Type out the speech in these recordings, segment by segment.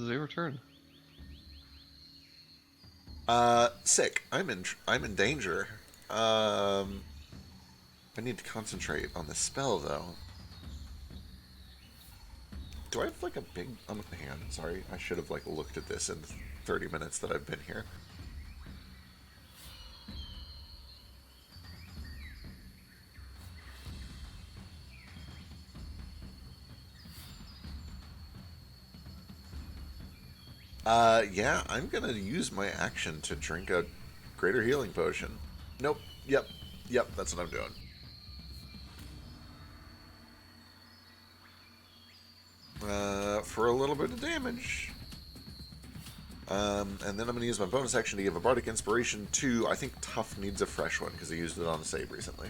Zero turn. Sick. I'm in danger. Um, I need to concentrate on this spell though. Do I have like a big? Hang on. Sorry, I should have like looked at this in 30 minutes that I've been here. Yeah, I'm gonna use my action to drink a greater healing potion. Nope. Yep. That's what I'm doing. For a little bit of damage. And then I'm going to use my bonus action to give a Bardic Inspiration to, I think Tough needs a fresh one because he used it on a save recently.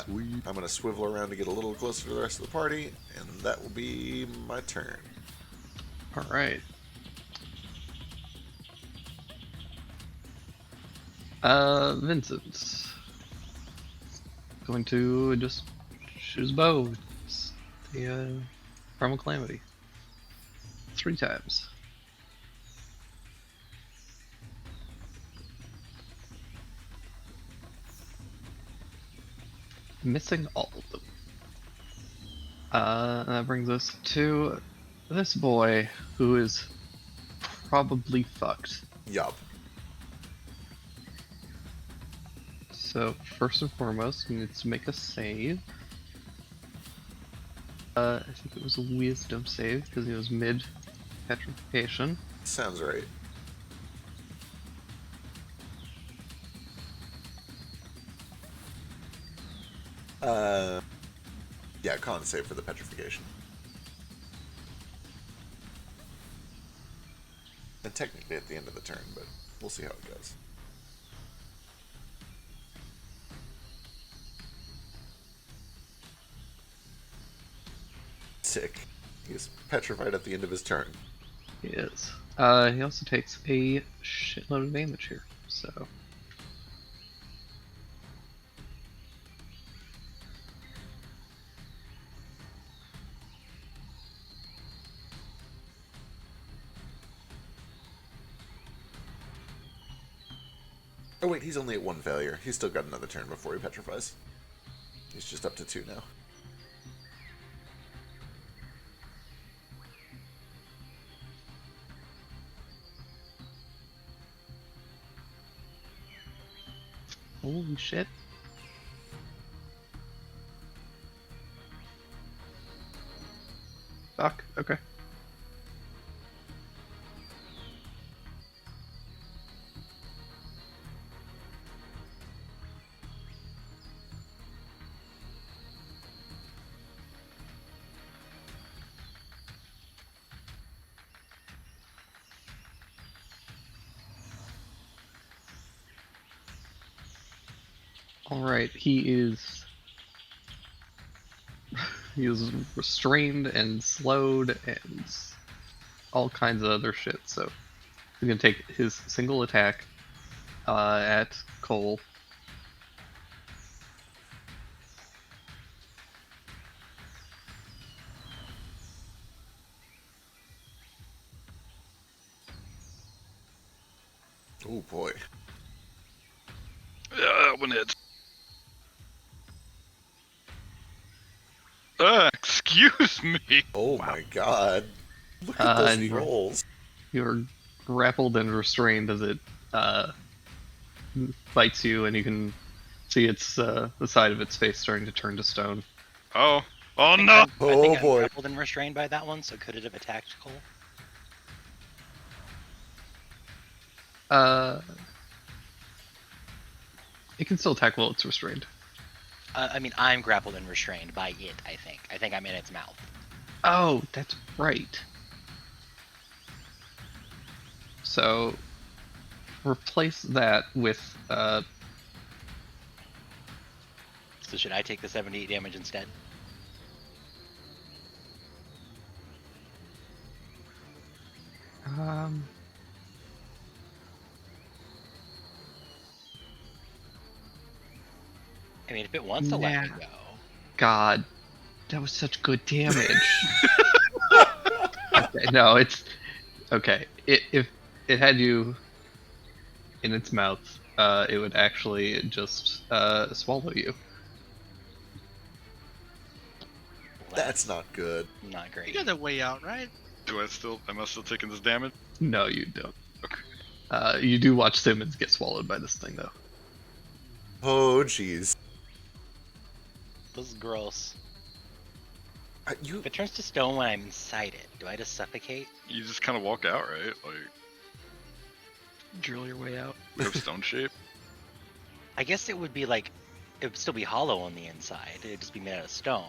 Sweet. I'm going to swivel around to get a little closer to the rest of the party, and that will be my turn. All right. Vincent's going to just shoot his bow. It's the Primal Calamity. 3 times. Missing all of them. And that brings us to this boy, who is probably fucked. Yup. So, first and foremost, he needs to make a save. I think it was a wisdom save, because he was mid-petrification. Sounds right. Yeah, con save for the petrification. And technically at the end of the turn, but we'll see how it goes. Sick. He's petrified at the end of his turn. He is. He also takes a shitload of damage here, so... Oh wait, he's only at 1 failure. He's still got another turn before he petrifies. He's just up to 2 now. Holy shit. Fuck, okay. Alright, he is restrained and slowed and all kinds of other shit, so he's gonna take his single attack at Cole. Oh boy. Yeah, one hit. Excuse me. Oh Wow. my god. Look at those And rolls. you're grappled and restrained as it bites you, and you can see its the side of its face starting to turn to stone. Oh I think no! I Oh, think I'm boy. grappled and restrained by that one, so could it have attacked Cole? It can still attack while it's restrained. I mean, I'm grappled and restrained by it, I think. I think I'm in its mouth. Oh, that's right. So replace that with So should I take the 78 damage instead? um I mean, if it wants to let me Nah. go. God. That was such good damage. Okay, no, it's okay. If it had you in its mouth, it would actually just swallow you. That's not good. Not You great. got a way out, right? Am I still taking this damage? No, you don't. You do watch Simmons get swallowed by this thing, though. Oh, jeez. This is gross. You If it turns to stone when I'm inside it, do I just suffocate? You just kind of walk out, right? Like, Drill your way out. we have stone shape. I guess it would be like, it would still be hollow on the inside. It would just be made out of stone.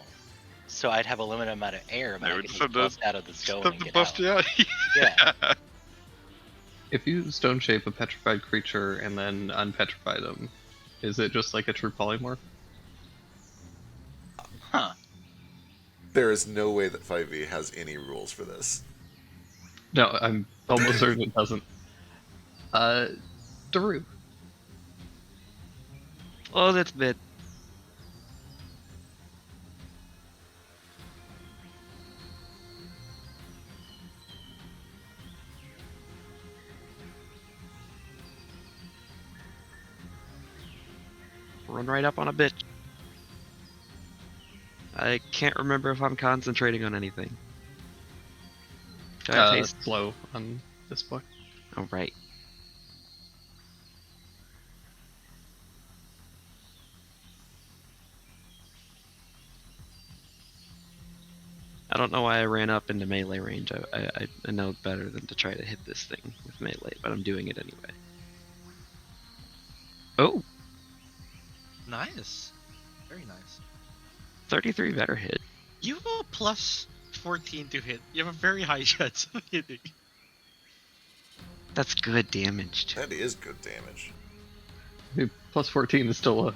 So I'd have a limited amount of air, but Yeah, I we could just just have to- bust out of the Just stone have and to get bust out. you out. Yeah. If you stone shape a petrified creature and then unpetrify them, is it just like a true polymorph? Huh. there is no way that 5e has any rules for this. No, I'm almost certain it doesn't. Daru. Oh, that's bad. Run right up on a bitch. I can't remember if I'm concentrating on anything. Should I taste? Slow on this book. Oh, right. I don't know why I ran up into melee range. I know better than to try to hit this thing with melee, but I'm doing it anyway. Oh, Nice. Very nice. 33 better hit. You have a plus 14 to hit. You have a very high chance of hitting. That's good damage. Too. That is good damage. Dude, plus 14 is still a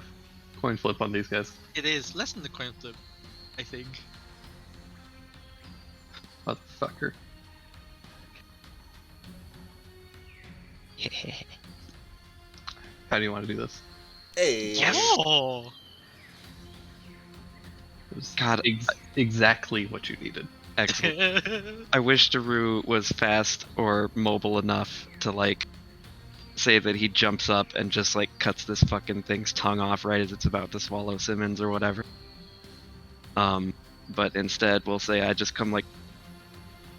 coin flip on these guys. It is less than the coin flip, I think. Motherfucker. How do you want to do this? Hey. Yes! Oh! It was God. exactly what you needed. Excellent. I wish Daru was fast or mobile enough to like say that he jumps up and just like cuts this fucking thing's tongue off right as it's about to swallow Simmons or whatever. But instead we'll say I just come like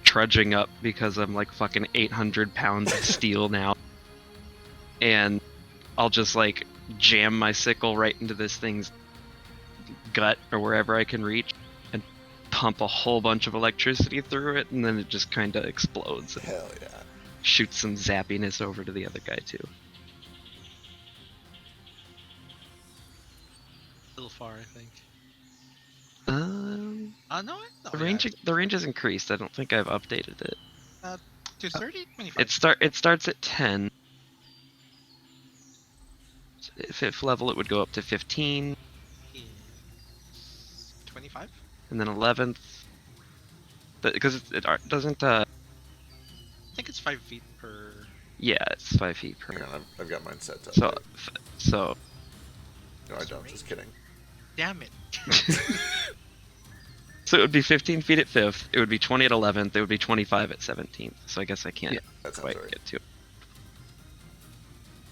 trudging up because I'm like fucking 800 pounds of steel now. And I'll just like jam my sickle right into this thing's gut or wherever I can reach and pump a whole bunch of electricity through it, and then it just kind of explodes and Hell yeah. shoots some zappiness over to the other guy too. A little far, I think. Um, No, the range is increased. I don't think I've updated it. to 30, 25. It starts at 10. Fifth level, it would go up to 15, 25? and then 11th. Because it doesn't. I think it's 5 feet per. Yeah, it's 5 feet per. Hang on, I've got mine set to So, update. so No, I don't. Just kidding. Damn it. it would be 15 feet at 5th. It would be 20 at 11th. It would be 25 at 17th. So I guess I can't That sounds quite right. get to it.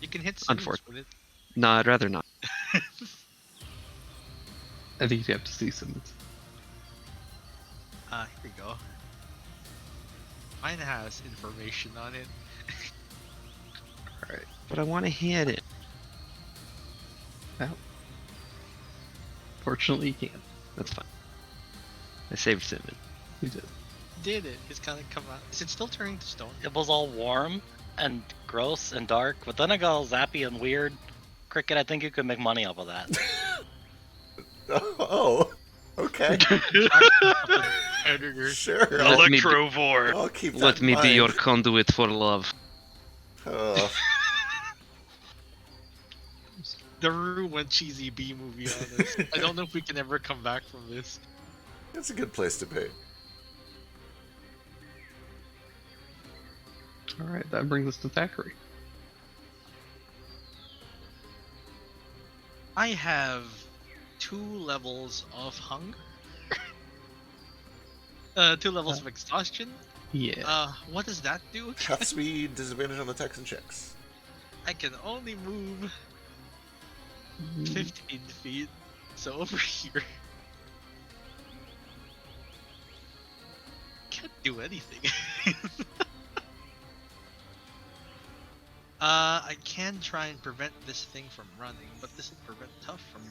You can hit Simmons Unfortunate. with it. No, I'd rather not. I think you have to see Simmons. Here we go. Mine has information on it. Alright. But I want to hit it. Well. Fortunately, you can. That's fine. I saved Simmons. You did. Did it? It's gonna come out. Is it still turning to stone? It was all warm and gross and dark, but then it got all zappy and weird. Cricket, I think you could make money off of that. Oh, okay. Editor. Sure. Let me be- Electrovore. I'll keep that Let in me be mind. your conduit for love. Oh, The Rue went cheesy B movie on us. I don't know if we can ever come back from this. it's a good place to be. Alright, that brings us to Thackeray. I have 2 levels of hunger. 2 levels of exhaustion. Yeah. What does that do? Has to be disadvantage on attacks and checks. I can only move 15 feet, so over here. Can't do anything. I can try and prevent this thing from running, but this will prevent Tough from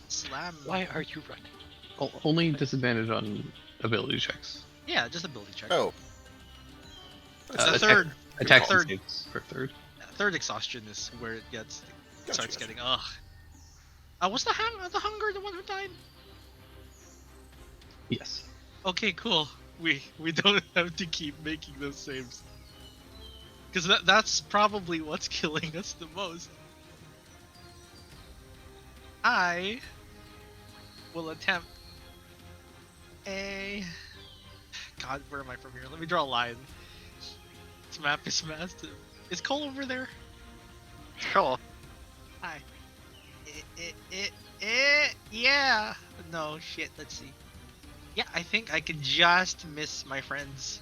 slam. Why are you running? Only disadvantage on ability checks. Yeah, just ability check. Oh. The attack- third, Attack Third. saves for third. third exhaustion is where it gets starts Gotcha. getting was the hunger the one who died? Yes. Okay, cool. We don't have to keep making those saves. Because that's probably what's killing us the most. I will attempt a... God, where am I from here? Let me draw a line. This map is massive. Is Cole over there? Sure. Hi. Yeah. No, shit, let's see. Yeah, I think I can just miss my friends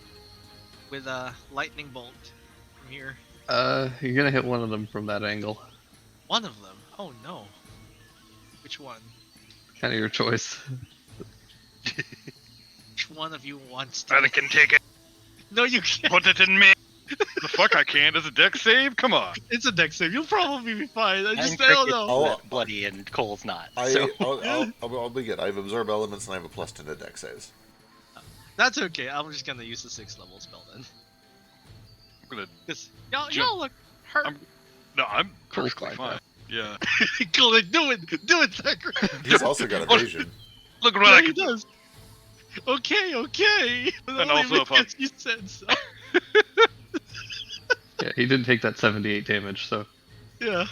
with a lightning bolt from here. You're gonna hit one of them from that angle. One of them? Oh no. Which one? Kind of your choice. Which one of you wants to? I can take it. No, you can't. Put it in me. The fuck I can? Does a deck save? Come on. It's a deck save. You'll probably be fine. I And just I don't Cricket's know. Oh. bloody and Cole's not. So I'll be good. I have absorb elements and I have a +10 to deck saves. That's okay. I'm just gonna use the 6th level spell then. I'm gonna. Cause y'all Jump. look hurt. No, I'm Cole's perfectly fine, fine. Yeah. Cool, like, do it, Zachary. He's also got evasion. Look what Yeah, I he can. does. Okay. But And only also if I'm- because you said so. Yeah, he didn't take that 78 damage, so Yeah.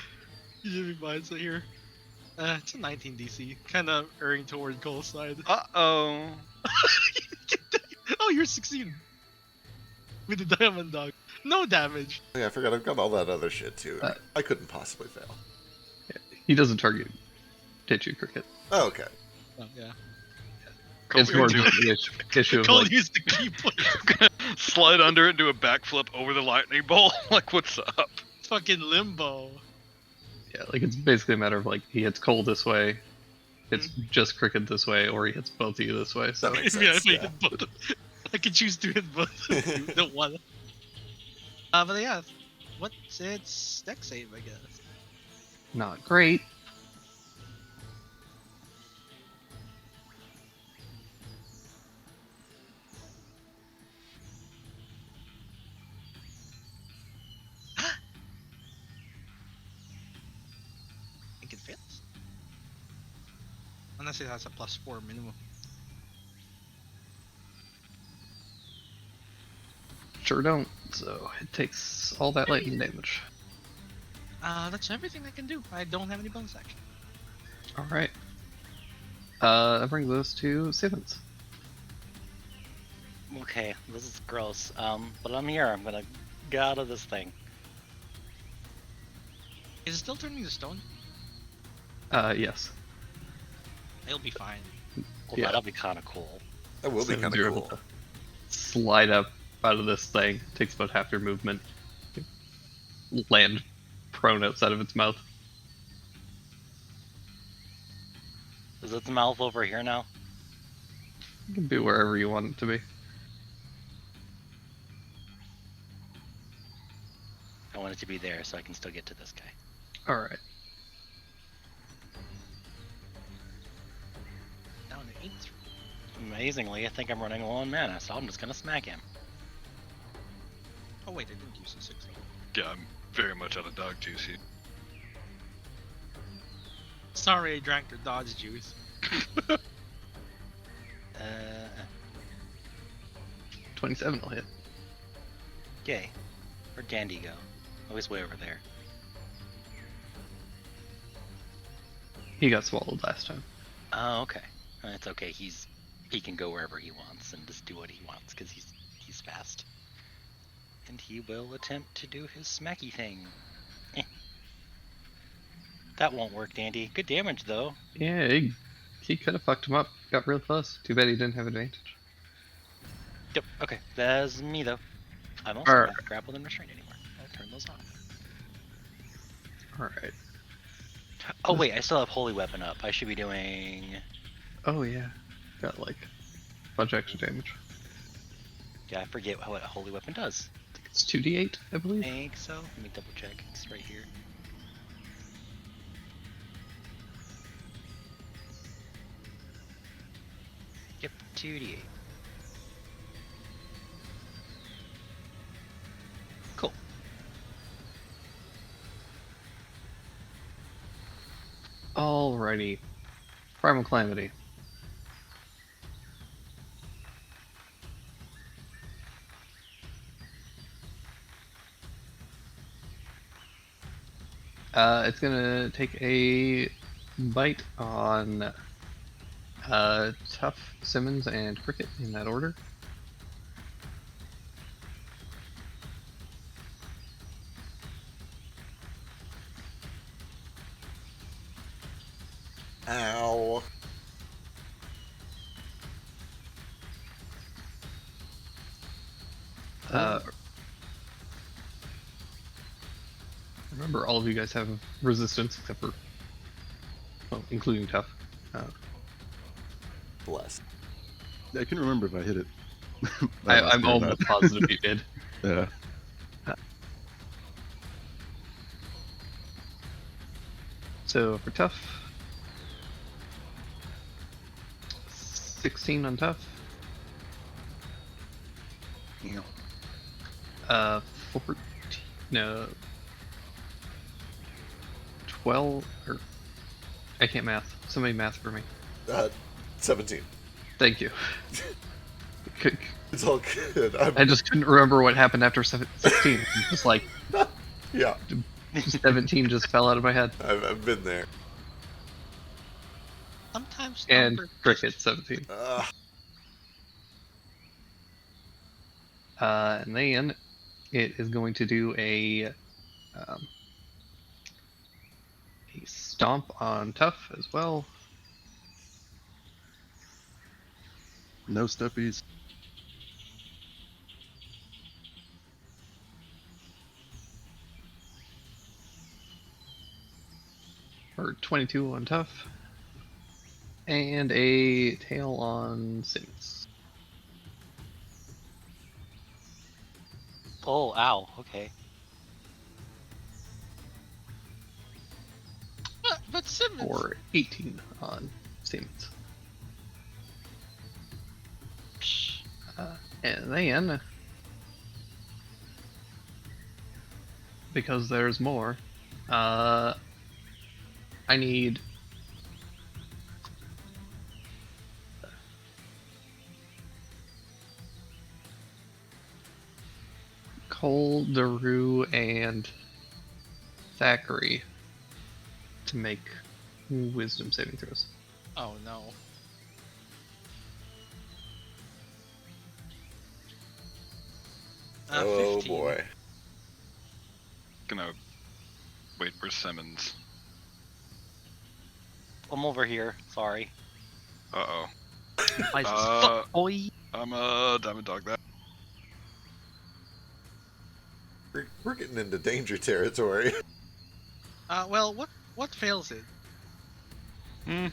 You should be fine. So here. It's a 19 DC. Kind of erring toward Cole's side. Uh-oh. Oh, you're 16. With the Diamond Dog. No damage. Yeah, I forgot I've got all that other shit too. Uh, I couldn't possibly fail. he doesn't target you, Cricket. Oh, okay. Oh, yeah. Cole, It's more too. just the issue of Cole like, used the key point. Slide under it and do a backflip over the lightning bolt. Like, what's up? Fucking limbo. yeah, like it's basically a matter of like he hits Cole this way, it's Mm-hmm. just Cricket this way, or he hits both of you this way. So That makes Yeah, sense. if I Yeah. hit both. I could choose to hit both. of you, Don't want. But yeah, what's its deck save? I guess. not great. I think it fails. Unless it has a +4 minimum. Sure don't. So it takes all that lightning damage. That's everything I can do. I don't have any bonus action. All right. That brings us to Simmons. okay, this is gross. But I'm here. I'm gonna get out of this thing. Is it still turning to stone? Yes. It'll be fine. Well, Yeah. that'll be kind of cool. That will be kind of You're cool. able to slide up out of this thing. Takes about half your movement. Land prone outside of its mouth. Is its mouth over here now? You can be wherever you want it to be. I want it to be there so I can still get to this guy. All right. Down to 8. Amazingly, I think I'm running low on mana, so I'm just gonna smack him. Oh wait, I didn't use the 6 level. Yeah, I'm very much out of dog juice here. Sorry, I drank your dodge juice. 27 will hit. Yay. Where'd Dandy go? Oh, he's way over there. He got swallowed last time. Oh, okay. It's okay. He can go wherever he wants and just do what he wants because he's fast. And he will attempt to do his smacky thing. That won't work, Dandy. Good damage though. Yeah, he could have fucked him up. Got real close. Too bad he didn't have advantage. Yep. Okay. That's me though. I'm also Alright. not grappled and restrained anymore. I'll turn those off. All right. Oh wait, I still have holy weapon up. I should be doing. Oh yeah, got like a bunch of extra damage. Yeah, I forget what a holy weapon does. It's 2d8, I I believe. think so. Let me double check. It's right here. Yep, 2d8. Cool. Alrighty. Primal Calamity. It's gonna take a bite on Tough, Simmons, and Cricket in that order. Ow. Remember, all of you guys have resistance except for, well, including Tough. Bless. I can remember if I hit it. I'm almost positive you did. Yeah. So for Tough, 16 on Tough. Yeah. 14, no, 12, or I can't math. Somebody math for me. 17. Thank you. C- It's all good. I just couldn't remember what happened after 16. Just like Yeah, 17 just fell out of my head. I've been there. Sometimes And numbers Cricket 17. And then it is going to do a stomp on Tough as well. No stuffies. For 22 on Tough. And a tail on Sims. Oh, ow. Okay. But Simmons. For 18 on Sims. And then, because there's more, I need Cole, Daru, and Thackeray to make wisdom saving throws. Oh no. Oh 15. boy. Gonna wait for Simmons. I'm over here. Sorry. Uh-oh. Nice as Uh, fuck, boy. I'm a diamond dog that. We're getting into danger territory. Well, what fails it? Hmm.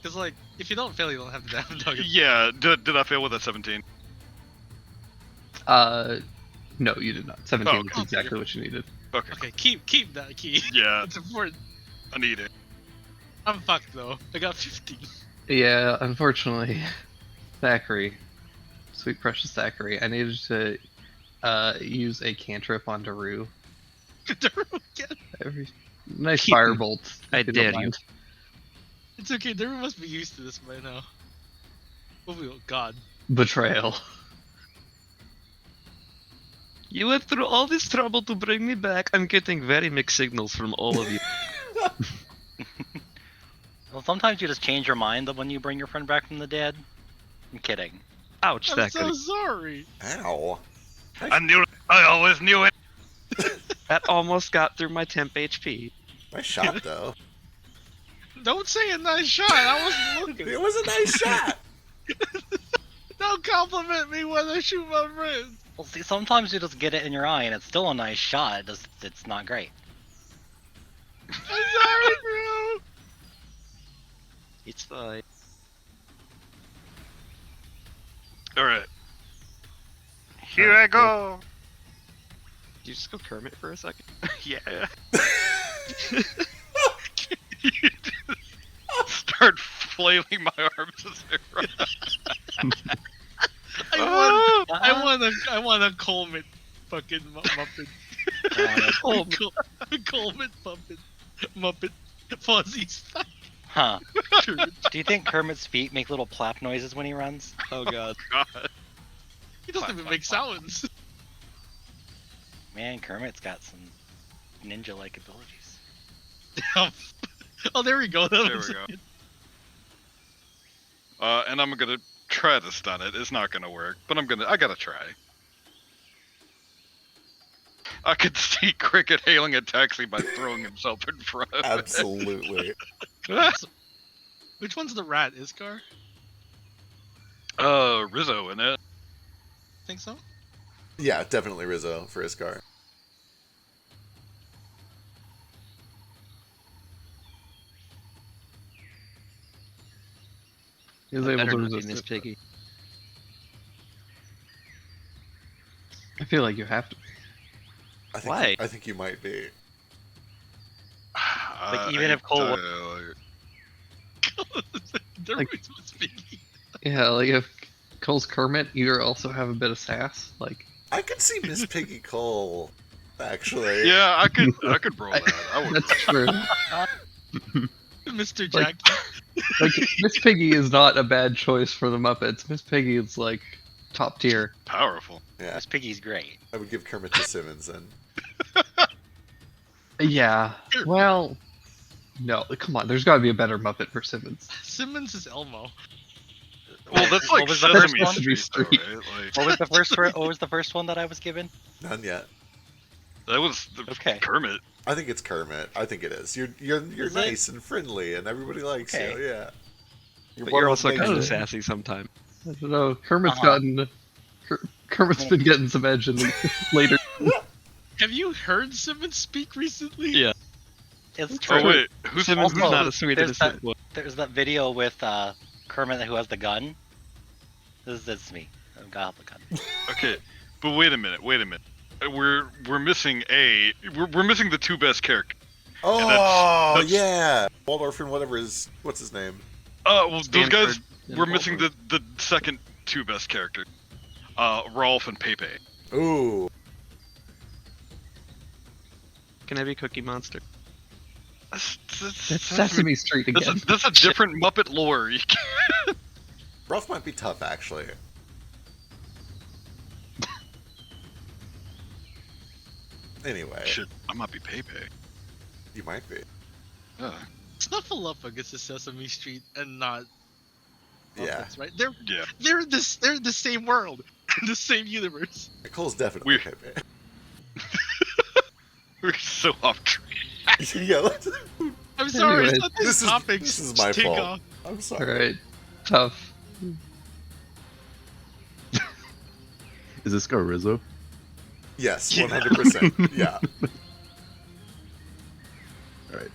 Because like, if you don't fail, you don't have to have a dog. Yeah, did I fail with a 17? No, you did not. 17 Oh, is okay. exactly what you needed. Okay. Okay, keep that key. Yeah, It's important. I need it. I'm fucked though. I got 15. Yeah, unfortunately, Thackeray, sweet precious Thackeray, I needed to use a cantrip on Daru. Nice Keep- firebolt. I if don't dare you. mind. It's okay. Daru must be used to this by now. Oh God. Betrayal. You went through all this trouble to bring me back. I'm getting very mixed signals from all of you. Well, sometimes you just change your mind when you bring your friend back from the dead. I'm kidding. Ouch, I'm Thackeray. so sorry. Ow. I knew it. I always knew it. That almost got through my temp HP. Nice shot, though. Don't say a nice shot. I wasn't looking. It was a nice shot. No, Don't compliment me when I shoot my friends. Well, see, sometimes you just get it in your eye, and it's still a nice shot. It's not great. I'm sorry, bro. It's fine. All right. Here I go. Did you just go Kermit for a second? Yeah. Start flailing my arms as I run. I want a Coleman fucking Muppet. Coleman Muppet Fuzzy style. Huh. Do you think Kermit's feet make little plap noises when he runs? Oh god. God. He doesn't even make sounds. Man, Kermit's got some ninja-like abilities. Oh, there we go. There we go. And I'm gonna try to stun it. It's not gonna work, but I gotta try. I could see Cricket hailing a taxi by throwing himself in front of it. Absolutely. Which one's the rat? Iskar? Rizzo in it. Think so? Yeah, definitely Rizzo for Iskar. He was That able better to not be resist Miss it. Piggy. I feel like you have to. I think Why? I think you might be. Like, even if Cole They're Like- supposed to be. Yeah, like if Cole's Kermit, you also have a bit of sass. Like, I could see Miss Piggy Cole, actually. Yeah, I could roll that. I would. that's true. Mr. Like- Jack. Like Miss Piggy is not a bad choice for the Muppets. Miss Piggy is like top tier. Powerful. Yeah, Miss Piggy's great. I would give Kermit to Simmons then. Yeah. Well, no, come on. There's got to be a better Muppet for Simmons. Simmons is Elmo. Well, that's like What was the first Sesame one? Street, though, right? Like, What was the first one that I was given? None yet. that was the Okay. Kermit. I think it's Kermit. I think it is. You're Is it? nice and friendly, and everybody likes Okay. you. Yeah. But one you're with also kind of nature. sassy sometimes. I don't know. Kermit's Uh-huh. gotten. Kermit's been getting some edge in the later. Have you heard Simmons speak recently? Yeah. It's true. Oh wait, who's Simmons is Also, not as sweet there's as that- it was. There's that video with Kermit who has the gun. This is me. I've got the gun. Okay, but wait a minute. We're missing we're missing the two best characters. Oh, that's- yeah. Waldorf and what's his name? Well, those Stanford guys. and We're missing Wolverine. the second two best characters. Rolf and Pepe. Ooh. Can I be Cookie Monster? That's Sesame Street again. That's a different Muppet lore. You can't- Ralph might be tough, actually. Anyway, Shit, I might be Pepe. you might be. Snuffleupagus is Sesame Street and not Yeah. Muppets, right? They're Yeah. they're the same world, the same universe. Cole's definitely We're- Pepe. We're so off track. Yeah, let's, I'm sorry, Anyways, it's not this topic. this is my take fault. off. I'm All sorry. right. Tough. Is this Scar Rizzo? Yes, Yeah. 100%. Yeah.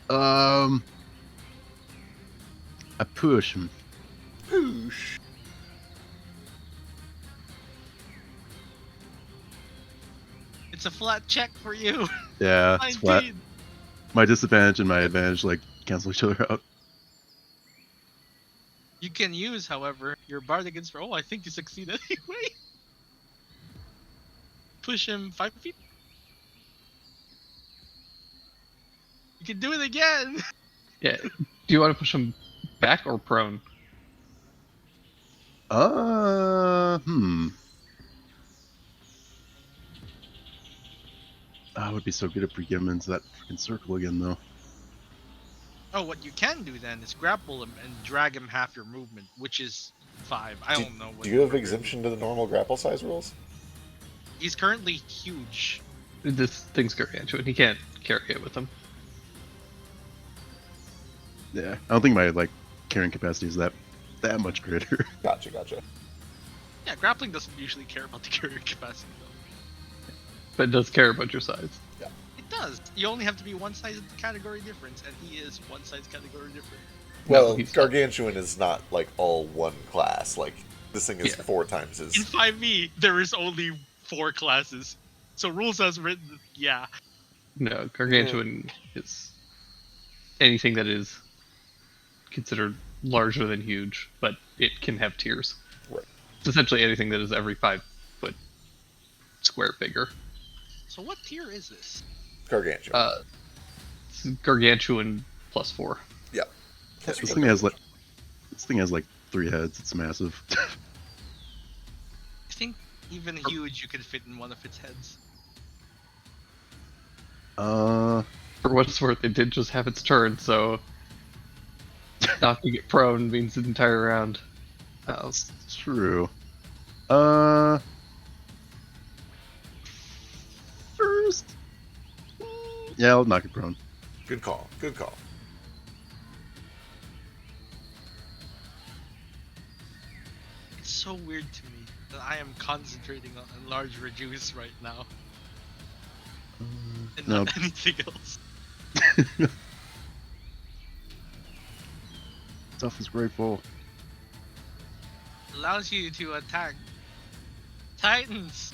Alright. I push him. Poosh. It's a flat check for you. Yeah, it's flat. 19. My disadvantage and my advantage like cancel each other out. You can use, however, your bardic inspiration. Oh, I think you succeed anyway. Push him 5 feet. You can do it again. Yeah. Do you want to push him back or prone? I would be so good if we get him into that freaking circle again, though. Oh, what you can do then is grapple him and drag him half your movement, which is 5. I don't know. What Do you have exemption to the normal grapple size rules? He's currently huge. This thing's gargantuan. He can't carry it with him. Yeah, I don't think my like carrying capacity is that much greater. Gotcha. Yeah, grappling doesn't usually care about the carrier capacity though. But it does care about your size. It does. You only have to be one size category difference, and he is one size category different. Well, No, he's not. Gargantuan is not like all one class. Like this thing is Yeah. 4 times In his. 5e, there is only 4 classes. So rules as written, yeah. No, Gargantuan is anything that is considered larger than huge, but it can have tiers. Right. It's essentially anything that is every 5 foot square bigger. So what tier is this? Gargantuan. It's Gargantuan plus 4. Yeah. This thing has like 3 heads. It's massive. I think even huge you could fit in one of its heads. For what it's worth, it did just have its turn, so knocking it prone means the entire round. That's true. First. Yeah, I'll knock it prone. Good call. Good call. It's so weird to me that I am concentrating on large reduce right now and No. not anything else. Stuff is grateful. Allows you to attack Titans.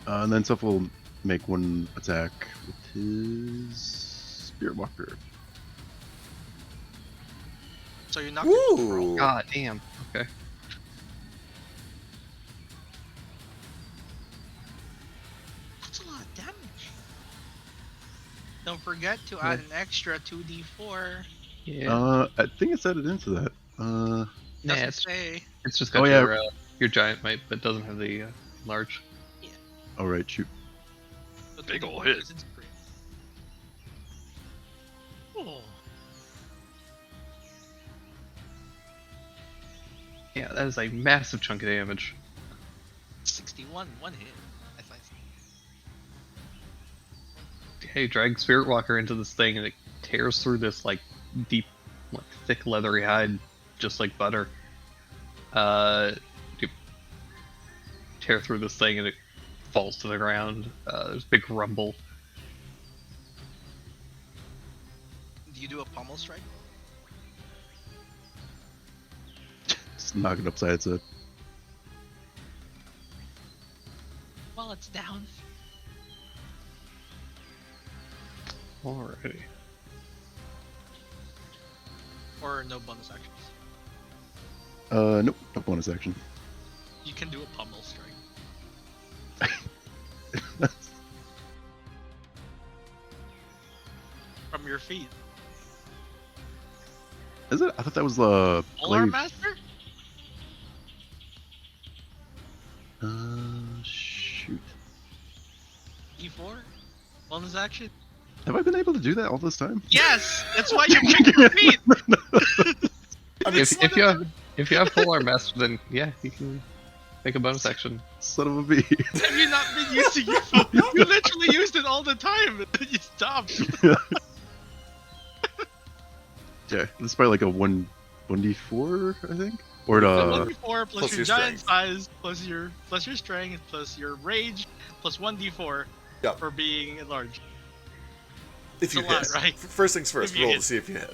And then Stuff will make one attack with his Spirit Walker. So you're not gonna Ooh. God damn. Okay. That's a lot of damage. Don't forget to add an extra 2d4. Yeah. I think it's added into that. Nah, Doesn't it's, say. it's just got Oh, yeah. your giant might, but doesn't have the large. Alright, shoot. But Big 2d4 ol' hit. isn't great. Oh. Yeah, that is a massive chunk of damage. 61, one hit. That's nice. Hey, drag Spirit Walker into this thing and it tears through this like deep, like thick leathery hide, just like butter. You tear through this thing and it falls to the ground. There's a big rumble. Do you do a pommel strike? Just knock it upside its head. While it's down. Alrighty. Or no bonus actions. Nope, no bonus action. You can do a pommel strike. From your feet. Is it? I thought that was the Polar glaive. Master? Shoot. E4? Bonus action? Have I been able to do that all this time? Yes! That's why you picked your feet! I mean, If you have Polar Master, then yeah, you can make a bonus action. Son of a bee. Have you not been using your phone? You literally used it all the time and then you stopped. Yeah, this is probably like a 1d4, I think? Or So the 1d4 plus plus your your giant strength. size plus your strength plus your rage plus 1d4 Yep. for being large. if it's you a lot, hit. right? First things first, If you roll hit. to see if you hit.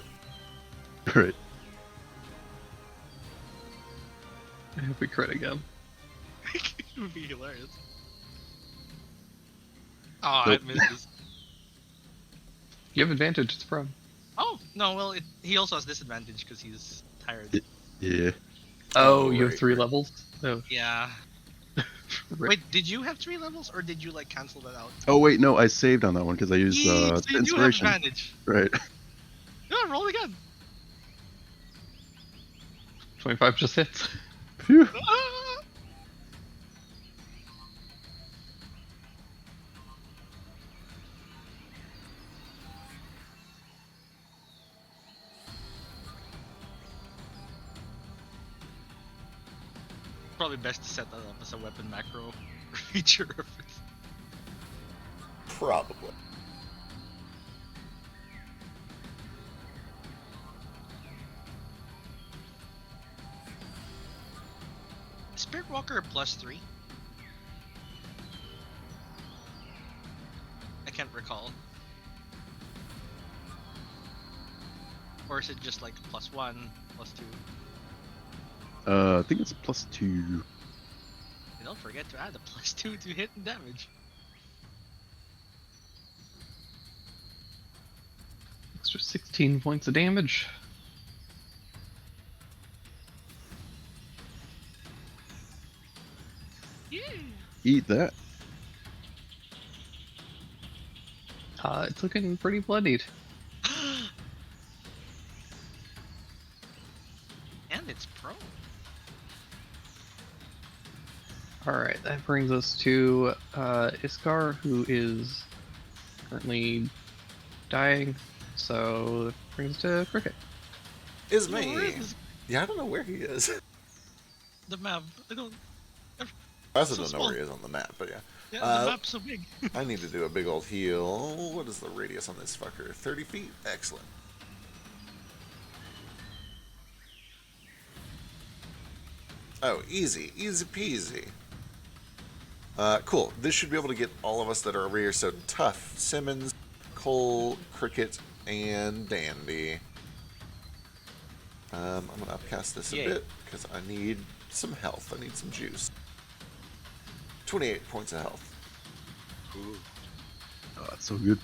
right. If we crit again. It would be hilarious. Oh, Nope. it misses. You have advantage, it's prone. Oh, no, well, he also has disadvantage because he's tired. Yeah. Oh, you have right, 3 right. levels? No. Yeah. Rip. Wait, did you have 3 levels or did you like cancel that out? Oh wait, no, I saved on that one because I used Yee, so you do have inspiration. advantage. Right. Yeah, roll again. 25 just hits. Phew. Ah! Probably best to set that up as a weapon macro feature reference. Probably. Spirit Walker a +3? I can't recall. Or is it just like +1, +2? I think it's +2. And don't forget to add a +2 to hit and damage. Extra 16 points of damage. Yeah. Eat that. It's looking pretty bloodied. And it's prone. Alright, that brings us to Iskar, who is currently dying. So that brings us to Cricket. Is Where me. is Yeah, I don't know where he is. the map? I don't. I also So don't know where he is on the map, but yeah. Yeah, the map's so big. I need to do a big old heal. What is the radius on this fucker? 30 feet? Excellent. Oh, easy. Easy peasy. Cool. This should be able to get all of us that are over here. So, Tough, Simmons, Cole, Cricket, and Dandy. I'm going to upcast this a Yay. bit because I need some health. I need some juice. 28 points of health. Ooh, Oh, that's so good.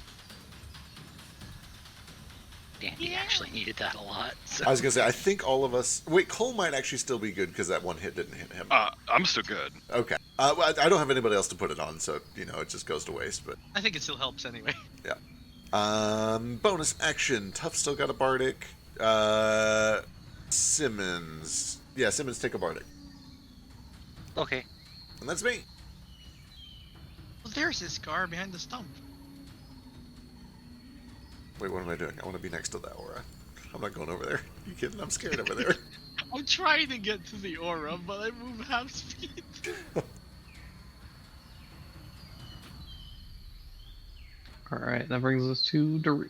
Dandy actually needed that a lot. So. I was gonna say, I think all of us. Wait, Cole might actually still be good because that one hit didn't hit him. I'm still good. Okay. Well, I don't have anybody else to put it on, so it just goes to waste. But I think it still helps anyway. yeah. Bonus action. Tough still got a bardic. Simmons. Yeah, Simmons take a bardic, Okay. and that's me. Well, there's this car behind the stump. Wait, what am I doing? I want to be next to that aura. I'm not going over there. You kidding? I'm scared over there. I'm trying to get to the aura, but I move half speed. Alright, that brings us to Daru.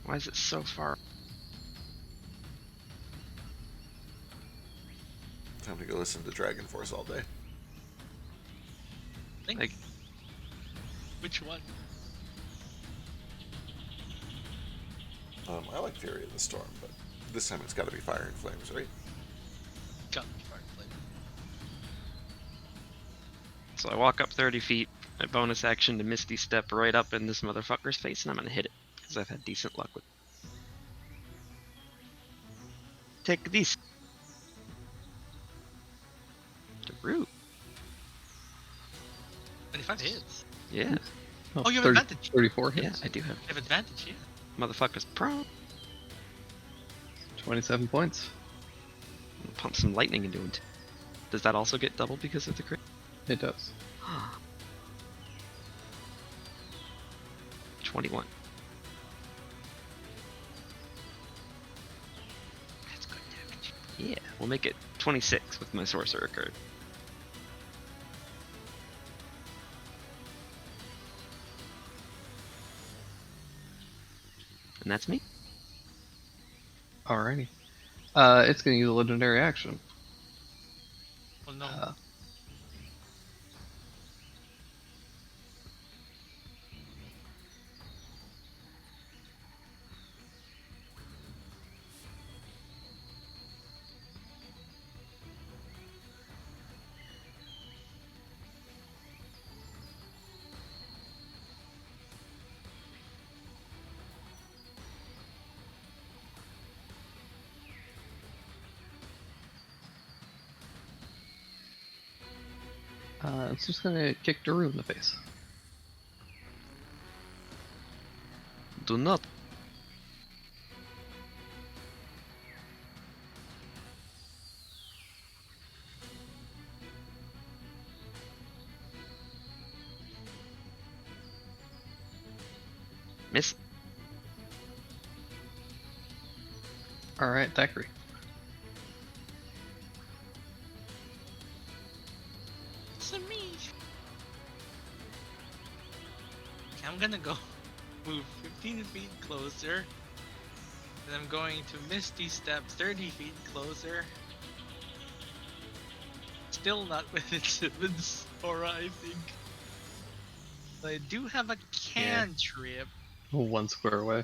Why is it so far? Time to go listen to Dragon Force all day. Think. Like- Which one? I like Fury of the Storm, but this time it's got to be Fire and Flames, right? Got Fire Flame. So I walk up 30 feet, a bonus action to Misty Step right up in this motherfucker's face, and I'm gonna hit it, because I've had decent luck with it. Take these. Daru. 25 hits. Yeah, Oh, you have 30 advantage. 34 yeah, hits. I do have. You have advantage, yeah. Motherfucker's prone. 27 points. Pump some lightning into him. Does that also get doubled because of the crit? It does. 21. That's good damage. Yeah, we'll make it 26 with my sorcerer card. And that's me. Alrighty. It's gonna use a legendary action. Well, no. It's just gonna kick Daru in the face. Do not. Miss. Alright, Thackeray. gonna go move 15 feet closer. And I'm going to Misty Step 30 feet closer. Still not within Simmons' aura, I think. But I do have a cantrip. 1 square away.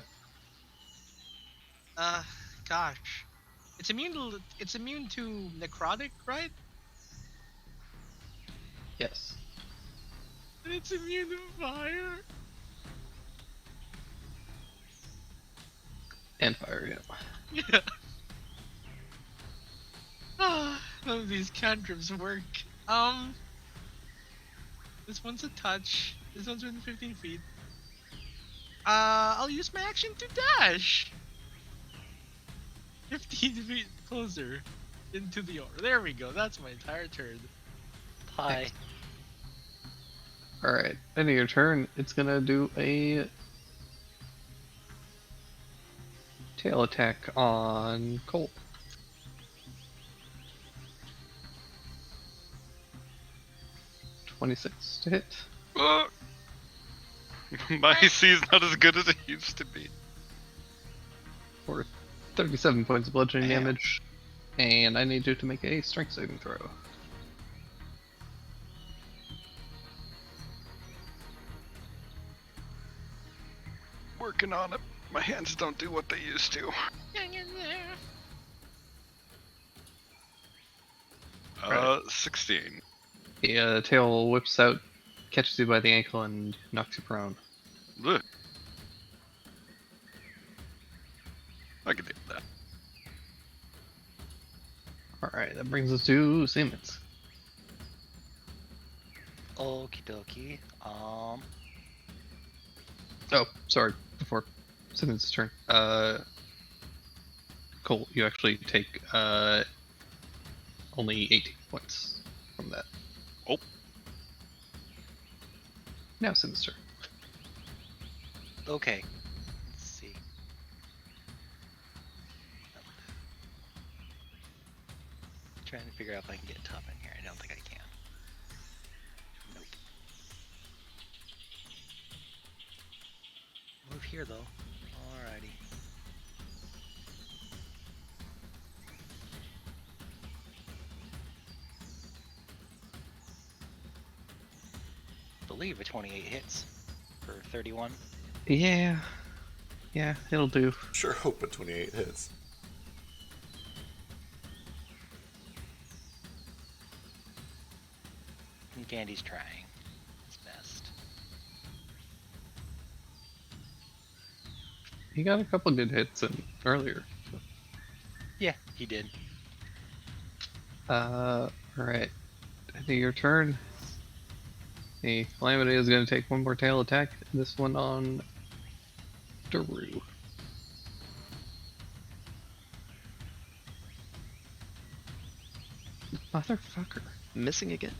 Gosh. It's immune to necrotic, right? Yes. And it's immune to fire. And fire, yeah. Yeah. None of these cantrips work. This one's a touch. This one's within 15 feet. I'll use my action to dash. 15 feet closer into the aura. There we go. That's my entire turn. Pie. Alright, end of your turn, it's gonna do a tail attack on Colt. $26 to hit. My AC is not as good as it used to be. For 37 points of bludgeoning Damn. damage. And I need you to make a strength saving throw. Working on it. My hands don't do what they used to. Hang in there. 16. The tail whips out, catches you by the ankle, and knocks you prone. Ugh. I can deal with that. Alright, that brings us to Siemens. Okie dokie. Oh, sorry, before Simmons' turn. Colt, you actually take only 18 points from that. Oh. Now Simmons' turn. Okay. Let's see. Trying to figure out if I can get top in here. I don't think I can. Nope. Move here though. Alrighty. Believe a 28 hits for 31. Yeah, it'll do. Sure hope a 28 hits. And Gandy's trying his best. He got a couple good hits earlier. Yeah, he did. Alright. End of your turn. The Calamity is going to take one more tail attack, this one on Daru. Motherfucker. Missing again.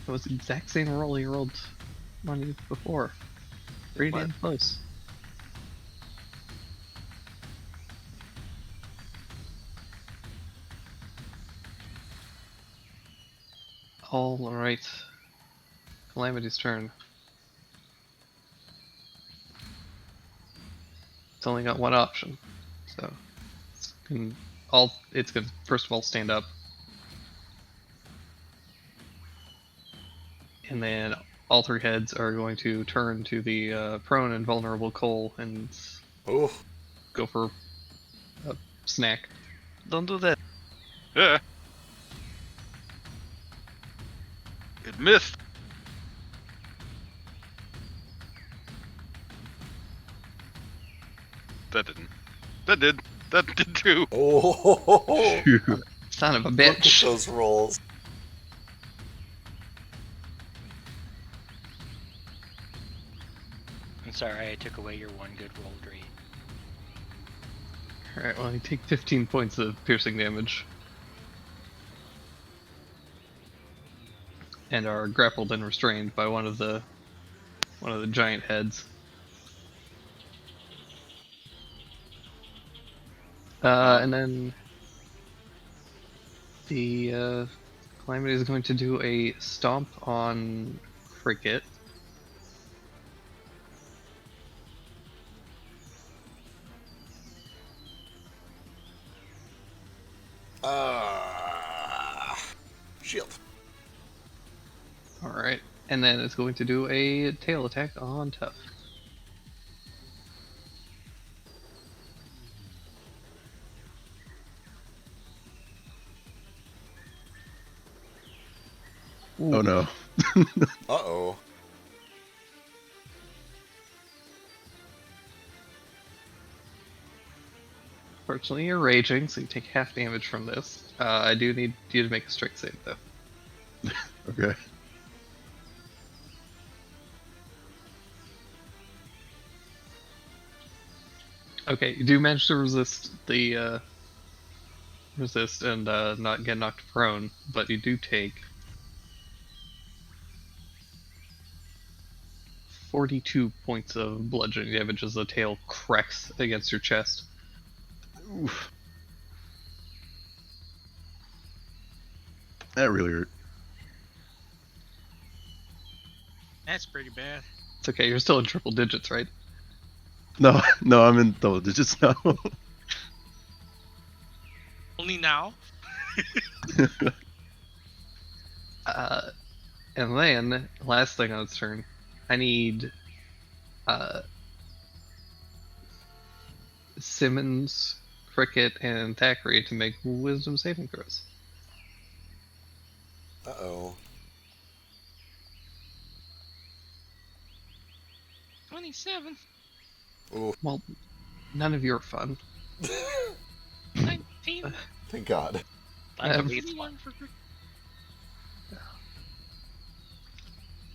It was the exact same roll he rolled on you before. Pretty damn close. Alright. Calamity's turn. It's only got one option. So it's gonna first of all stand up. And then all three heads are going to turn to the prone and vulnerable Cole and Oh, go for a snack. Don't do that. Yeah. It missed. That didn't. That did. That did too. oh, Son of a look at bitch. those rolls. I'm sorry I took away your one good roll, Dree. Alright, well, you take 15 points of piercing damage. And are grappled and restrained by one of the giant heads. And then the Calamity is going to do a stomp on Cricket. Shield. Alright. And then it's going to do a tail attack on Tough. Oh no. Uh-oh. Fortunately, you're raging, so you take half damage from this. I do need you to make a strength save, though. Okay. Okay, you do manage to resist the resist and not get knocked prone, but you do take 42 points of bludgeoning damage as the tail cracks against your chest. Oof. That really hurt. That's pretty bad. It's okay, you're still in triple digits, right? No, no, I'm in double digits now. Only now. And then, last thing on its turn, I need Simmons, Cricket, and Thackeray to make wisdom saving throws. Uh-oh. 27. Ooh. Well, none of you are fun. 19. Thank God. Find at least 21 for Cricket.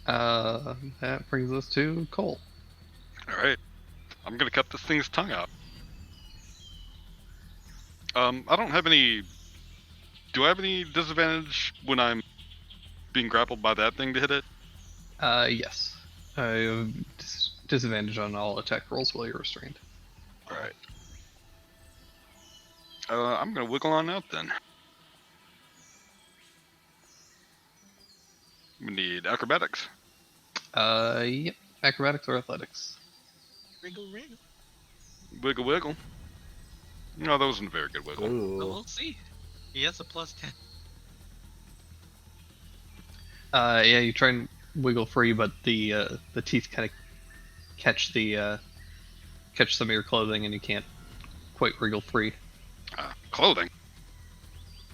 That brings us to Cole. All right, I'm gonna cut this thing's tongue out. I don't have any. Do I have any disadvantage when I'm being grappled by that thing to hit it? Yes. You have disadvantage on all attack rolls while you're restrained. All right. I'm gonna wiggle on out then. We need acrobatics. Yep. Acrobatics or athletics. Wriggle, wriggle. Wiggle, wiggle. No, that wasn't a very good wiggle. Well, Ooh. we'll see. He has a plus 10. Yeah, you try and wiggle free, but the teeth kind of catch catch some of your clothing, and you can't quite wriggle free. Clothing.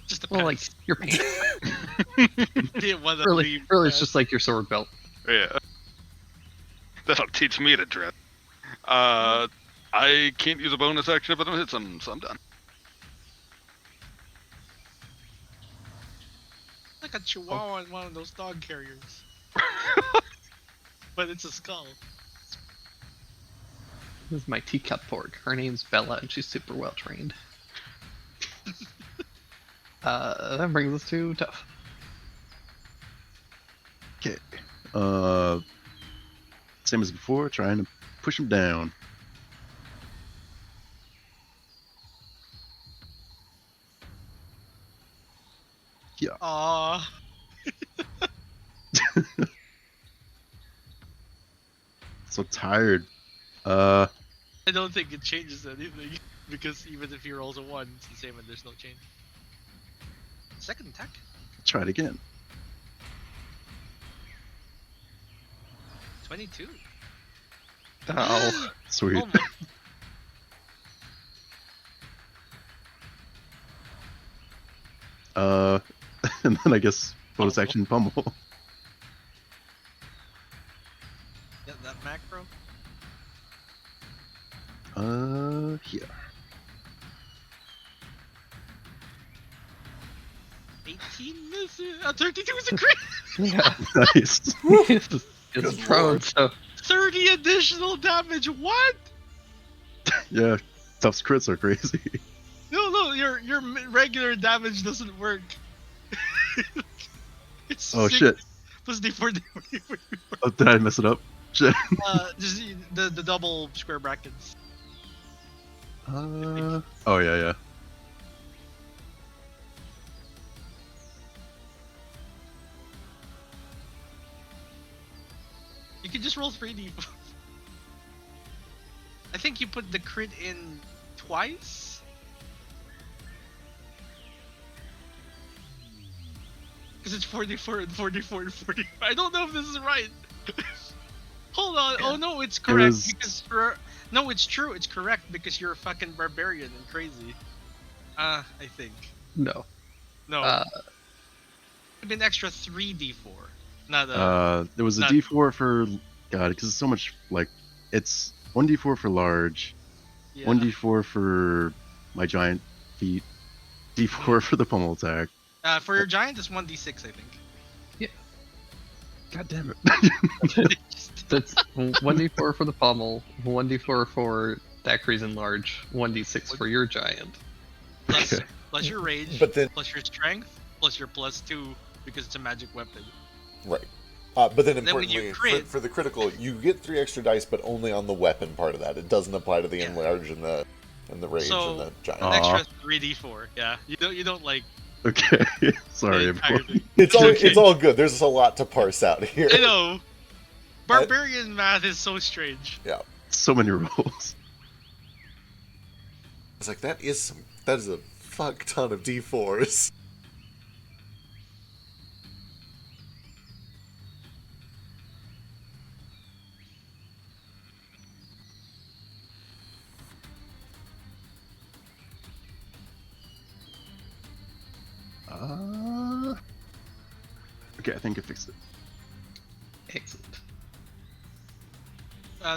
Just a Well, like pants. your pants. Didn't want to really, leave really, it's pants. just like your sword belt. Yeah. That'll teach me to dress. I can't use a bonus action if I don't hit something, so I'm done. like a chihuahua in one of those dog carriers. But it's a skull. This is my teacup pork. Her name's Bella, and she's super well trained. That brings us to Tough. Okay. Same as before, trying to push him down. Yeah. Aww. So tired. I don't think it changes anything. Because even if he rolls a 1, it's the same and there's no change. Second attack. Try it again. 22. Oh, Sweet. Oh my. And then I guess bonus action pummel. Yeah, that macro. Here. 18 misses. 32 is a crit. yeah. Nice. it's Good prone, lord. so 30 additional damage. What? Yeah, Tough's crits are crazy. No, your regular damage doesn't work. It's Oh 6 shit. plus D4, D4. Oh, did I mess it up? Shit. Just the double square brackets. Oh yeah, yeah. can just roll 3d4. I think you put the crit in twice. Because it's 44 and 44 and 44. I don't know if this is right. Hold on. Yeah. Oh no, it's correct was- because no, it's true. It's correct because you're a fucking barbarian and crazy. I think. No. No. Uh, It'd been extra 3d4. Not There was a not- D4 for God, because it's so much like it's 1D4 for large, yeah. 1D4 for my giant feet, D4 for the pommel attack. For your giant, it's 1d6, I think. God damn it! That's 1d4 for the pommel, 1d4 for Thackeray's enlarge, 1d6 for your giant. plus, Okay. plus your rage, But then, plus your strength, plus your +2 because it's a magic weapon. right. But then then when you importantly, crit- for the critical, you get 3 extra dice, but only on the weapon part of that. It doesn't apply to the Yeah. enlarge and the rage So, and the giant. An Aw. extra 3d4. Yeah. You don't like Okay, sorry the entire everyone. thing. It's all good. There's a lot to parse out here. I know. Barbarian math is so strange. So many rolls. It's like that is a fuck ton of D4s. Okay, I think I fixed it. Excellent.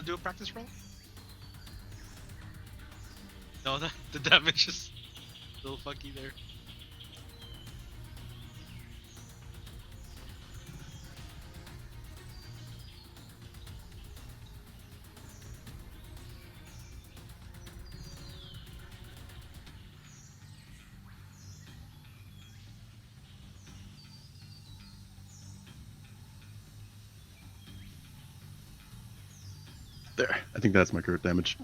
Do a practice roll. No, the damage is still fucky there. There. I think that's my crit damage.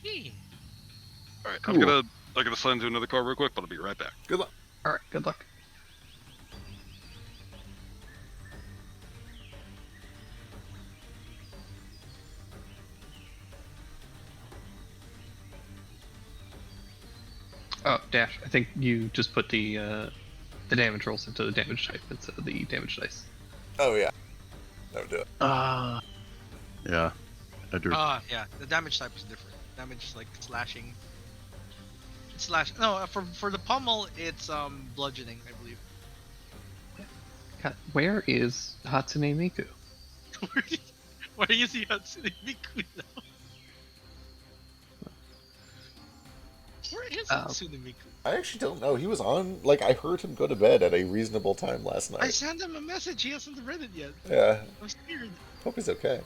Hey. All right, Cool. I'm gonna sign into another card real quick, but I'll be right back. Good luck. Alright, good luck. Oh, Dash, I think you just put the damage rolls into the damage type instead of the damage dice. Oh yeah. That would do it. Yeah. I do. Yeah, the damage type is different. Damage like slashing. Slash. No, for the pommel, it's bludgeoning, I believe. God, where is Hatsune Miku? Why do you see Hatsune Miku now? Where is Hatsune Miku? I actually don't know. He was on. Like I heard him go to bed at a reasonable time last I night. sent him a message. He hasn't read it yet. Yeah. I'm scared. Hope he's okay.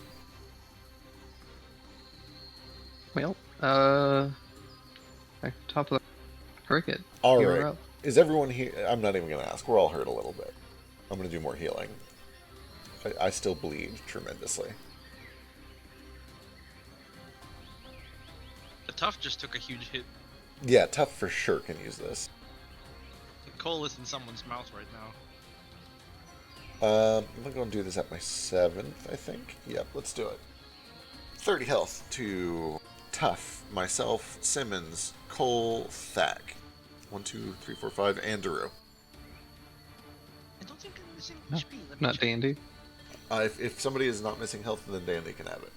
Well, back to top of the cricket. All You're right. up. Is everyone here? I'm not even gonna ask. We're all hurt a little bit. I'm gonna do more healing. I still bleed tremendously. The tough just took a huge hit. Yeah, tough for sure can use this. The coal is in someone's mouth right now. I'm gonna go and do this at my 7th, I think. Yep, let's do it. 30 health to Tough, myself, Simmons, Cole, Thack. 1, 2, 3, 4, 5, and Daru. I don't think I'm missing No, HP. Let me Not check. dandy. If somebody is not missing health, then Dandy can have it.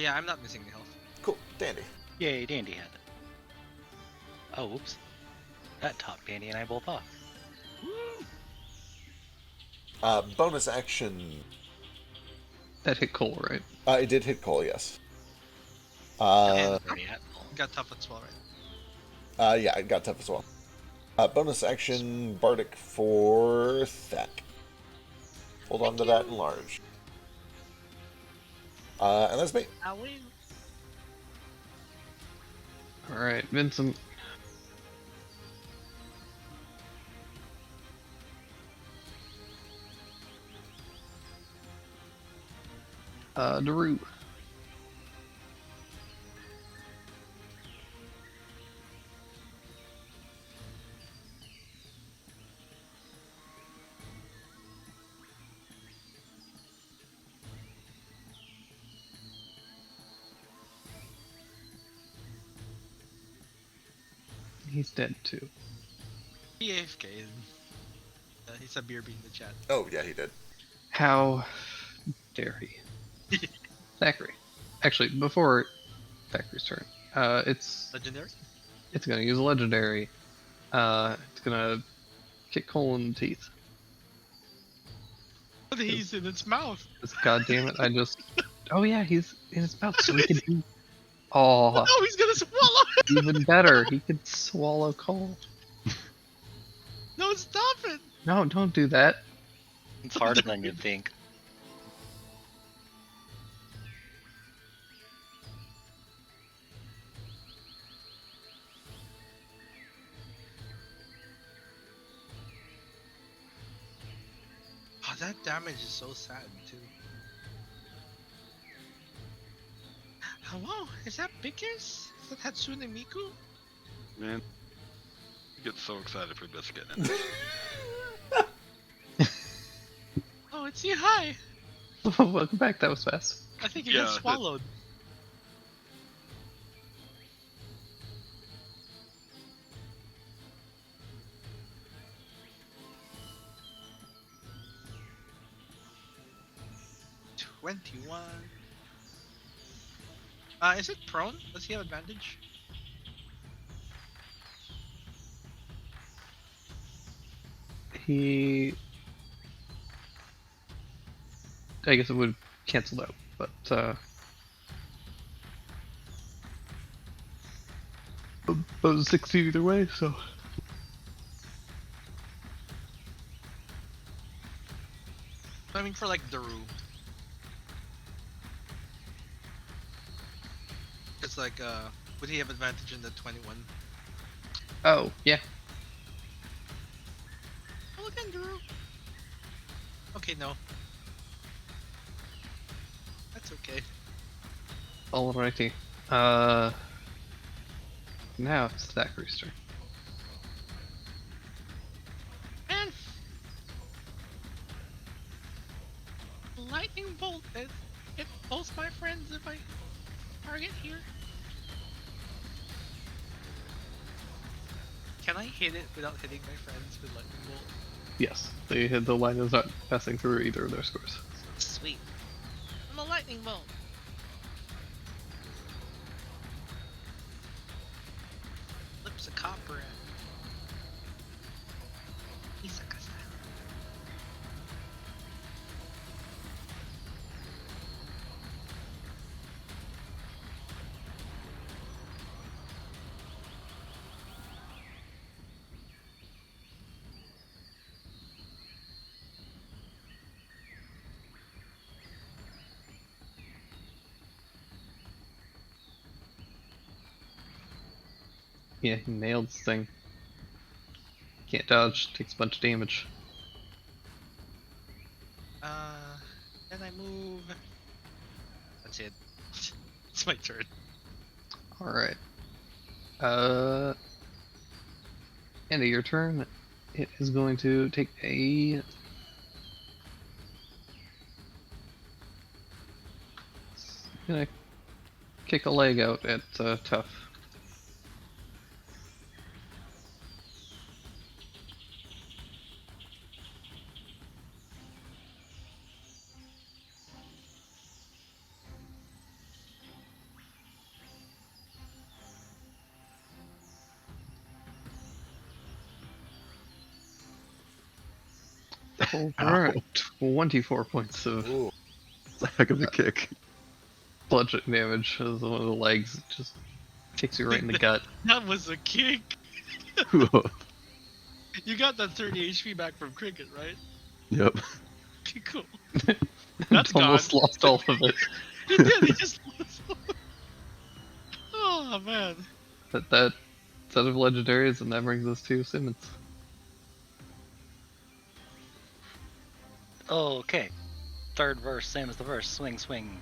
Yeah, I'm not missing the health. Cool, Dandy. Yay, Dandy had it. Oh, whoops. That topped Dandy and I both off. Bonus action. That hit Cole, right? It did hit Cole, yes. Already at full. Got tough as well, right? Yeah, it got tough as well. Bonus action, Bardic for Thack. Hold on to that and large. And that's me. I win. Alright, Vincent. Daru. He's dead too. AFK. He said beer being the chat. Oh, yeah, he did. How dare he? Thackeray. Actually, before Thackeray's turn, it's Legendary? gonna use a legendary. It's gonna kick Cole in the teeth. But he's in its mouth. God damn it! I just. Oh yeah, he's in his mouth, so he can do. Oh, Oh, he's gonna swallow it! even better. He could swallow Cole. No, stop it! No, don't do that. It's harder than you'd think. Oh, that damage is so sad too. Hello, is that Bickers? Is that Hatsune Miku? Man, you get so excited for Biscuit. Oh, it's you. Hi. Welcome back. That was fast. I think you Yeah, got swallowed. $21. Is it prone? Does he have advantage? He. I guess it would cancel out, but about 16 either way, so. I mean, for like Daru. It's like, would he have advantage in the 21? Oh yeah. Oh, look at Daru. Okay, no. That's okay. Alrighty. Now it's Thackeray's turn. Man! Lightning bolt! It pulls my friends if I target here. Can I hit it without hitting my friends with lightning bolt? Yes, the line is not passing through either of their scores. Sweet. I'm a lightning bolt. Flips a copper at Isaka-san. Yeah, he nailed this thing. Can't dodge, takes a bunch of damage. Then I move. That's it. It's my turn. Alright. End of your turn. It is going to take a. It's gonna kick a leg out at Tough. Alright, 24 points of Ooh. It's a heck of a kick. bludgeoning damage as one of the legs just kicks you right in the gut. That was a kick. Yep. You got that 30 HP back from Cricket, right? Okay, cool. That's Almost gone. lost all of it. He did. He just lost. Oh man. That set of legendaries, and that brings us to Simmons. Okay. Third verse, same as the verse. Swing, swing.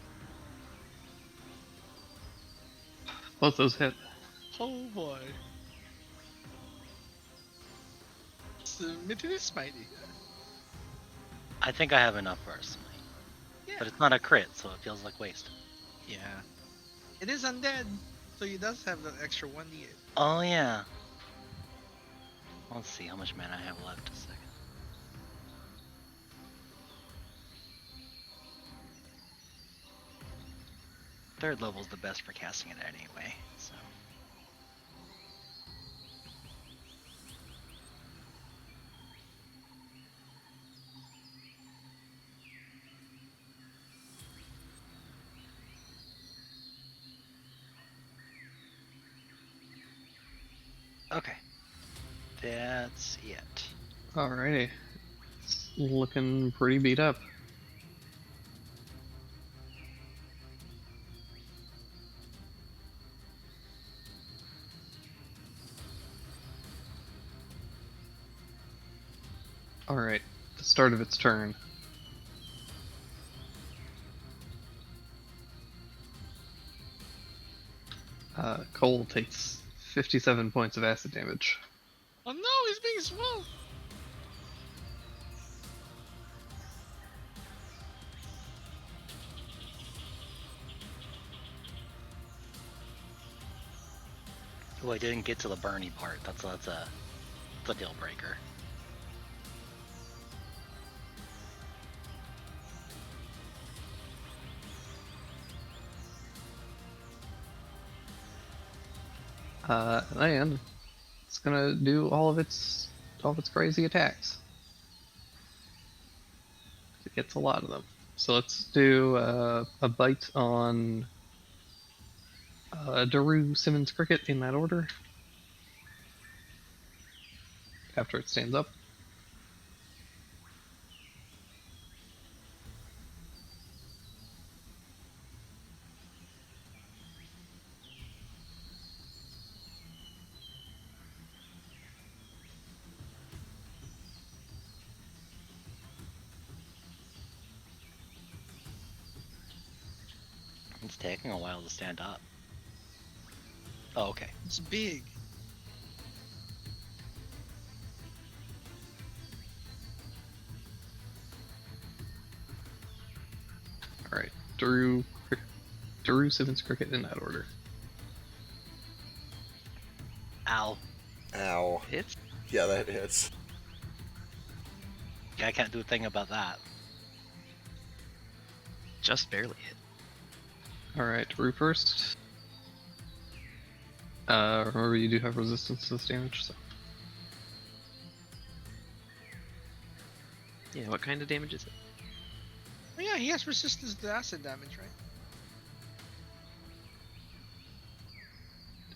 Both those hit. Oh boy. Submitted is mighty. I think I have enough personally. Yeah. But it's not a crit, so it feels like waste. Yeah. It is undead, so he does have that extra 1d8. Oh yeah. Let's see how much mana I have left. A second. Third level's the best for casting it anyway, so. Okay. That's it. Alrighty. It's looking pretty beat up. Alright, the start of its turn. Cole takes 57 points of acid damage. Oh no, he's being swole. Oh, I didn't get to the Bernie part. That's a deal breaker. And it's gonna do all of its crazy attacks. It gets a lot of them. So let's do a bite on Daru, Simmons, Cricket in that order. After it stands up. It's taking a while to stand up. Oh, okay. It's big. Alright, Daru, Simmons, Cricket in that order. Ow. Ow. Hits. Yeah, that hits. Yeah, I can't do a thing about that. Just barely hit. Alright, Daru first. Remember you do have resistance to this damage, so. Yeah, what kind of damage is it? Oh yeah, he has resistance to acid damage,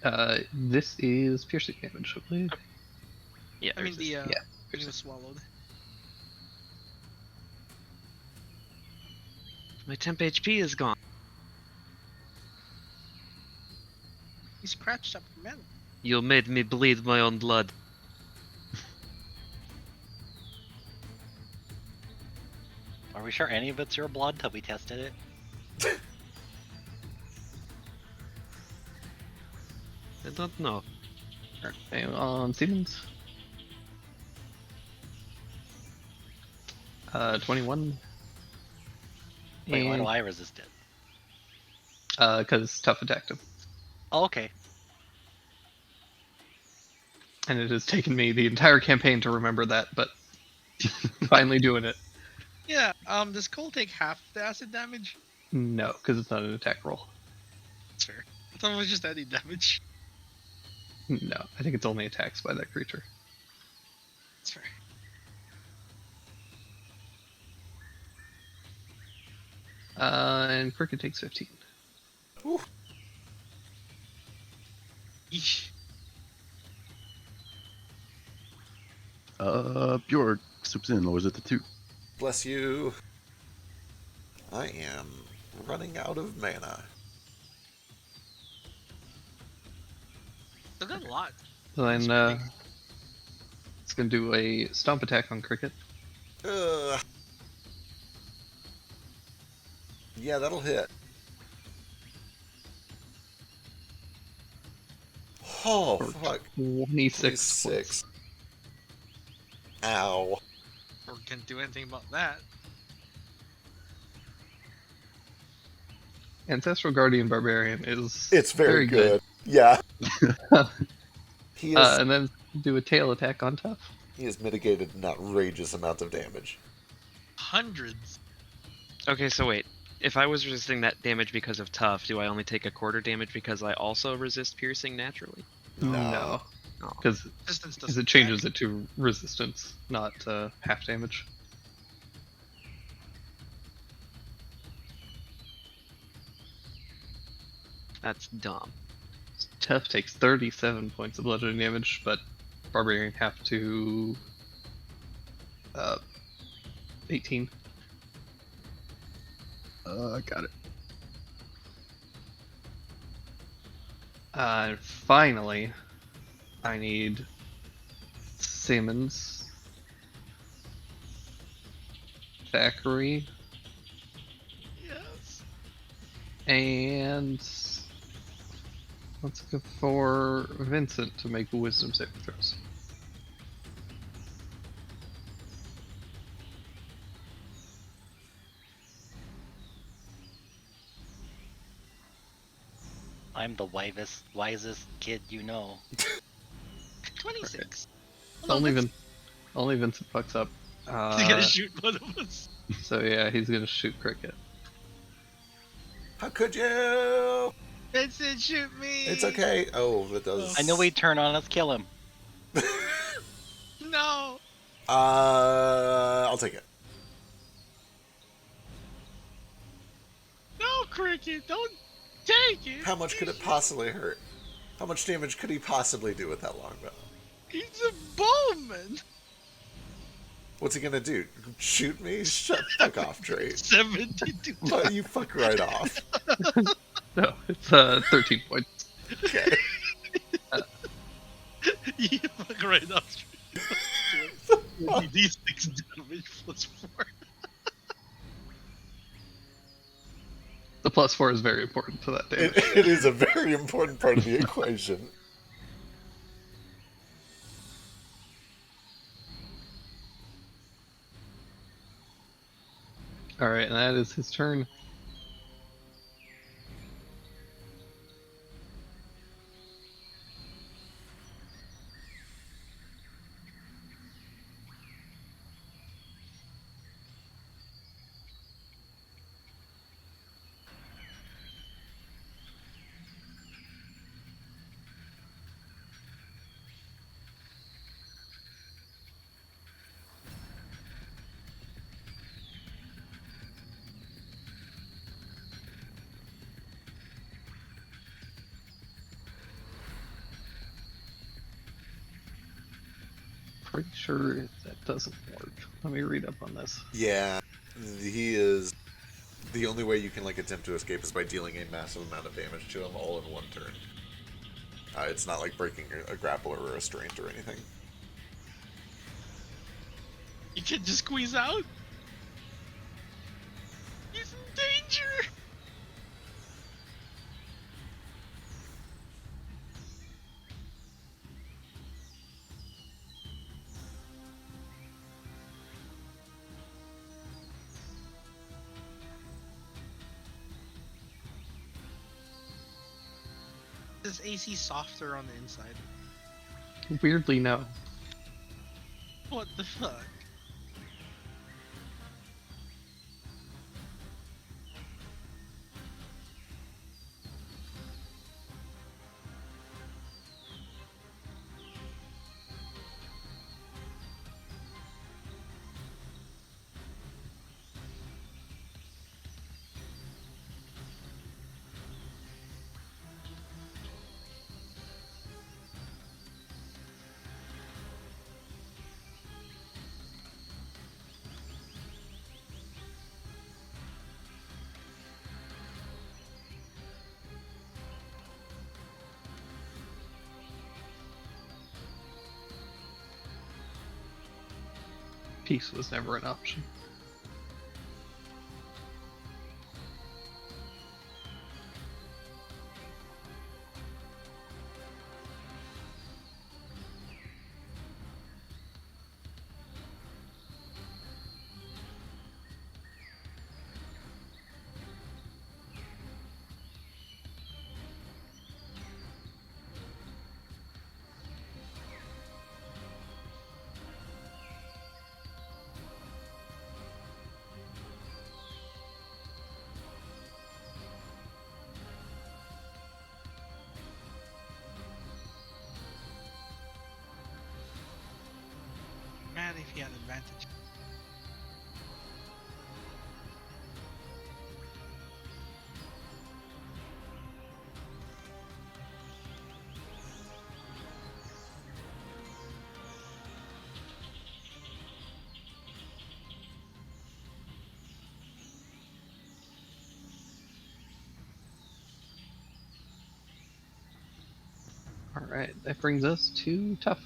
right? This is piercing damage, I believe. Yeah, I mean the yeah, he was swallowed. my temp HP is gone. He scratched up the metal. You made me bleed my own blood. Are we sure any of it's your blood till we tested it? I don't know. Okay, on Siemens. 21. Wait, why do I resist it? Because Tough attacked him. Oh, okay. And it has taken me the entire campaign to remember that, but finally doing it. Yeah, does Cole take half the acid damage? No, because it's not an attack roll. That's fair. I thought it was just any damage. No, I think it's only attacks by that creature. That's fair. And Cricket takes 15. Eesh. Bjork swoops in, lowers it to 2. Bless you. I am running out of mana. Still got a lot. So then, it's gonna do a stomp attack on Cricket. Yeah, that'll hit. Oh, For fuck. 26 26. points. Ow. Or can't do anything about that. Ancestral Guardian Barbarian is It's very good. Yeah. He is And then do a tail attack on Tough. he has mitigated an outrageous amount of damage. Hundreds. Okay, so wait. If I was resisting that damage because of tough, do I only take a quarter damage because I also resist piercing naturally? No, Oh. because Resistance doesn't it changes it to resistance, not half damage. That's dumb. Tough takes 37 points of bludgeoning damage, but Barbarian have to 18. Got it. Finally, I need Simmons, Thackeray, Yes. and let's go for Vincent to make wisdom saving throws. I'm the wisest kid you know. 26. Only Vincent fucks up. He's gonna shoot one of us. So yeah, he's gonna shoot Cricket. How could you? Vincent, shoot me. It's okay. Oh, that does. I know he'd turn on us, kill him. No. I'll take it. No, Cricket, don't take it. How much could it possibly hurt? How much damage could he possibly do with that longbow? He's a bowman. What's he gonna do? Shoot me? Shut fuck off, Trey. 72. Well, you fuck right off. No, it's 13 points. Okay. You fuck right off. D6 damage plus 4. The +4 is very important to that damage. It is a very important part of the equation. Alright, and that is his turn. Pretty sure that doesn't work. Let me read up on this. Yeah, he is. The only way you can like attempt to escape is by dealing a massive amount of damage to him all in one turn. It's not like breaking a grapple or a restraint or anything. You can just squeeze out. He's in danger. Is AC softer on the inside? Weirdly, no. What the fuck? Peace was never an option. he had advantage. All right, that brings us to tough.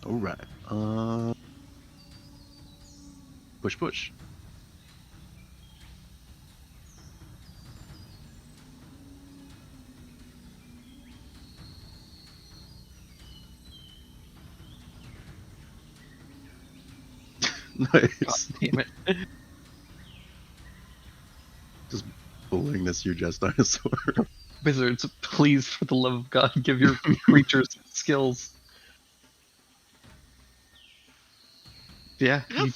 All right. Push, push. God Nice. damn it! Just bullying this huge ass dinosaur. Wizards, please, for the love of God, give your creatures skills. Yeah, you,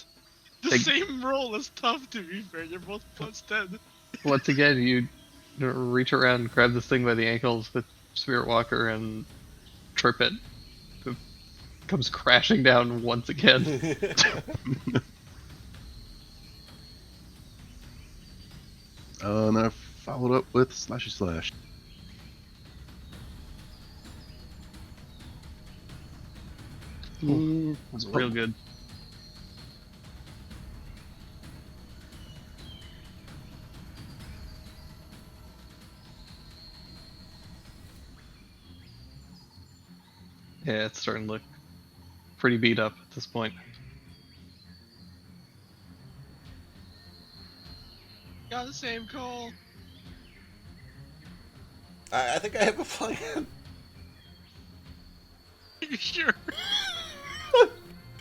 The Like- same roll as tough, to be fair. You're both +10. once again, you reach around, grab this thing by the ankles with Spirit Walker, and trip it. It comes crashing down once again. And I followed up with Slashy Slash. Ooh, that's real good. Yeah, it's starting to look pretty beat up at this point. Got the same call. I think I have a plan. You sure?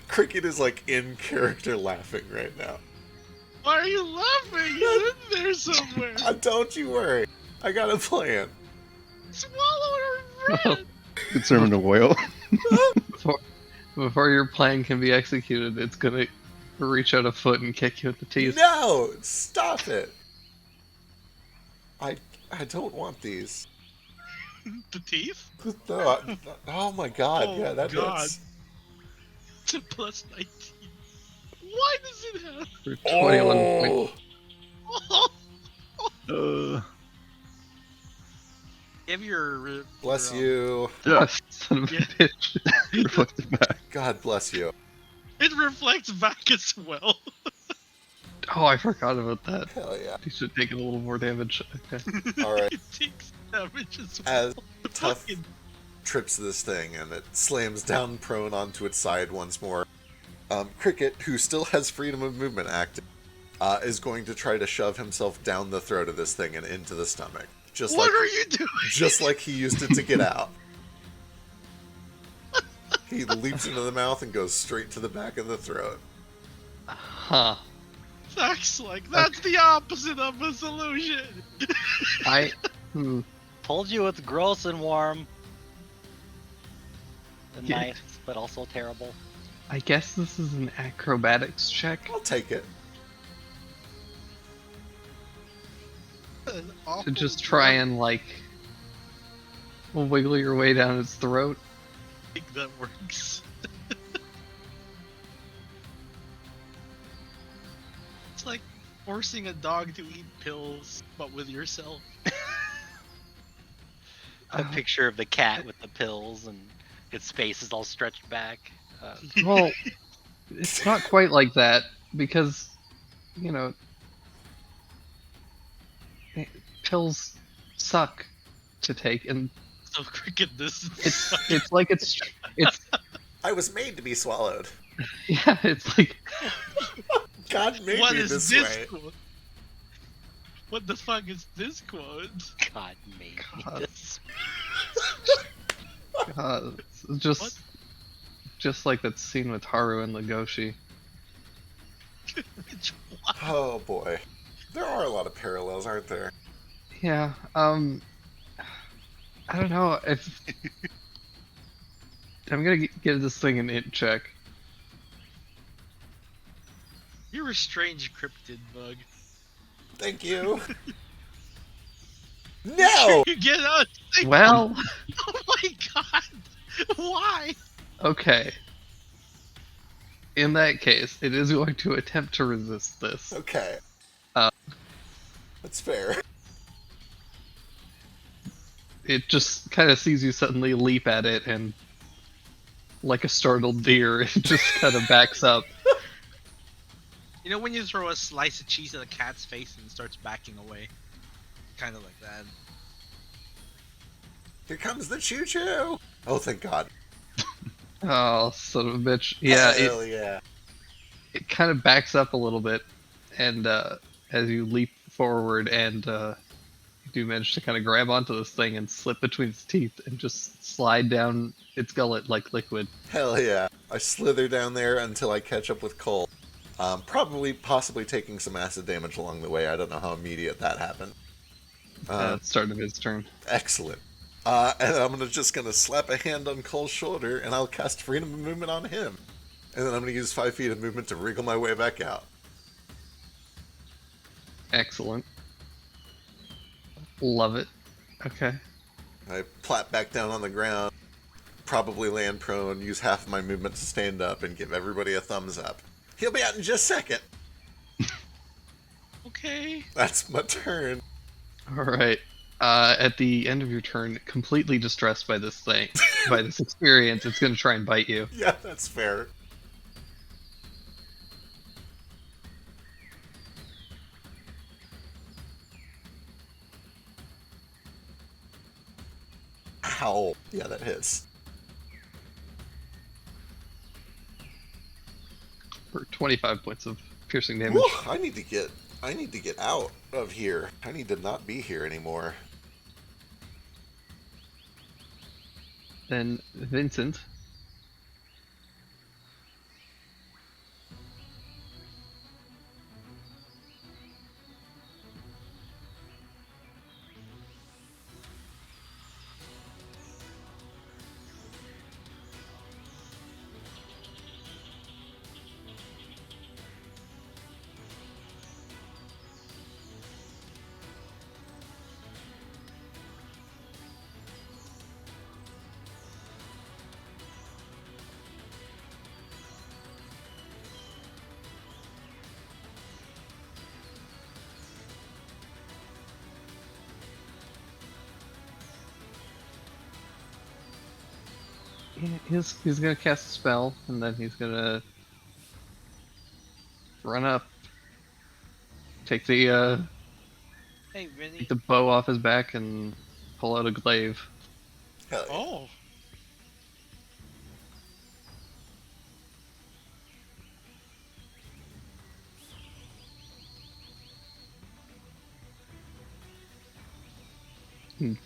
Cricket is like in character laughing right now. Why are you laughing? He's in there somewhere. Don't you worry. I got a plan. Swallow her friend. Determined to whale. Before your plan can be executed, it's gonna reach out a foot and kick you in the teeth. No! Stop it! I don't want these. The teeth? No, oh my god, Oh yeah, that God. hits. It's a +19. Why does it have? For 21 points. Oh, Uh, give your. Bless your, you. yeah, Son of a Yeah. bitch. reflected back. God bless you. It reflects back as well. Oh, I forgot about that. Hell yeah. You should take a little more damage. Okay. Alright. It takes damage as well. As Tough Fucking- trips this thing and it slams down prone onto its side once more, Cricket, who still has freedom of movement active, is going to try to shove himself down the throat of this thing and into the stomach. Just What like are you doing? just like he used it to get out. He leaps into the mouth and goes straight to the back of the throat. Huh. Zach's like, that's the opposite of a solution. I. Told you it's gross and warm. And Yeah. nice, but also terrible. I guess this is an acrobatics check. I'll take it. An To awful just try and, like, wiggle your way down its throat. think that works. It's like forcing a dog to eat pills, but with yourself. A picture of the cat with the pills and its face is all stretched back. Well, it's not quite like that because, you know, pills suck to take, and So Cricket, this is it's like it's I was made to be swallowed. yeah, it's like God made what me is this this way. quote? What the fuck is this quote? God made me God. this. it's just What? just like that scene with Haru and Legoshi. Which one? Oh boy. There are a lot of parallels, aren't there? Yeah, I don't know if I'm gonna give this thing an int check. You're a strange cryptid bug. Thank you. No! You get out. Well, Oh my god! Why? Okay. In that case, it is going to attempt to resist this. Okay. Uh. That's fair. It just kind of sees you suddenly leap at it, and like a startled deer, it just kind of backs up. You know when you throw a slice of cheese at a cat's face and it starts backing away? Kind of like that. Here comes the choo-choo! Oh, thank God. Oh, son of a bitch. Yeah, Hell yeah. it kind of backs up a little bit, and as you leap forward, and you do manage to kind of grab onto this thing and slip between its teeth and just slide down its gullet like liquid. Hell yeah. I slither down there until I catch up with Cole. Possibly taking some acid damage along the way. I don't know how immediate that happened. Start of his turn. Excellent. And I'm just gonna slap a hand on Cole's shoulder, and I'll cast Freedom of Movement on him. And then I'm gonna use 5 feet of movement to wriggle my way back out. Excellent. Love it. Okay. I plop back down on the ground, probably land prone, use half of my movement to stand up, and give everybody a thumbs up. He'll be out in just a second. Okay. That's my turn. All right. At the end of your turn, completely distressed by this thing, by this experience, it's going to try and bite you. Yeah, that's fair. Ow. Yeah, that hits. For 25 points of piercing damage. Whew, I need to get out of here. I need to not be here anymore. Then Vincent. Yeah, he's gonna cast a spell, and then he's gonna run up, take the Hey, Vinny. take the bow off his back, and pull out a glaive. Hell yeah. Oh.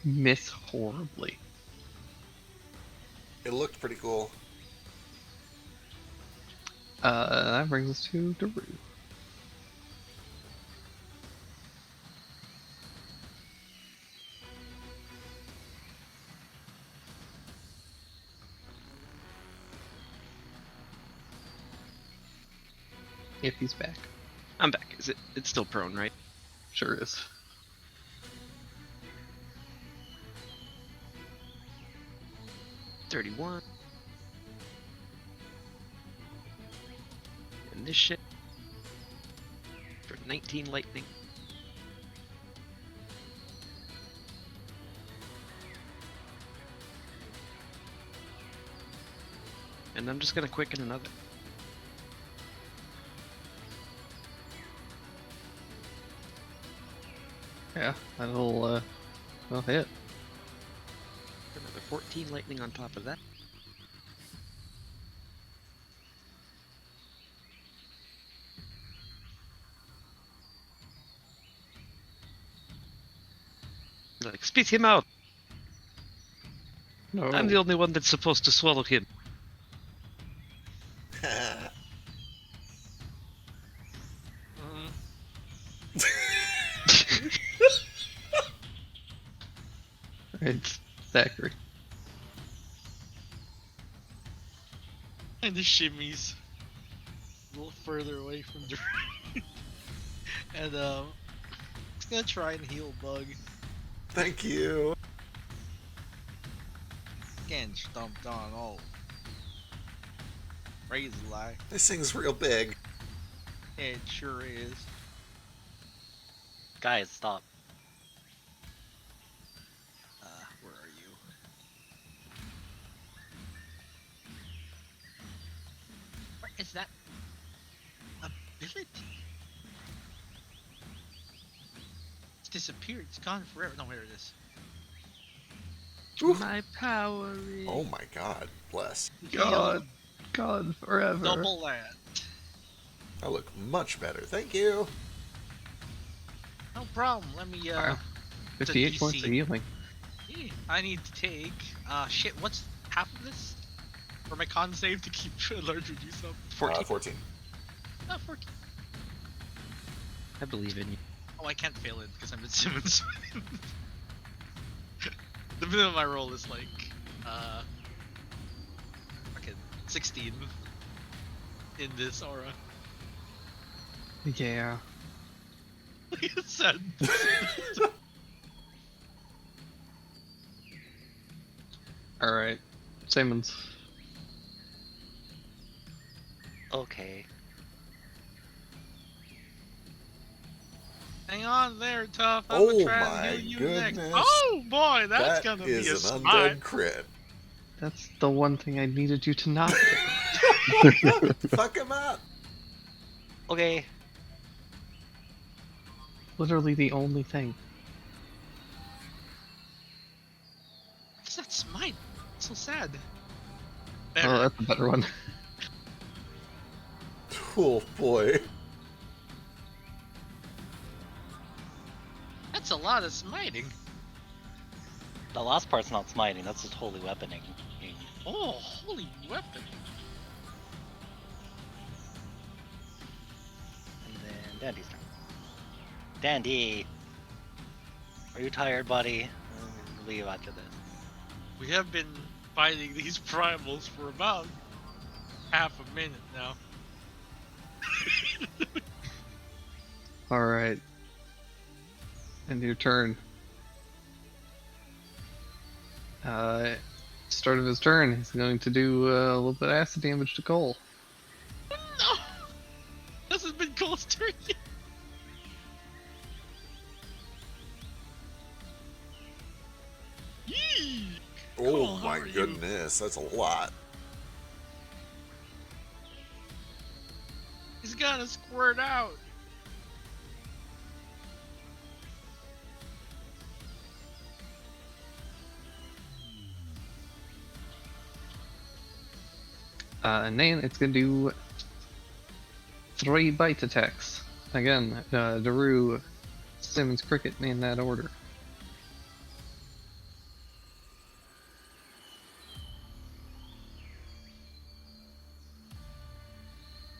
Miss horribly. It looked pretty cool. That brings us to Daru. If he's back. I'm back. Is it? It's still prone, right? Sure is. $31. And this shit for 19 lightning. And I'm just gonna quicken another. Yeah, that'll hit. Another 14 lightning on top of that. Like, spit him out! No. I'm the only one that's supposed to swallow him. It's Zachary. And the shimmies a little further away from the and he's gonna try and heal Bug. Thank you. Getting stomped on. Oh. Crazy lie. This thing's real big. It sure is. Guys, stop. Where are you? What is that ability? It's disappeared. It's gone forever. No, here it is. Oof. My power is. Oh my god, bless. God, God, forever. Double that. I look much better, thank you. No problem. Let me Wow. 58 points of DC. healing. Yeah, I need to take shit, what's half of this? For my con save to keep large reduce up? 14. 14. Not 14. I believe in you. Oh, I can't fail it because I'm at Simmons. The minimum my roll is like fucking 16 in this aura. Yeah. It's sad. Alright. Simmons. Okay. Hang on there, tough. I'm Oh gonna try my and heal you next. goodness. Oh boy, that's That gonna be a is an smite. undead crit. That's the one thing I needed you to not do. Fuck him up. Okay. Literally the only thing. What's that smite? It's so sad. Oh, Better. that's a better one. Oh boy. That's a lot of smiting. The last part's not smiting, that's just holy weaponing. Oh, holy weapon. And then Dandy's turn. Dandy! Are you tired, buddy? We'll leave after this. We have been fighting these primals for about half a minute now. Alright. End your turn. Start of his turn, he's going to do a little bit of acid damage to Cole. No! Hasn't been Cole's turn yet. Yee! Oh Cole, how my are you? goodness, that's a lot. He's gotta squirt out. And then it's going to do 3 bite attacks. Again, Daru, Simmons, Cricket in that order.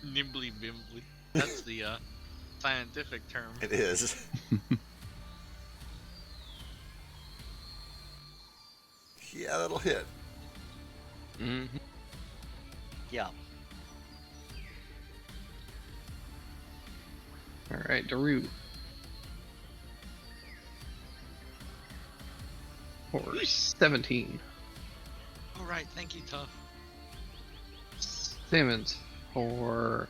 Nimbly bimbly. That's the scientific term. It is. Yeah, that'll hit. Mm-hmm. Yeah. Alright, Daru. For 17. Alright, thank you, Tough. Simmons for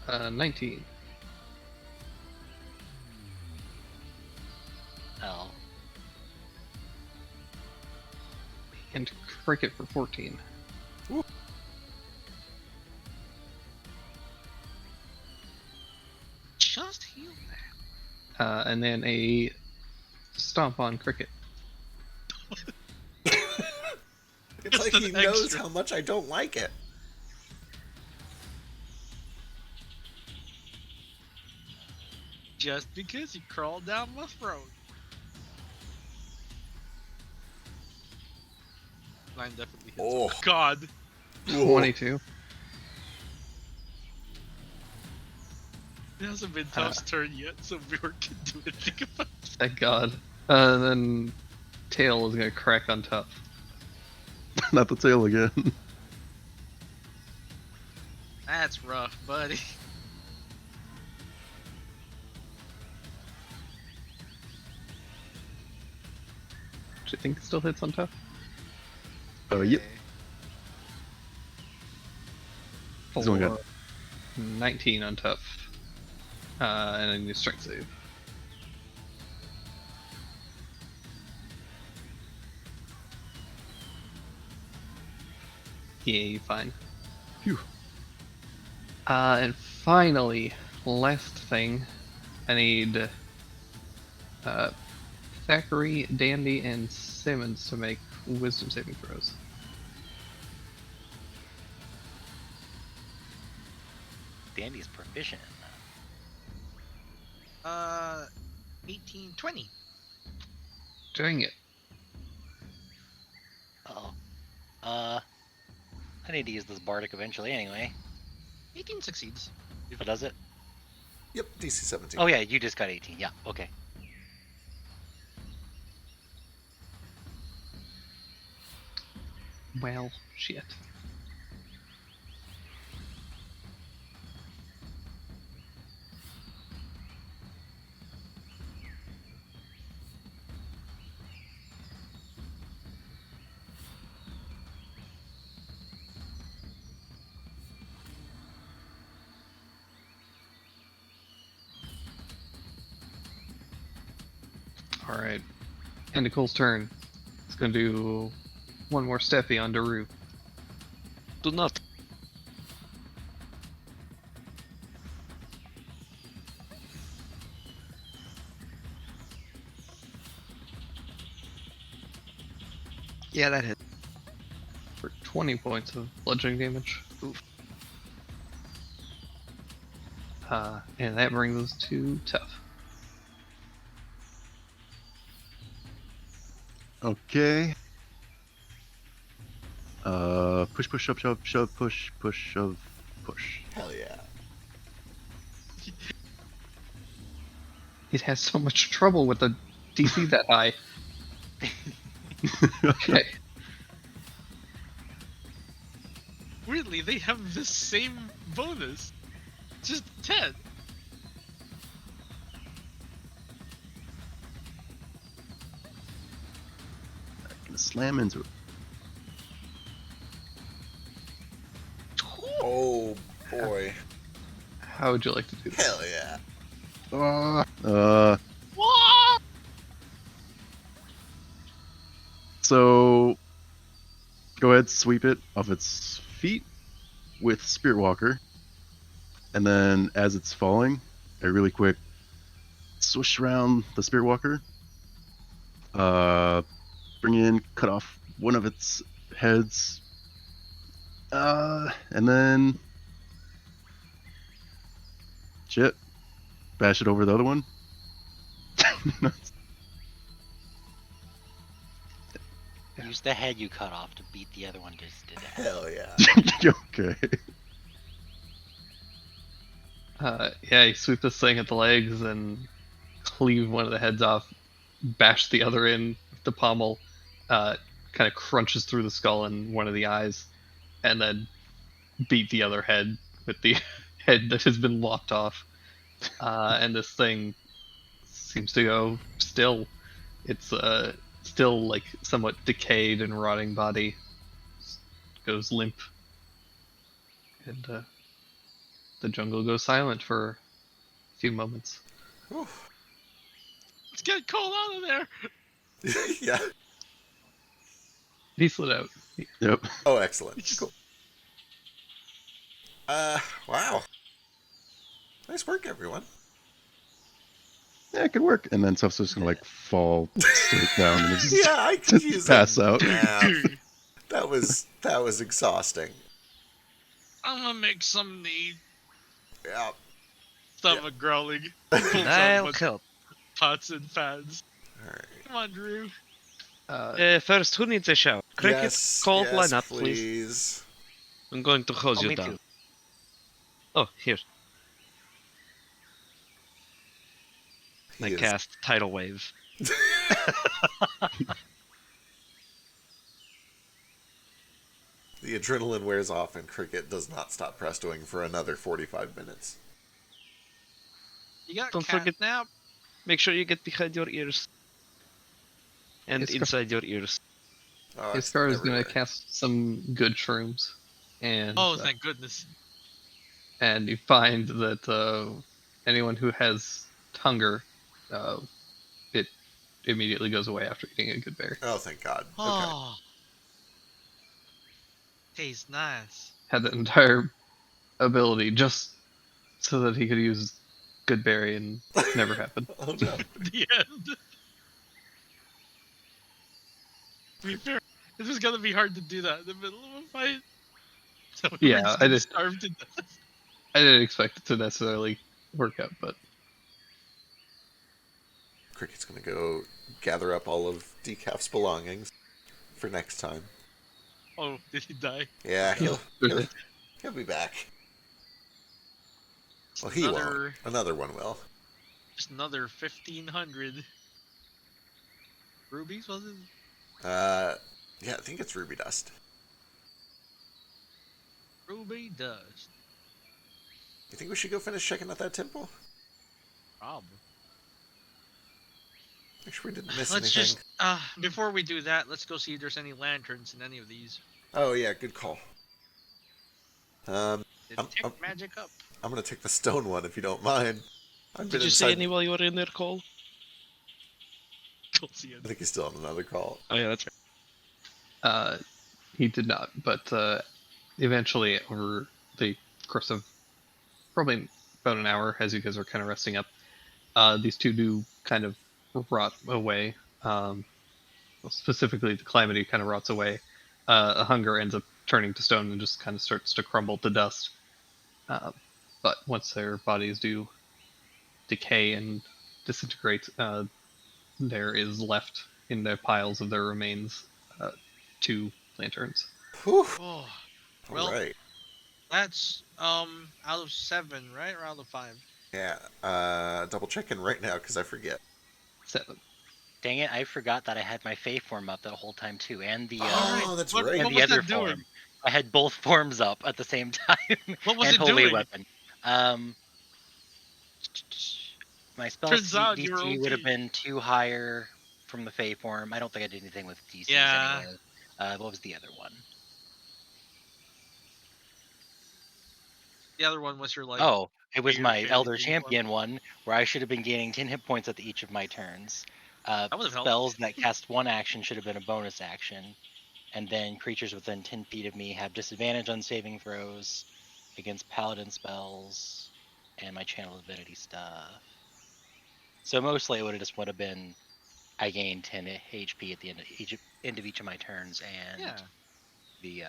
19. L. And Cricket for 14. Just heal that. And then a stomp on Cricket. It's Just like he an knows extra. how much I don't like it. Just because he crawled down my throat. Mine definitely hits. Oh. God. 22. It hasn't been Tough's turn yet, so Bjork can do anything about it. Thank God. Then Tail is gonna crack on Tough. Not the tail again. That's rough, buddy. Do you think it still hits on Tough? Yep. For He's only got- 19 on tough. And a new strength save. Yeah, you fine. Phew. And finally, last thing, I need Thackeray, Dandy, and Simmons to make wisdom saving throws. Dandy's proficient in that. 18, 20. Doing it. Uh-oh. I need to use this bardic eventually anyway. 18 succeeds. But does it? Yep, DC 17. Oh yeah, you just got 18. Yeah, okay. Well, shit. Alright. And Nicole's turn. It's gonna do one more steppy on Daru. Do not. Yeah, that hit. For 20 points of bludgeoning damage. Oof. And that brings us to tough. Okay. Push, push, shove, shove, shove, push, push, shove, push. Hell yeah. It has so much trouble with the DC that high. Okay. Weirdly, they have the same bonus. Just 10. Gonna slam into it. Oh boy. How would you like to do this? Hell yeah. What? So go ahead, sweep it off its feet with Spirit Walker, and then as it's falling, a really quick swish around the Spirit Walker. Bring in, cut off one of its heads, and then shit, bash it over the other one. Use the head you cut off to beat the other one just to death. Hell yeah. Okay. Yeah, you sweep this thing at the legs and cleave one of the heads off, bash the other in with the pommel, kind of crunches through the skull and one of the eyes, and then beat the other head with the head that has been lopped off. And this thing seems to go still. It's still like somewhat decayed and rotting body. Goes limp. And the jungle goes silent for a few moments. Whew. Let's get Cole out of there. Yeah. He slid out. Yep. Oh, excellent. Cool. Wow. Nice work, everyone. Yeah, it could work. And then stuff's just gonna like fall straight down and just Yeah, I could use pass a out. nap. That was exhausting. I'm gonna make some need. Yeah. Stomach growling. I'll help. Pots and fans. All right. Come on, Drew. First, who needs a shower? Cricket, Yes, Cole, yes, line up, please. please. I'm going to hose Oh, you me down. too. Oh, here. He I is- cast Tidal Wave. The adrenaline wears off and Cricket does not stop prestoing for another 45 minutes. You got Don't cat forget- nap. Make sure you get behind your ears. And It's inside your ears. Oh, it's Iskar is going everywhere. to cast some good shrooms, and Oh, thank goodness. and you find that anyone who has hunger, it immediately goes away after eating a good berry. Oh, thank God. Okay. Oh, tastes nice. Had that entire ability just so that he could use good berry, and never happened. Oh no. The end. To be fair, this is gonna be hard to do that in the middle of a fight. So we were Yeah, just I gonna did. starve to death. I didn't expect it to necessarily work out, but Cricket's gonna go gather up all of Decaf's belongings for next time. Oh, did he die? Yeah, He'll- he'll be back. Well, he won't. Another, Another one will. just another 1,500 rubies, was it? Yeah, I think it's ruby dust. Ruby dust. You think we should go finish checking out that temple? Probably. Make sure we didn't miss Let's anything. just before we do that, let's go see if there's any lanterns in any of these. Oh yeah, good call. Detect magic up. I'm gonna take the stone one if you don't mind. I've been Did you say inside. any while you were in there, Cole? Don't see it. I think he's still on another call. Oh yeah, that's right. he did not. But eventually, over the course of probably about an hour, as you guys are kind of resting up, these two do kind of rot away. Specifically, the calamity kind of rots away. A hunger ends up turning to stone and just kind of starts to crumble to dust. But once their bodies do decay and disintegrate, there is left in the piles of their remains 2 lanterns. Whew. Oh, All well, right. that's out of 7, right? Or out of 5? Yeah. Double checking right now because I forget. 7. Dang it! I forgot that I had my Fae form up the whole time too, and the Oh, that's right. and What the was other that doing? form. I had both forms up at the same time. What was and it holy doing? weapon. My spell Turns out you were DC would have OP. been 2 higher from the Fae form. I don't think I did anything with DCs Yeah. anyway. What was the other one? The other one was your like. Oh, it was weird my fairy Elder thing Champion one, where I should have been gaining 10 hit points at each of my turns. That would've helped. Spells that cast 1 action should have been a bonus action. And then creatures within 10 feet of me have disadvantage on saving throws against paladin spells and my channel divinity stuff. So mostly it would have been I gained 10 HP at the end of each of my turns, and Yeah. the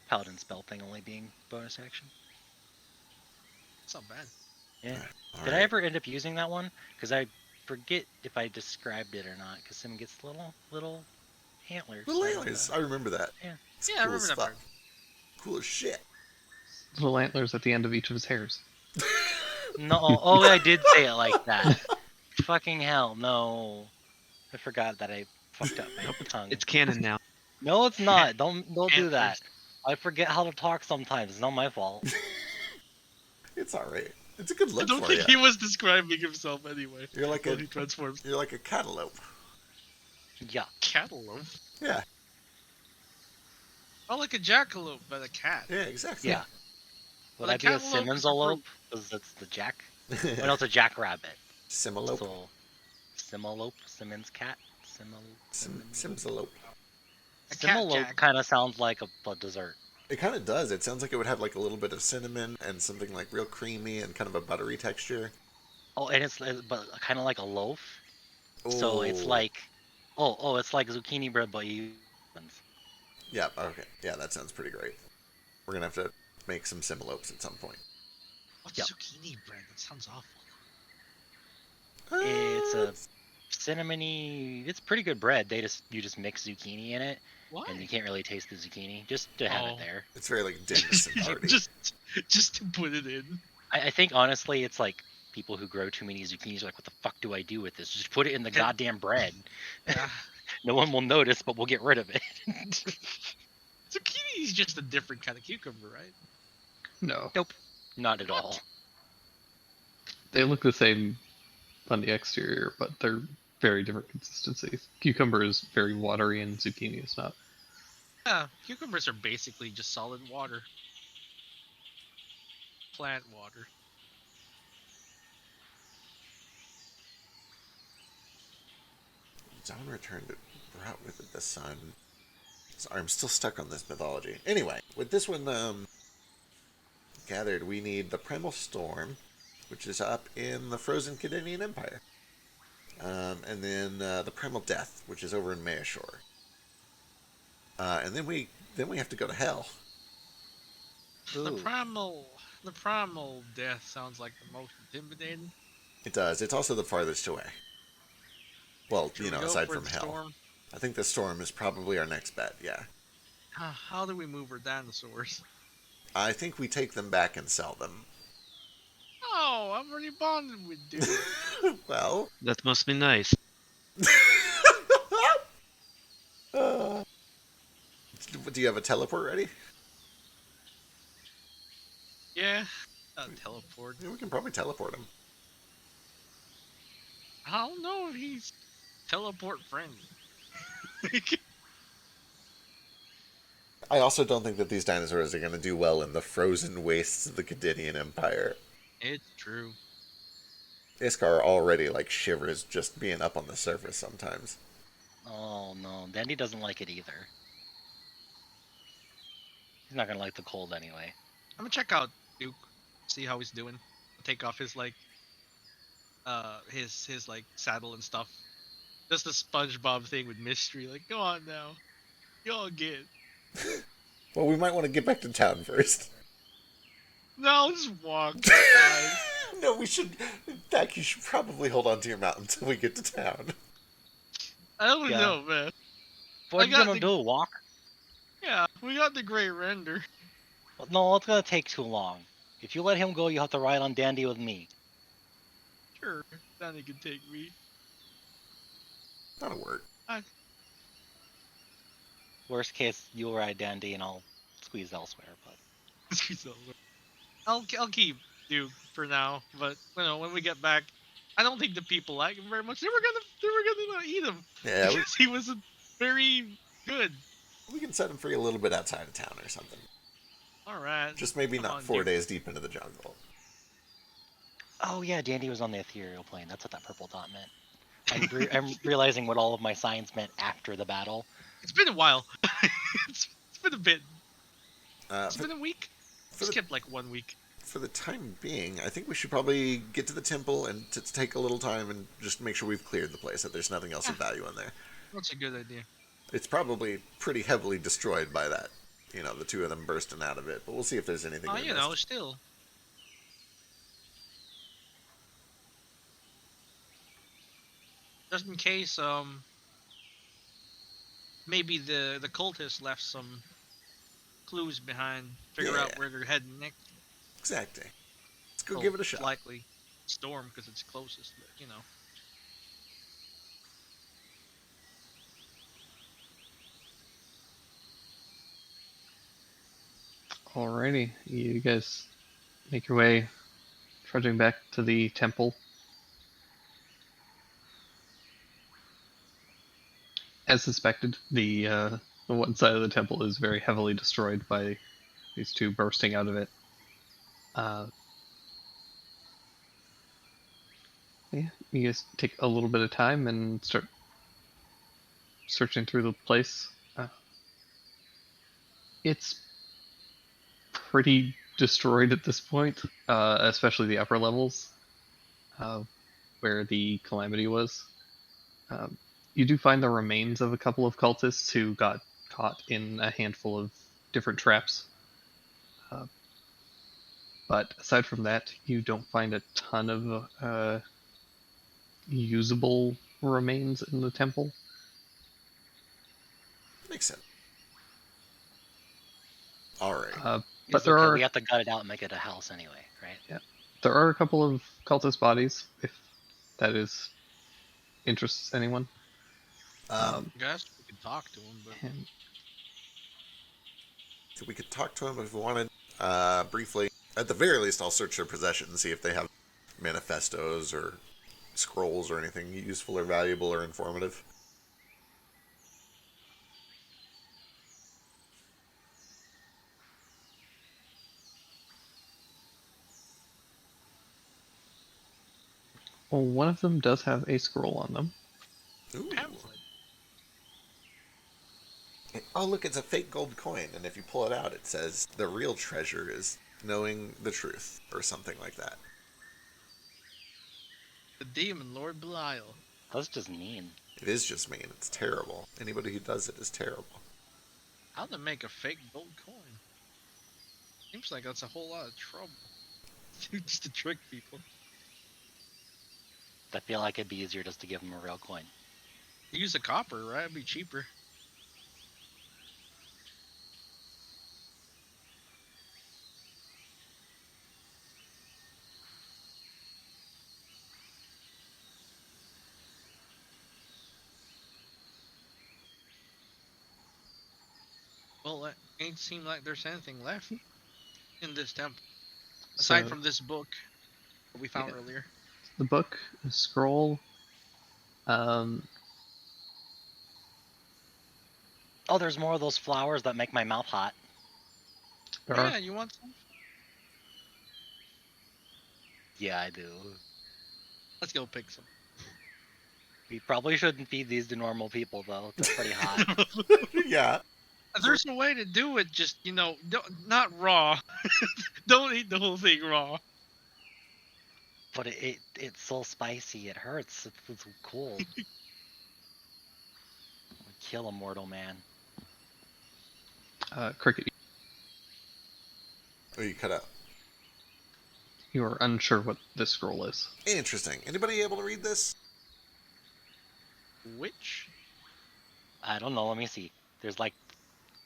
paladin spell thing only being bonus action. It's not bad. Yeah. All Did right. I ever end up using that one? Because I forget if I described it or not. Because Sim gets little antlers. Little I don't antlers. know. I remember that. Yeah. It's Yeah, I cool remember as that fuck. part. Cool as shit. Little antlers at the end of each of his hairs. No, oh, I did say it like that. Fucking hell, no. I forgot that I fucked up my tongue. It's canon now. No, it's not. Don't do that. Antlers. I forget how to talk sometimes. It's not my fault. It's all right. It's a good I look don't for think you. he was describing himself anyway. You're like When a he transforms. you're like a cantaloupe. Yeah. Cantaloupe. Yeah. Oh, like a jackalope, but a cat. Yeah. Exactly. Yeah. Would Well, I the be a cantaloupe is Simmons the alope? fruit. Because that's the jack. Oh, no, it's a jackrabbit. Simalope. So, Simalope, Simmons cat. Simsalope. A cat Simalope jack. kind of sounds like a dessert. It kind of does. It sounds like it would have like a little bit of cinnamon and something like real creamy and kind of a buttery texture. Oh, and it's but kind of like a loaf. So it's Ooh. like, it's like zucchini bread, but you. Yeah. Okay. Yeah, that sounds pretty great. We're gonna have to make some simalopes at some point. What's Yep. zucchini bread? That sounds awful. It's a cinnamony. It's pretty good bread. You just mix zucchini in it, Why? and you can't really taste the zucchini just to have Oh. it there. It's very like dimness and hearty. just to put it in. I think honestly, it's like people who grow too many zucchinis are like, what the fuck do I do with this? Just put it in the Okay. goddamn bread. Yeah. No one will notice, but we'll get rid of it. Zucchini is just a different kind of cucumber, right? No, Not at all. they look the same on the exterior, but they're very different consistencies. Cucumber is very watery, and zucchini is not. Yeah, cucumbers are basically just solid water. Plant water. Dawn returned it, brought with it the sun. Sorry, I'm still stuck on this mythology. Anyway, with this one gathered, we need the Primal Storm, which is up in the frozen Cadenian Empire. And then the Primal Death, which is over in Mayashore. And then we have to go to Hell. The Ooh. primal death sounds like the most intimidating. It does. It's also the farthest away. Well, Should we go aside for from the Hell. storm? I think the Storm is probably our next bet, yeah. How do we move our dinosaurs? I think we take them back and sell them. Oh, I'm already bonded with dude. Well... That must be nice. Do you have a teleport ready? Yeah, teleport. Yeah, we can probably teleport him. I don't know if he's teleport friendly. I also don't think that these dinosaurs are going to do well in the frozen wastes of the Cadenian Empire. It's true. Iskar already, shivers just being up on the surface sometimes. Oh no, Dandy doesn't like it either. He's not gonna like the cold anyway. I'm gonna check out Duke, see how he's doing. Take off his his saddle and stuff. Just the SpongeBob thing with mystery. Go on now, y'all get. Well, we might want to get back to town first. No, just walk. No, we should... Dak, you should probably hold on to your mount until we get to town. I don't Yeah. know, man. What are I you got gonna the- do? Walk? Yeah, we got the great render. Well, no, it's gonna take too long. If you let him go, you have to ride on Dandy with me. Sure, Danny can take me. That'll work. Worst case, you'll ride Dandy and I'll squeeze elsewhere. But I'll keep Duke for now, but when we get back, I don't think the people like him very much. They were gonna eat him. Yeah, Because he wasn't very good. we can set him free a little bit outside of town or something. All right. Just maybe Come not on, 4 Duke. days deep into the jungle. oh yeah, Dandy was on the ethereal plane. That's what that purple dot meant. I'm realizing what all of my signs meant after the battle. It's been a while. it's been a bit. It's For, been a week. for the- Skipped 1 week. for the time being, I think we should probably get to the temple and take a little time and just make sure we've cleared the place, that there's nothing else of value in there. That's a good idea. It's probably pretty heavily destroyed by that. The two of them bursting out of it. But we'll see if there's anything we missed. Still. Just in case, maybe the cultists left some clues behind. Figure out Yeah. where they're heading next. Exactly. Let's go Well, give it a shot. Likely storm because it's closest, but Alrighty, you guys make your way, trudging back to the temple. As suspected, the one side of the temple is very heavily destroyed by these two bursting out of it. Yeah, you guys take a little bit of time and start searching through the place. It's pretty destroyed at this point, especially the upper levels, where the calamity was. You do find the remains of a couple of cultists who got caught in a handful of different traps. But aside from that, you don't find a ton of usable remains in the temple. Makes sense. Alright. But It's there okay, are we have to gut it out and make it a house anyway, right? there are a couple of cultist bodies, if that interests anyone. I guess we could talk to him, but And We could talk to him if we wanted. Briefly. At the very least, I'll search their possessions and see if they have manifestos or scrolls or anything useful or valuable or informative. Well, one of them does have a scroll on them. Ooh. Pamphlet. Oh, look, it's a fake gold coin, and if you pull it out, it says the real treasure is knowing the truth, or something like that. The demon Lord Belial. That's just mean. It is just mean. It's terrible. Anybody who does it is terrible. How to make a fake gold coin? Seems like that's a whole lot of trouble. Just to trick people. I feel like it'd be easier just to give them a real coin. Use a copper, right? It'd be cheaper. Well, it ain't seem like there's anything left in this temple. Aside So- from this book that we found Yeah. earlier. The book, the scroll. Oh, there's more of those flowers that make my mouth hot. There Yeah, are you want some? Yeah, I do. Let's go pick some. We probably shouldn't feed these to normal people, though. They're pretty hot. Yeah. There's a way to do it, just, not raw. Don't eat the whole thing raw. But it's so spicy, it hurts. It's cool. Kill a mortal man. Cricket. Oh, you cut out. You are unsure what this scroll is. Interesting. Anybody able to read this? Which? I don't know, let me see. There's like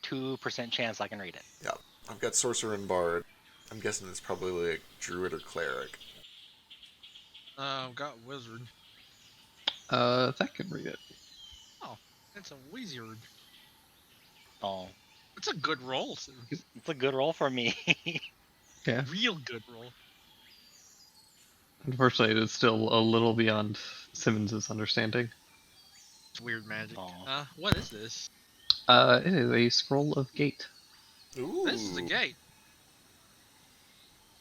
2% chance I can read it. Yeah. I've got Sorcerer and Bard. I'm guessing it's probably like Druid or Cleric. I've got wizard. That can read it. It's a wizard. Oh, It's a good roll. it's a good roll for me. Yeah. Real good roll. Unfortunately, it is still a little beyond Simmons's understanding. It's weird magic. Aw. What is this? It is a scroll of gate. Ooh. This is a gate.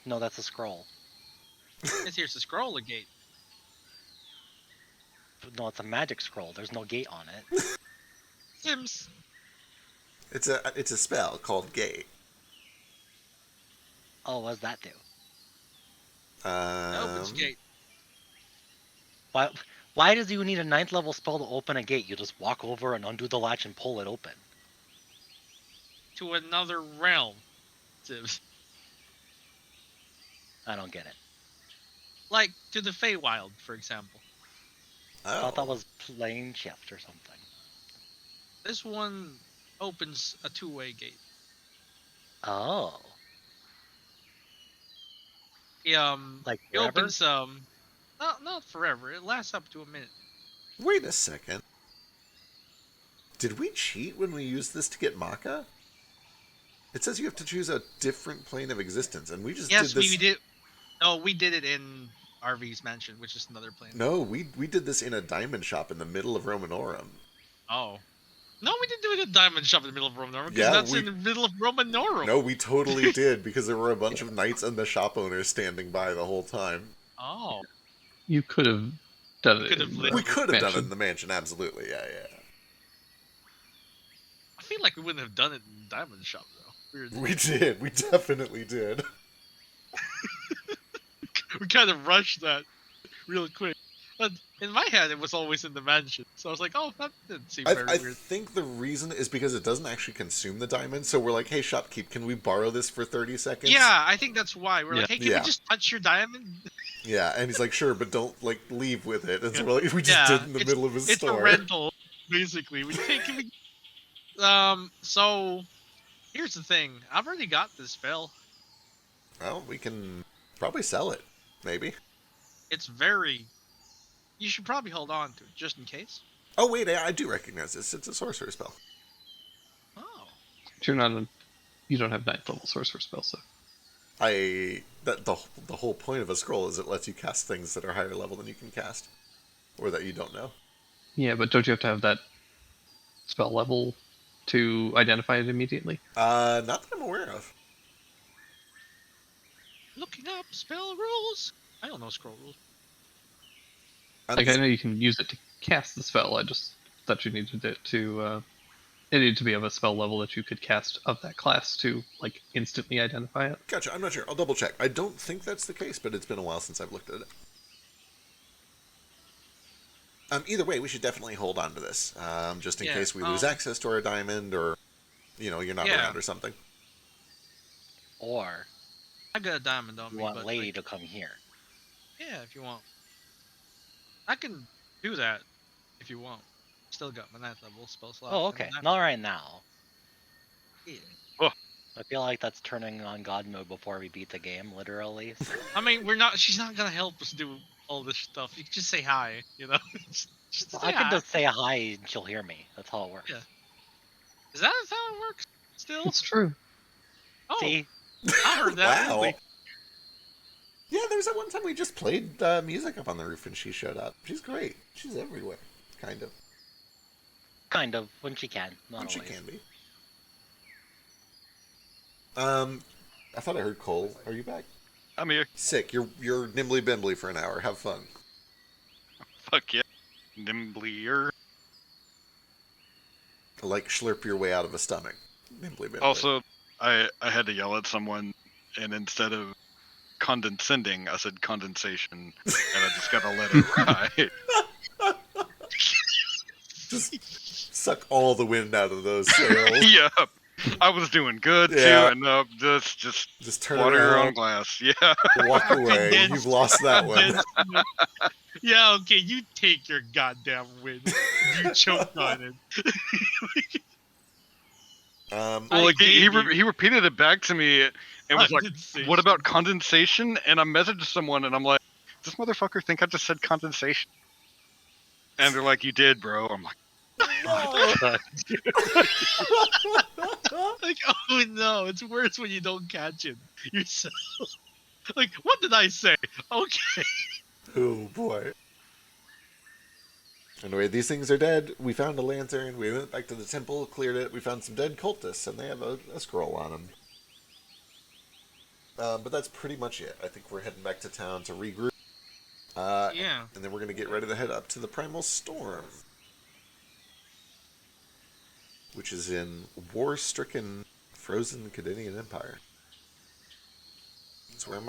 No, that's a scroll. Here's the scroll of gate. No, it's a magic scroll. There's no gate on it. Sims. It's a spell called Gate. Oh, what does that do? It opens gate. Why does you need a 9th level spell to open a gate? You just walk over and undo the latch and pull it open. To another realm. Sims. I don't get it. Like, to the Feywild, for example. I thought that was plane shift or something. This one opens a two-way gate. Oh, like It forever? opens, not forever. It lasts up to a minute. Wait a second. Did we cheat when we used this to get Maka? It says you have to choose a different plane of existence, and we just Yes, did this. we did. No, we did it in RV's mansion, which is another plane. No, we did this in a diamond shop in the middle of Romanorum. Oh. No, we didn't do it in a diamond shop in the middle of Romanorum, because Yeah, that's we- in the middle of Romanorum. No, we totally did, because there were a bunch of knights and the shop owners standing by the whole time. Oh. You could have done it. Could have in lit- the We could have done it mansion. in the mansion, absolutely, yeah. I feel like we wouldn't have done it in the diamond shop, though. Weirdly. We did, we definitely did. We kind of rushed that real quick. But in my head, it was always in the mansion. So I was like, oh, that didn't seem very I weird. think the reason is because it doesn't actually consume the diamond, so we're like, hey, shopkeep, can we borrow this for 30 seconds? Yeah, I think that's why. We're Yeah. like, hey, can Yeah. we just touch your diamond? Yeah, and he's like, sure, but don't, like, leave with it. And so we're like, we just Yeah, did in the it's- middle of his It's store. a rental, basically. We take so here's the thing. I've already got this spell. Well, we can probably sell it, maybe. It's very. You should probably hold on to it just in case. Oh, wait, I do recognize this. It's a sorcerer spell. Oh. You're not you don't have 9th level sorcerer spell, so. The whole point of a scroll is it lets you cast things that are higher level than you can cast. or that you don't know. Yeah, but don't you have to have that spell level to identify it immediately? Not that I'm aware of. Looking up spell rules. I don't know scroll rules. Like, I know you can use it to cast the spell. I just thought you needed it to. It needed to be of a spell level that you could cast of that class to like instantly identify it. Gotcha. I'm not sure. I'll double check. I don't think that's the case, but it's been a while since I've looked at it. Either way, we should definitely hold on to this, just in Yeah, case we lose access to our diamond, or you're not Yeah. around or something. Or I got a diamond on you me, want but Lady like, to come here. yeah, if you want, I can do that if you want. Still got my 9th level spell slot. Oh, and okay. that- Not right now. Yeah. I feel like that's turning on God mode before we beat the game, literally. So. I mean, we're not. She's not gonna help us do all this stuff. You can just say hi, just Well, say I could hi. just say hi and she'll hear me. That's how it works. Yeah. Is that how it works? Still? It's true. Oh, See? I heard that. Wow. Really. Yeah, there was that one time we just played music up on the roof and she showed up. She's great. She's everywhere, kind of. Kind of, when she can. Not When she always. can be. I thought I heard Cole. Are you back? I'm here. Sick. You're nimbly bimbly for an hour. Have fun. Fuck yeah. Nimblier. Like slurp your way out of a stomach. Nimbly bimbly. Also, I had to yell at someone, and instead of condescending, I said condensation, and I just gotta let it ride. Just suck all the wind out of those sails. Yeah, I was doing good Yeah. too, and no, just Just turn water your own around, glass. Yeah. walk away. Condensed- You've lost that one. Yeah, okay, you take your goddamn win. You choked on it. Well, I like he gave you- he repeated it back to me, and was like, Condensation. "What about condensation?" And I messaged someone, and I'm like, "Does this motherfucker think I just said condensation?" And they're like, "You did, bro." I'm like, Like, oh no, it's worse when you don't catch it yourself. Like, what did I say? Okay. Oh boy. Anyway, these things are dead. We found a lantern. We went back to the temple, cleared it. We found some dead cultists, and they have a scroll on them. But that's pretty much it. I think we're heading back to town to regroup. Yeah. And then we're going to get ready to head up to the Primal Storm, which is in war-stricken, frozen Cadenian Empire. It's where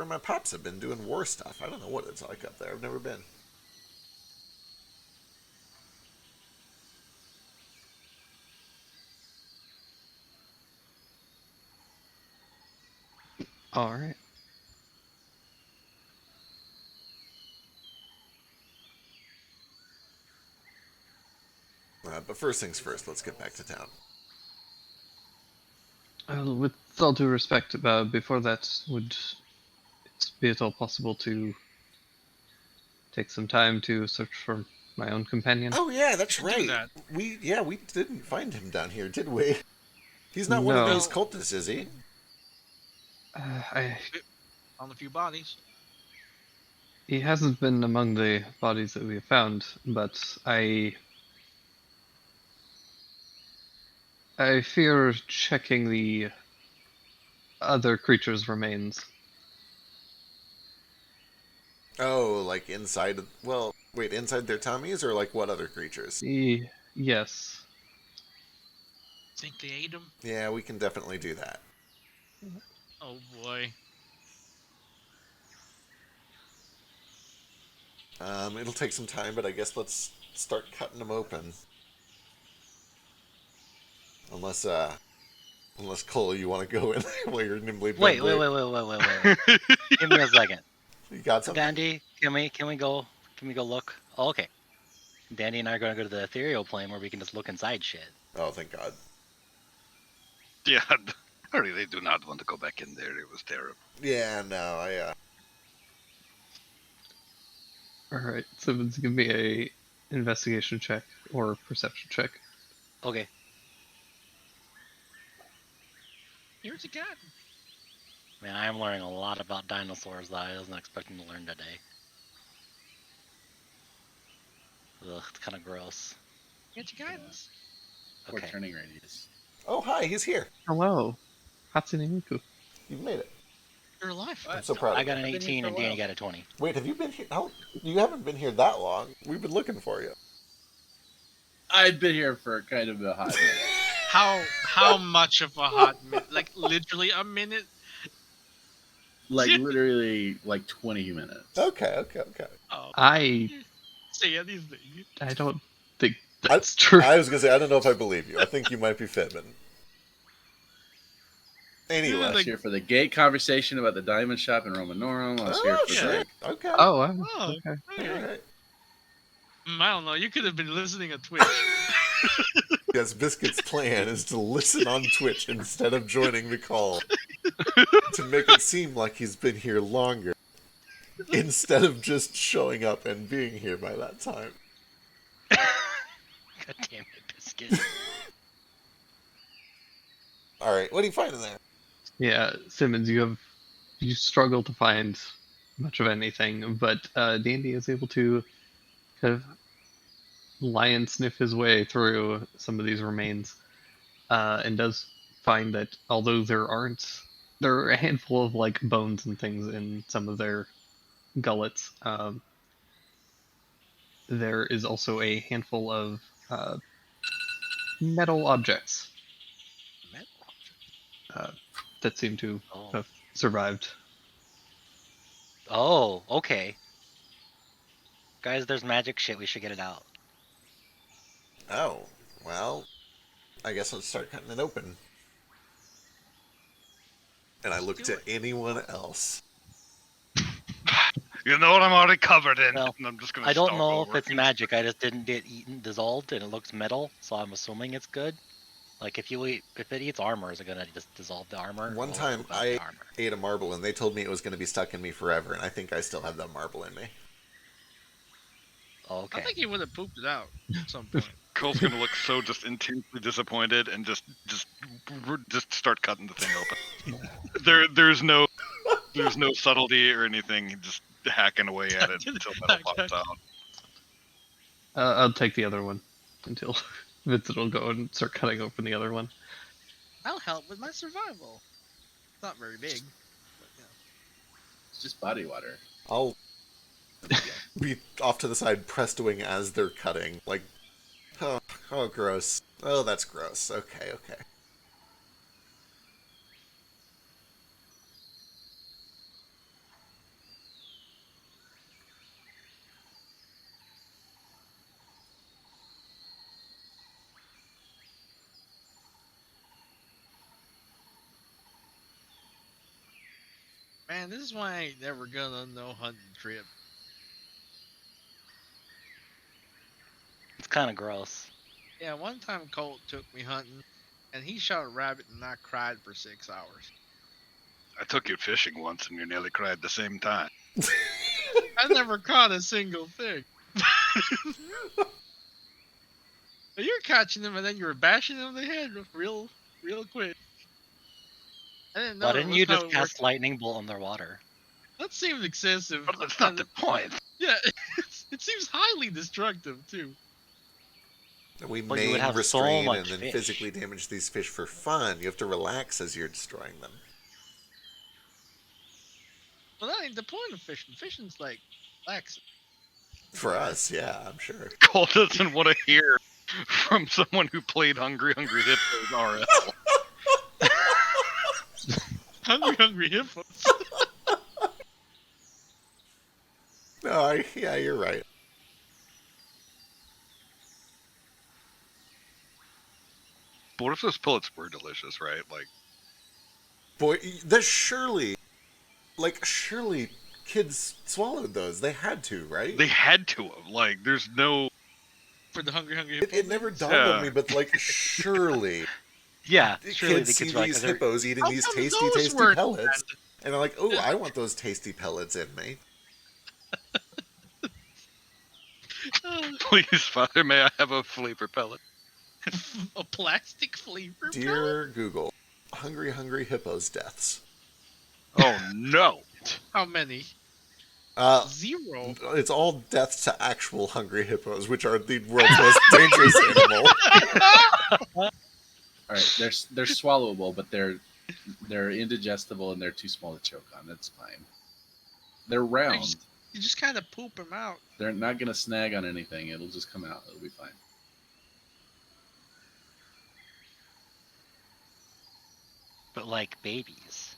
my pops have been doing war stuff. I don't know what it's like up there. I've never been. All right. But first things first, let's get back to town. With all due respect, before that, would it be at all possible to take some time to search for my own companion? Oh yeah, that's should do right. that. We didn't find him down here, did we? He's not one of No. those cultists, is he? On a few bodies. He hasn't been among the bodies that we have found, but I fear checking the other creature's remains. Oh, like inside. Well, wait, inside their tummies, or like what other creatures? Yes. Think they ate him? Yeah, we can definitely do that. Oh boy. It'll take some time, but I guess let's start cutting them open. Unless Cole, you want to go in while you're nimbly. Wait. bimbly. Give me a second. You got something? Dandy, can we go look? Oh, okay. Dandy and I are gonna go to the ethereal plane where we can just look inside shit. Oh, thank God. "Yeah, I really do not want to go back in there. It was terrible." Yeah, no, All right. Simmons, give me a investigation check or perception check. Okay. Here's a cat. Man, I am learning a lot about dinosaurs that I wasn't expecting to learn today. Ugh, it's kind of gross. Get your guidance. Or Okay. turning radius. Oh, hi, he's here. Hello, Hatsune Miku. You've made it. You're alive. I'm so proud of I you. got an I've been here 18 for a and Danny while. got a 20. Wait, have you been here? How? You haven't been here that long. We've been looking for you. I've been here for kind of a hot minute. How much of a hot minute? Like literally a minute? Like literally like 20 minutes. Okay. Oh, I say anything. don't think that's true. I was gonna say I don't know if I believe you. I think you might be fibbing. Anyway. I was here for the gate conversation about the diamond shop in Romanorum. I was here Oh for shit. Okay. Oh, Oh, okay. Alright. I don't know. You could have been listening to Twitch. Yes, Biscuit's plan is to listen on Twitch instead of joining the call. To make it seem like he's been here longer. Instead of just showing up and being here by that time. God damn it, Biscuit. Alright, what are you finding there? Yeah, Simmons, you struggle to find much of anything, but Dandy is able to kind of lie and sniff his way through some of these remains, and does find that although there are a handful of like bones and things in some of their gullets, there is also a handful of metal objects that seem to Oh. have survived. Oh, okay. Guys, there's magic shit. We should get it out. Oh, well, I guess let's start cutting it open. And I look to anyone else. You know what I'm already covered in. Well, and I'm just gonna I don't stalk know if over. it's magic. I just didn't get dissolved, and it looks metal, so I'm assuming it's good. Like if it eats armor, is it gonna just dissolve the armor? One or time remove the I armor? ate a marble and they told me it was going to be stuck in me forever, and I think I still have that marble in me. Oh, I okay. think he would have pooped it out at some point. Cole's gonna look so just intensely disappointed and just start cutting the thing open. there's no subtlety or anything. He's just hacking away at it until metal pops out. I'll take the other one until Vincent will go and start cutting open the other one. I'll help with my survival. It's not very big. But, yeah. It's just body water. I'll be off to the side prestoing as they're cutting. Like, oh, gross. Oh, that's gross. Okay. Man, this is why I ain't never gonna no hunting trip. It's kind of gross. Yeah, one time Colt took me hunting, and he shot a rabbit, and I cried for 6 hours. I took you fishing once and you nearly cried at the same time. I never caught a single thing. You're catching them, and then you're bashing them in the head real quick. I didn't know. Why it didn't was you how just it cast worked. lightning bolt on their water? That seems excessive. But that's not the point. Yeah, it seems highly destructive too. We But you would maim, have so restrain, much and then fish. physically damage these fish for fun. You have to relax as you're destroying them. Well, that ain't the point of fishing. Fishing's like relaxing. For us, yeah, I'm sure. Cole doesn't want to hear from someone who played Hungry Hippos RL. Hungry hippos. No, yeah, you're right. But what if those pellets were delicious, right? Like, Boy, there's surely kids swallowed those. They had to, right? they had to have. Like, there's no. For the hungry It hippos. never dawned on Yeah. me, but like, surely Yeah, surely kids the see kids were like, these "Are there-" hippos eating How these come tasty those weren't pellets, and they're like, "Oh, I want those tasty pellets in me." Please, Father, may I have a flavor pellet? A plastic flavor pellet? Dear Google, hungry hippos deaths. Oh no! How many? 0. It's all deaths to actual hungry hippos, which are the world's most dangerous animal. All right, they're swallowable, but they're indigestible and they're too small to choke on. That's fine. They're round. You just kind of poop them out. They're not gonna snag on anything. It'll just come out. It'll be fine. But like babies.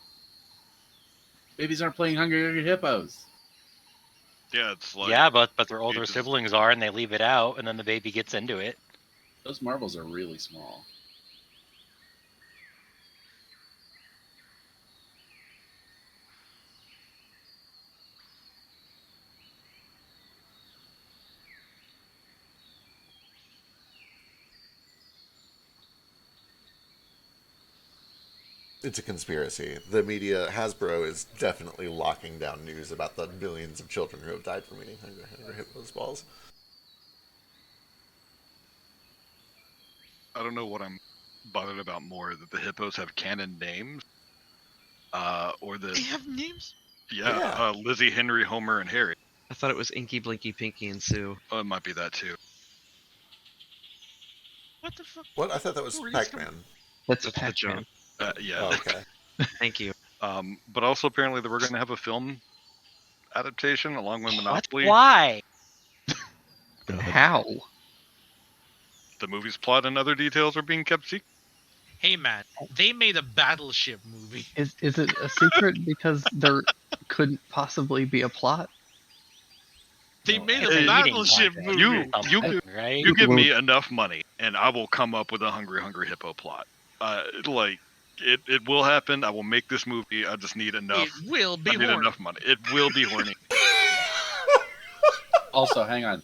Babies aren't playing Hungry Hippos. Yeah, it's like Yeah, but their older just- siblings are, and they leave it out, and then the baby gets into it. Those marbles are really small. It's a conspiracy. The media, Hasbro, is definitely locking down news about the millions of children who have died from eating hungry hippos balls. I don't know what I'm bothered about more, that the hippos have canon names, or They the have names? Yeah. Lizzie, Henry, Homer, and Harry. I thought it was Inky, Blinky, Pinky, and Sue. Oh, it might be that too. What the fuck? What? I thought that was Where did these Pac-Man. That's That's the Pac-Man. Yeah. Oh, okay. Thank you. But also apparently that we're going to have a film adaptation along with What? Monopoly. Why? God. How? The movie's plot and other details are being kept secret. Hey man, they made a Battleship movie. Is it a secret because there couldn't possibly be a plot? They No, made it's a an eating Battleship contest. movie. You Right? You give me enough money, and I will come up with a Hungry Hippo plot. It will happen. I will make this movie. I just need enough. It will be I need horny. enough money. It will be horny. Also, hang on.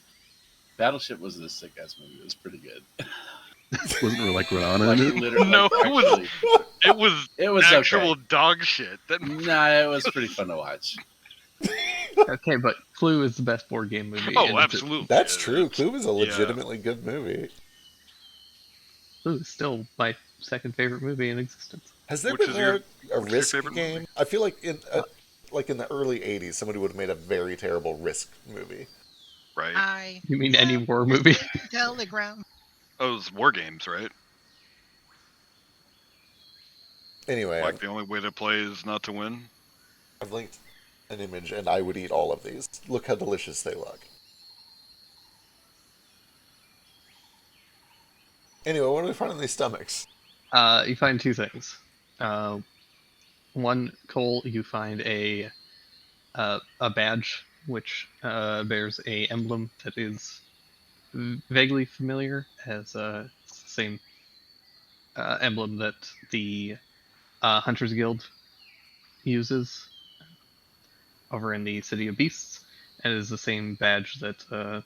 Battleship was a sick ass movie. It was pretty good. Wasn't there like Rihanna Like, in it? literally, No, like, it was- actually, It was okay. actual dog shit. That Nah, it was pretty fun to watch. Okay, but Clue is the best board game movie. oh, and absolutely. That's It- true. Clue was a yeah. legitimately good movie. Clue is still my second favorite movie in existence. Has there Which been is your- a what's your Risk favorite game? movie? I feel like in the early '80s, somebody would have made a very terrible Risk movie. Right. I You mean any war movie? Telegram. Oh, it was War Games, right? Anyway, Like the only way to play is not to win. I've linked an image, and I would eat all of these. Look how delicious they look. Anyway, what do we find in these stomachs? You find two things. One, Cole, you find a badge which bears a emblem that is vaguely familiar, as it's the same emblem that the Hunters Guild uses over in the City of Beasts, and is the same badge that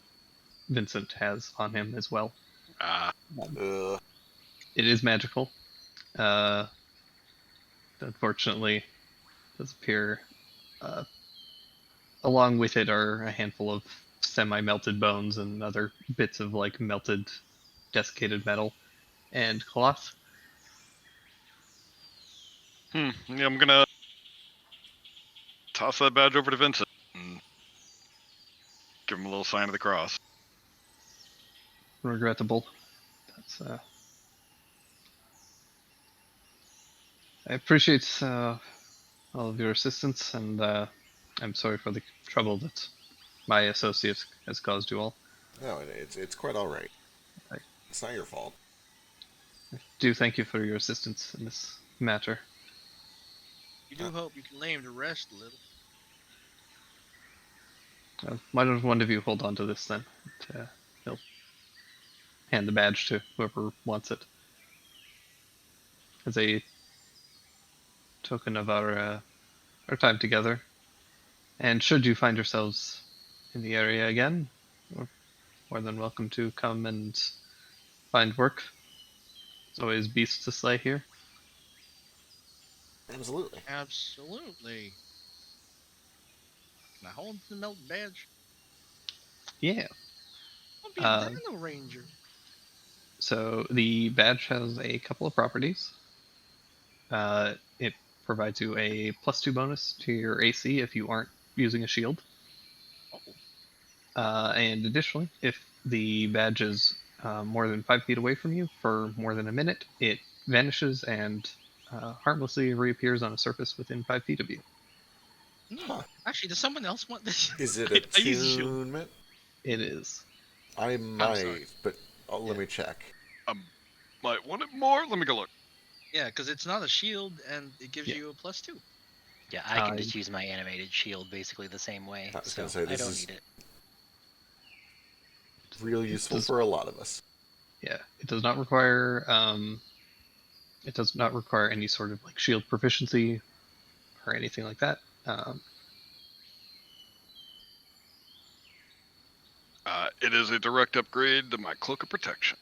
Vincent has on him as well. Ugh. It is magical. Unfortunately, does appear. Along with it are a handful of semi-melted bones and other bits of like melted, desiccated metal and cloth. Yeah, I'm gonna toss that badge over to Vincent and give him a little sign of the cross. Regrettable. That's. I appreciate all of your assistance, and I'm sorry for the trouble that my associate has caused you all. No, it's quite all right. Right. It's not your fault. I do thank you for your assistance in this matter. You do hope you can lay him to rest a little. Why don't one of you hold on to this then? He'll hand the badge to whoever wants it. As a token of our time together. And should you find yourselves in the area again, you're more than welcome to come and find work. There's always beasts to slay here. Absolutely. Absolutely. Can I hold the melt badge? Yeah. I'll be Uh, a Dino Ranger. So the badge has a couple of properties. It provides you a +2 bonus to your AC if you aren't using a shield. And additionally, if the badge is more than 5 feet away from you for more than a minute, it vanishes and harmlessly reappears on a surface within 5 feet of you. Huh. Actually, does someone else want this? Is it I use the shield. attunement? It is. I sorry. might, but let me check. Might want it more. Let me go look. Yeah, because it's not a shield and it gives Yeah. you a +2. Yeah, I can Uh, just use my animated shield basically the same way. I was So gonna say, I this don't is- need it. Real useful does- for a lot of us. Yeah, it does not require any sort of like shield proficiency or anything like that. It is a direct upgrade to my Cloak of Protection.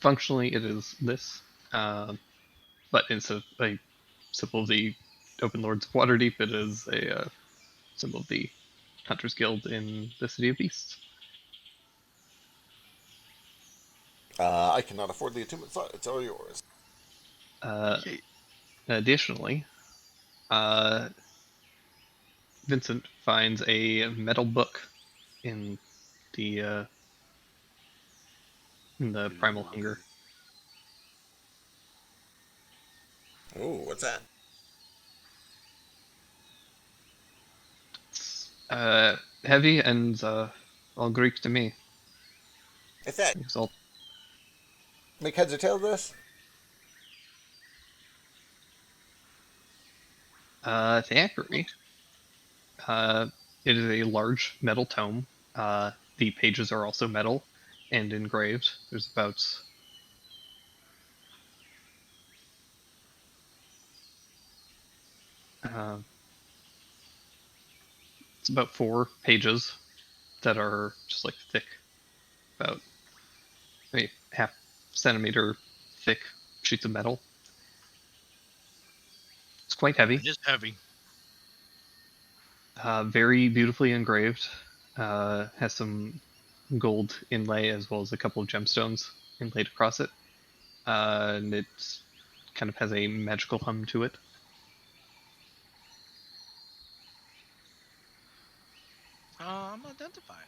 Functionally, it is this, but instead of a symbol of the Open Lords of Waterdeep, it is a symbol of the Hunters Guild in the City of Beasts. I cannot afford the attunement slot. It's all yours. Additionally, Vincent finds a metal book in the Primal Hunger. Oh, what's that? It's heavy and all Greek to me. It's that. It's all Make heads or tails of this? Thackeray. It is a large metal tome. The pages are also metal and engraved. There's about it's about 4 pages that are just like thick, about maybe half centimeter thick sheets of metal. It's quite heavy. It is heavy. Very beautifully engraved. Has some gold inlay as well as a couple of gemstones inlaid across it. And it kind of has a magical hum to it. I'm identifying.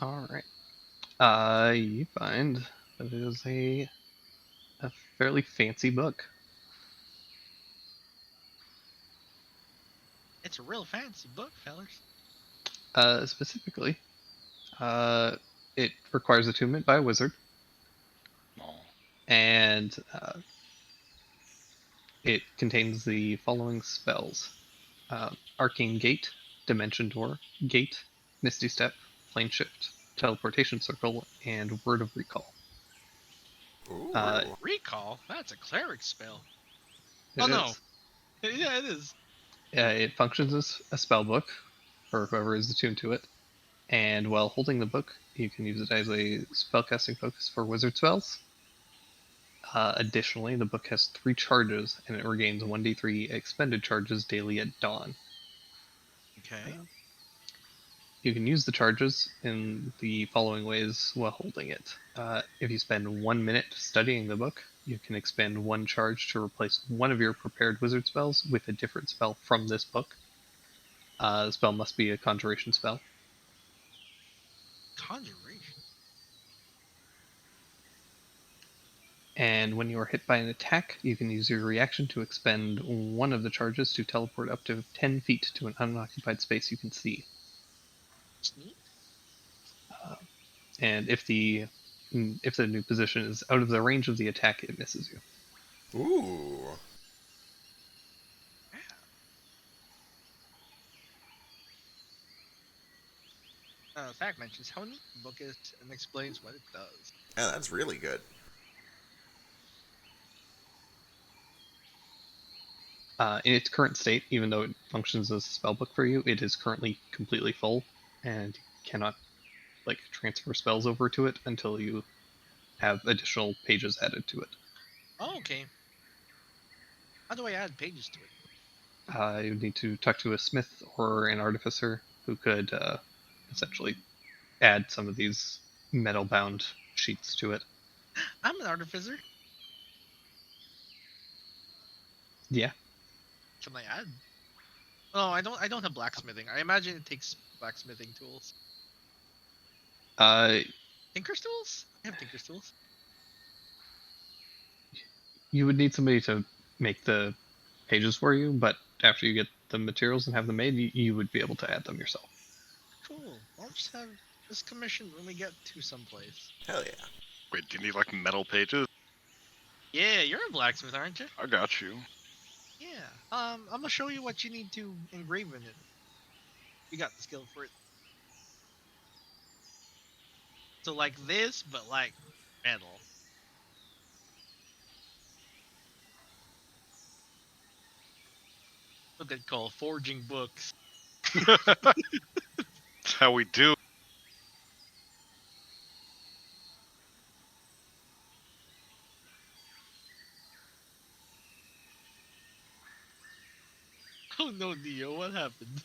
All right. You find that it is a fairly fancy book. It's a real fancy book, fellas. Specifically, it requires attunement by a wizard, Oh. and it contains the following spells: Arcane Gate, Dimension Door, Gate, Misty Step, Plane Shift, Teleportation Circle, and Word of Recall. Ooh. Recall? That's a cleric spell. It Oh, no. is. Yeah, it is. It functions as a spell book for whoever is attuned to it, and while holding the book, you can use it as a spellcasting focus for wizard spells. Additionally, the book has 3 charges, and it regains 1d3 expended charges daily at dawn. Okay. You can use the charges in the following ways while holding it. If you spend 1 minute studying the book, you can expend 1 charge to replace one of your prepared wizard spells with a different spell from this book. The spell must be a conjuration spell. Conjuration. And when you are hit by an attack, you can use your reaction to expend 1 of the charges to teleport up to 10 feet to an unoccupied space you can see. Neat. And if the new position is out of the range of the attack, it misses you. Ooh. Fact mentions how neat the book is and explains what it does. Yeah, that's really good. In its current state, even though it functions as a spellbook for you, it is currently completely full, and you cannot transfer spells over to it until you have additional pages added to it. Oh, okay. How do I add pages to it? You need to talk to a smith or an artificer who could essentially add some of these metal-bound sheets to it. I'm an artificer. Yeah. Can I add? Oh, I don't have blacksmithing. I imagine it takes blacksmithing tools. Tinker's tools? I have Tinker's tools. You would need somebody to make the pages for you, but after you get the materials and have them made, you would be able to add them yourself. Cool. I'll just have this commissioned when we get to someplace. Hell yeah. Wait, do you need like metal pages? Yeah, you're a blacksmith, aren't you? I got you. Yeah. I'm gonna show you what you need to engrave in it. You got the skill for it. So like this, but like metal. Look at Cole forging books. That's how we do. Oh no, Neo, what happened?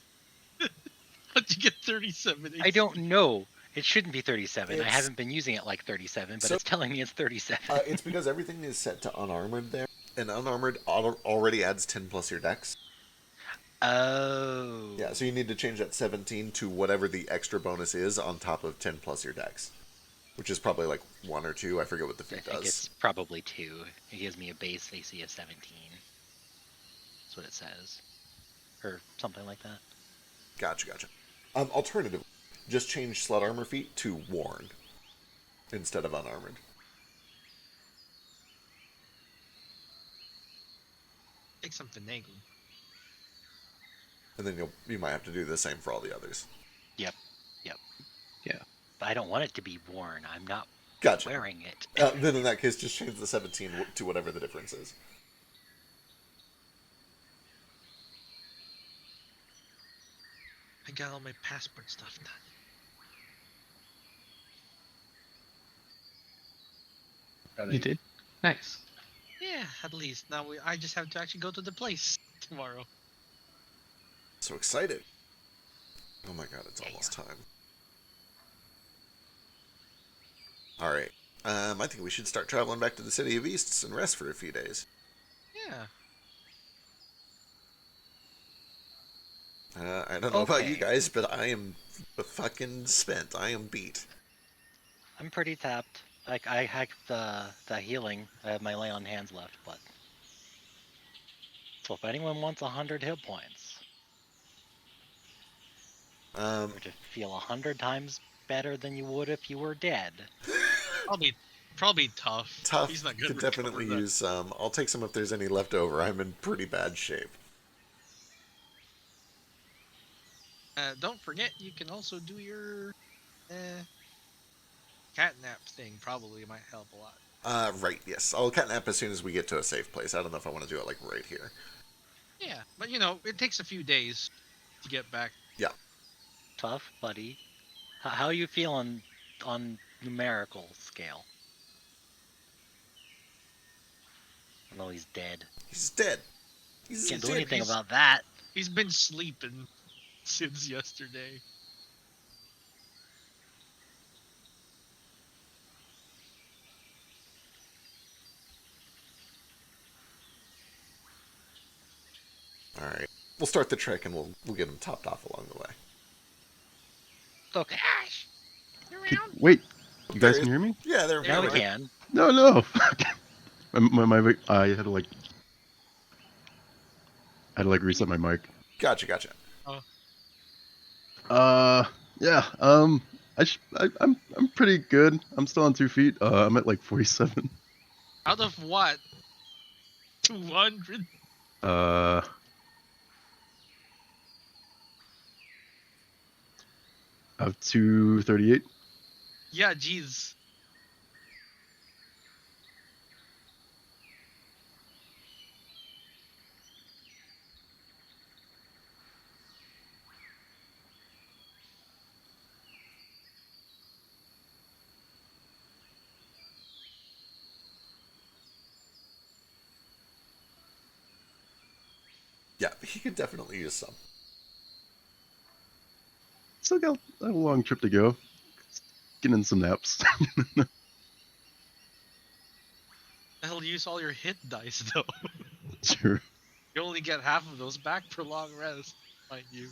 How'd you get 37? I don't know. It shouldn't be 37. I It's- haven't been using it like 37, but So- it's telling me it's 37. It's because everything is set to unarmored there, and unarmored already adds 10 plus your dex. Oh. Yeah, so you need to change that 17 to whatever the extra bonus is on top of 10 plus your dex, which is probably like 1 or 2. I forget what the I feat think does. it's probably 2. It gives me a base AC of 17. That's what it says. Or something like that. Gotcha. Alternative, just change slut armor feat to worn instead of unarmored. Take some finagling. And then you might have to do the same for all the others. Yep. Yeah. But I don't want it to be worn. I'm not Gotcha. wearing it. Then in that case, just change the 17 to whatever the difference is. I got all my passport stuff done. You did? Nice. Yeah, at least. Now I just have to actually go to the place tomorrow. So excited. Oh my god, it's almost time. Alright. I think we should start traveling back to the City of Easts and rest for a few days. Yeah. I don't know about you Okay. guys, but I am fucking spent. I am beat. I'm pretty tapped. Like I hacked the healing. I have my lay on hands left, but so if anyone wants 100 hit points, or to feel 100 times better than you would if you were dead. Probably tough. Tough. He's not gonna Could definitely recover that. use some. I'll take some if there's any left over. I'm in pretty bad shape. Don't forget, you can also do your catnap thing. Probably might help a lot. Right, yes. I'll catnap as soon as we get to a safe place. I don't know if I want to do it, like, right here. Yeah, but you know, it takes a few days to get back. Tough, buddy. How you feeling on numerical scale? I know he's dead. He's dead. He's Can't do dead. anything he's- about that. He's been sleeping since yesterday. Alright. We'll start the trek and we'll get him topped off along the way. Okay. Ash, you around? Wait, you There guys is- can hear me? Yeah, there Now we are. can. No. I had to reset my mic. Gotcha. Yeah. I'm pretty good. I'm still on 2 feet. I'm at like 47. Out of what? 200? I have 238. Yeah, jeez. Yeah, he could definitely use some. Still got a long trip to go. Getting in some naps. He'll use all your hit dice though. Sure. You only get half of those back for long rest, mind you.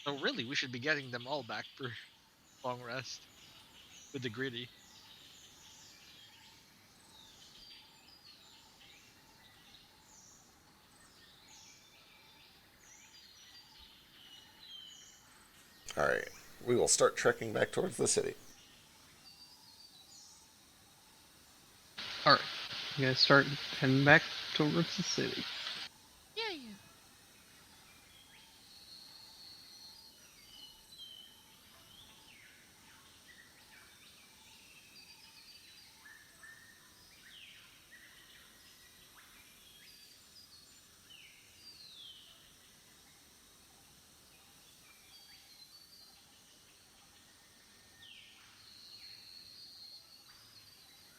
So really, we should be getting them all back for long rest with the gritty. Alright, we will start trekking back towards the city. All right, you guys start heading back towards the city. Yeah.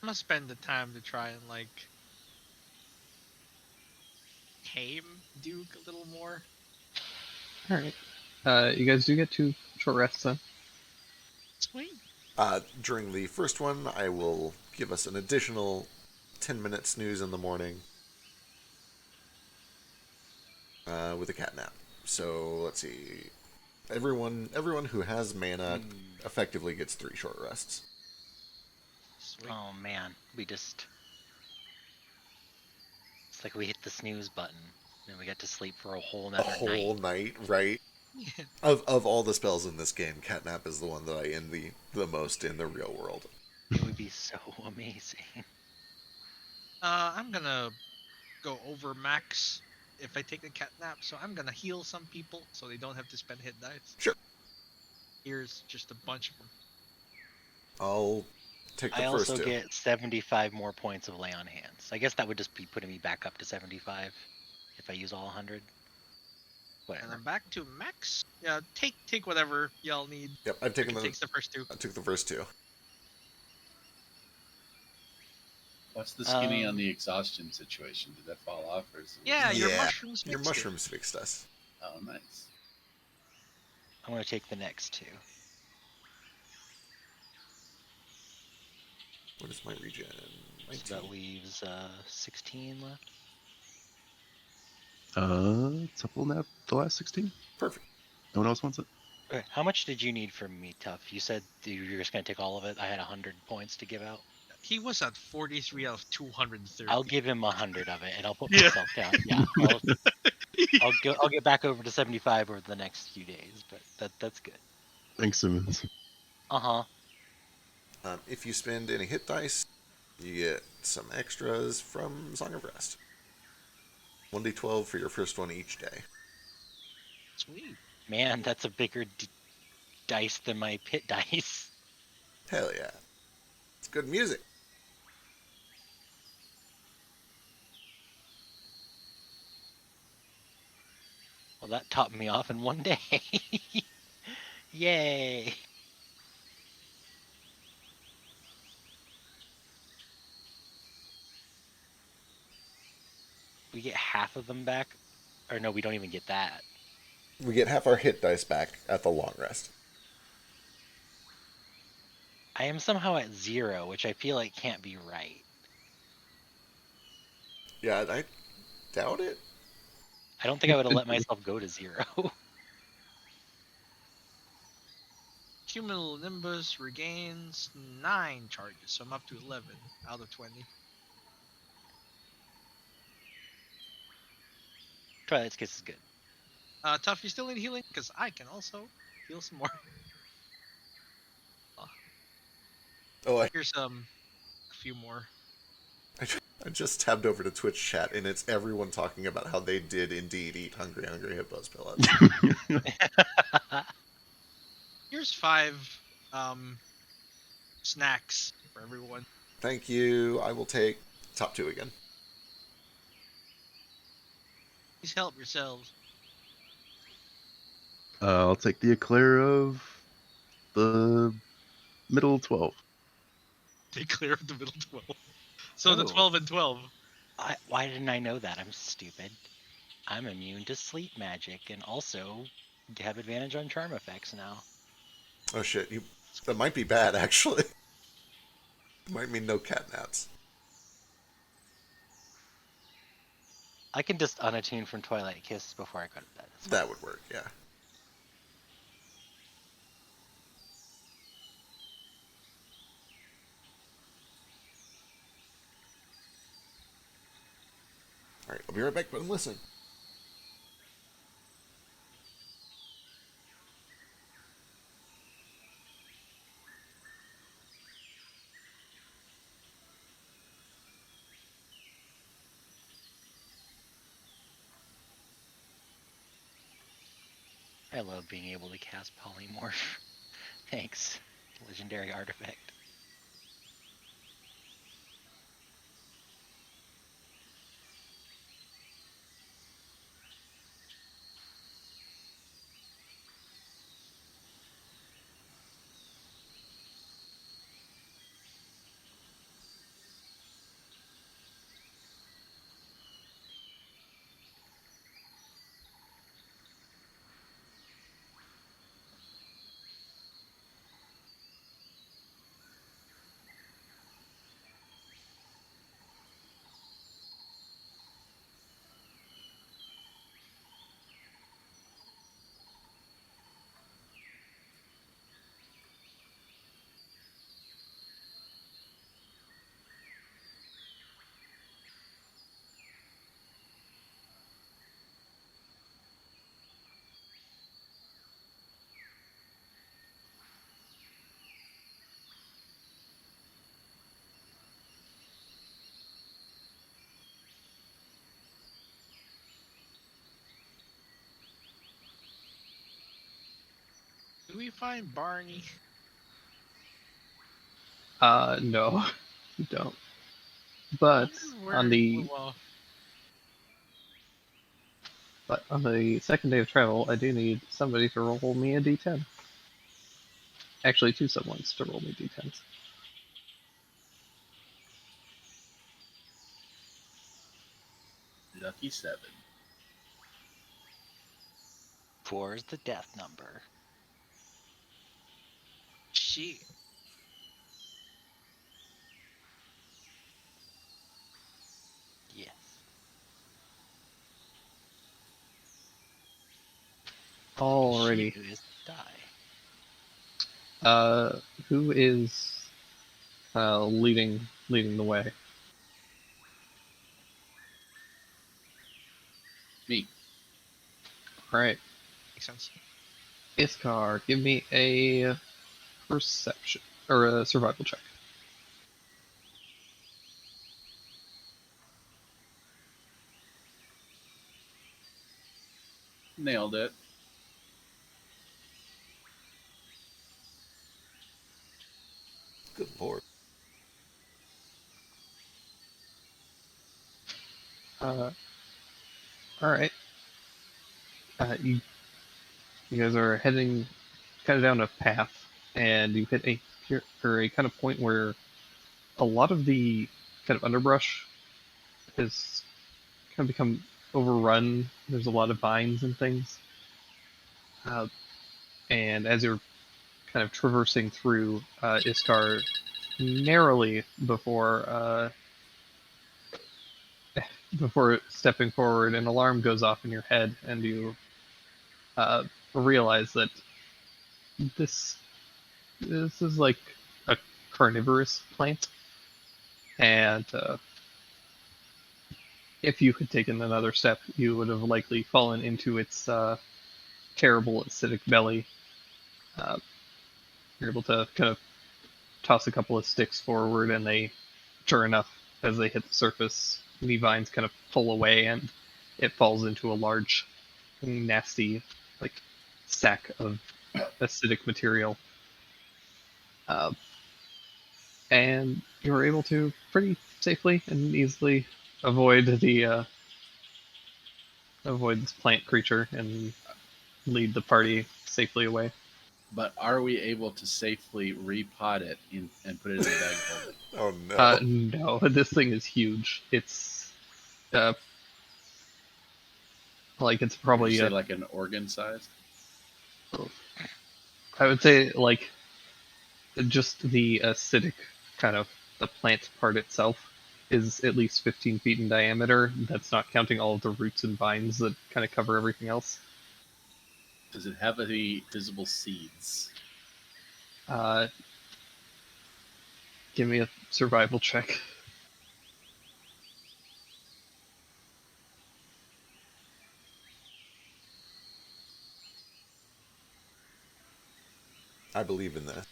I'm gonna spend the time to try and like tame Duke a little more. All right, you guys do get 2 short rests then. Sweet. During the first one, I will give us an additional 10-minute snooze in the morning with a cat nap. So let's see. Everyone who has mana effectively gets 3 short rests. Sweet. Oh man, it's like we hit the snooze button and we get to sleep for a whole A nother whole night. night, right? Yeah. Of all the spells in this game, Catnap is the one that I envy the most in the real world. It would be so amazing. I'm gonna go over max if I take the cat nap, so I'm gonna heal some people so they don't have to spend hit dice. Sure. Here's just a bunch of them. I'll take the I first also 2. get 75 more points of lay on hands. I guess that would just be putting me back up to 75 if I use all 100. And Whatever. then back to max. Yeah, take whatever y'all need. Yep, I've taken Takes the first 2. I took the first 2. What's the skinny on the exhaustion situation? Did that fall off, or is it... Yeah, your Yeah, mushrooms. Your fixed it. mushrooms fixed us. Oh, nice. I'm going to take the next 2. What is my regen? So that leaves 16 left. Supple nap the last 16? Perfect. No one else wants it? Okay, how much did you need from me, Tough? You said you were just going to take all of it. I had 100 points to give out. He was at 43 out of 230. I'll give him 100 of it, and I'll put Yeah. myself down. Yeah, I'll get back over to 75 over the next few days, but that's good. Thanks, Simmons. Uh-huh. If you spend any hit dice, you get some extras from Song of Rest. 1d12 for your first one each day. Sweet. Man, that's a bigger dice than my pit dice. Hell yeah. It's good music. Well, that topped me off in one day. Yay. We get half of them back? Or no, we don't even get that. We get half our hit dice back at the long rest. I am somehow at 0, which I feel like can't be right. Yeah, I doubt it. I don't think I would have let myself go to 0. Cumulonimbus regains 9 charges, so I'm up to 11 out of 20. Twilight's Kiss is good. Tough, you still need healing? Because I can also heal some more. Oh, Here's a few more. I just tabbed over to Twitch chat, and it's everyone talking about how they did indeed eat Hungry Hungry Hippos pellets. Here's 5 snacks for everyone. Thank you. I will take top 2 again. Please help yourselves. I'll take the eclair of the middle 12. Take clear of the middle 12. So the Oh. 12 and 12. Why didn't I know that? I'm stupid. I'm immune to sleep magic and also have advantage on charm effects now. Oh shit, that might be bad actually. It might mean no catnaps. I can just unattune from Twilight Kiss before I go to bed. It's fine. That would work, yeah. Alright, I'll be right back, but I'm listening. I love being able to cast Polymorph. Thanks, legendary artifact. Do we find Barney? No, you don't. But on the Well, second day of travel, I do need somebody to roll me a d10. Actually, two someones to roll me d10s. Lucky 7. 4 is the death number. shit. Yes. Alrighty. She who is to die. Who is leading the way? Me. Alright. Makes sense. Iskar, give me a perception or a survival check. Nailed it. Good lord. Alright. You guys are heading kind of down a path, and you hit a kind of point where a lot of the kind of underbrush has kind of become overrun. There's a lot of vines and things. And as you're kind of traversing through, Iskar narrowly before stepping forward, an alarm goes off in your head, and you realize that this is like a carnivorous plant, and if you had taken another step, you would have likely fallen into its terrible acidic belly. You're able to kind of toss a couple of sticks forward, and they, sure enough, as they hit the surface, the vines kind of pull away, and it falls into a large, nasty, like, sack of acidic material. And you were able to pretty safely and easily avoid this plant creature and lead the party safely away. But are we able to safely repot it and put it in the bag holding? Oh no. No, this thing is huge. It's uh, like it's Would probably you say like an organ size? I would say like just the acidic kind of the plant part itself is at least 15 feet in diameter. That's not counting all of the roots and vines that kind of cover everything else. Does it have any visible seeds? Uh, give me a survival check. I believe in this.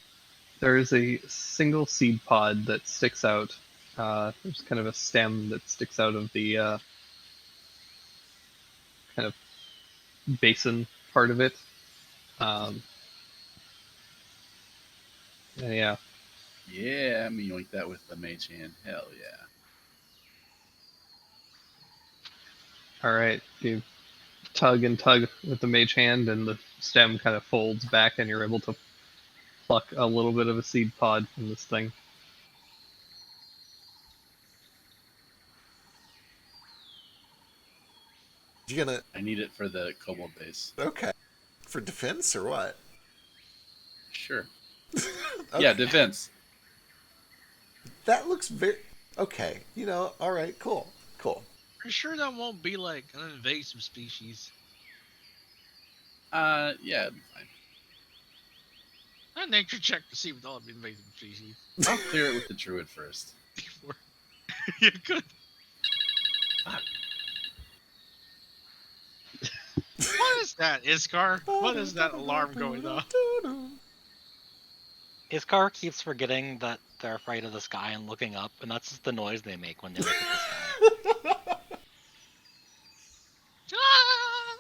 There is a single seed pod that sticks out. There's kind of a stem that sticks out of the kind of basin part of it. And yeah, Yeah, I'm gonna yoink that with the mage hand. Hell yeah. all right. You tug and tug with the mage hand, and the stem kind of folds back, and you're able to pluck a little bit of a seed pod from this thing. You gonna I need it for the kobold base. okay for defense or what? Sure. Okay. Yeah, defense. That looks very okay. You know, all right, cool. Are you sure that won't be like an invasive species? Yeah, it'll be fine. A nature check to see if they'll be invasive species. I'll clear it with the druid first. Before. Yeah, good. What is that, Iskar? What is that alarm going off? Iskar keeps forgetting that they're afraid of the sky and looking up, and that's just the noise they make when they look at the sky. Ah!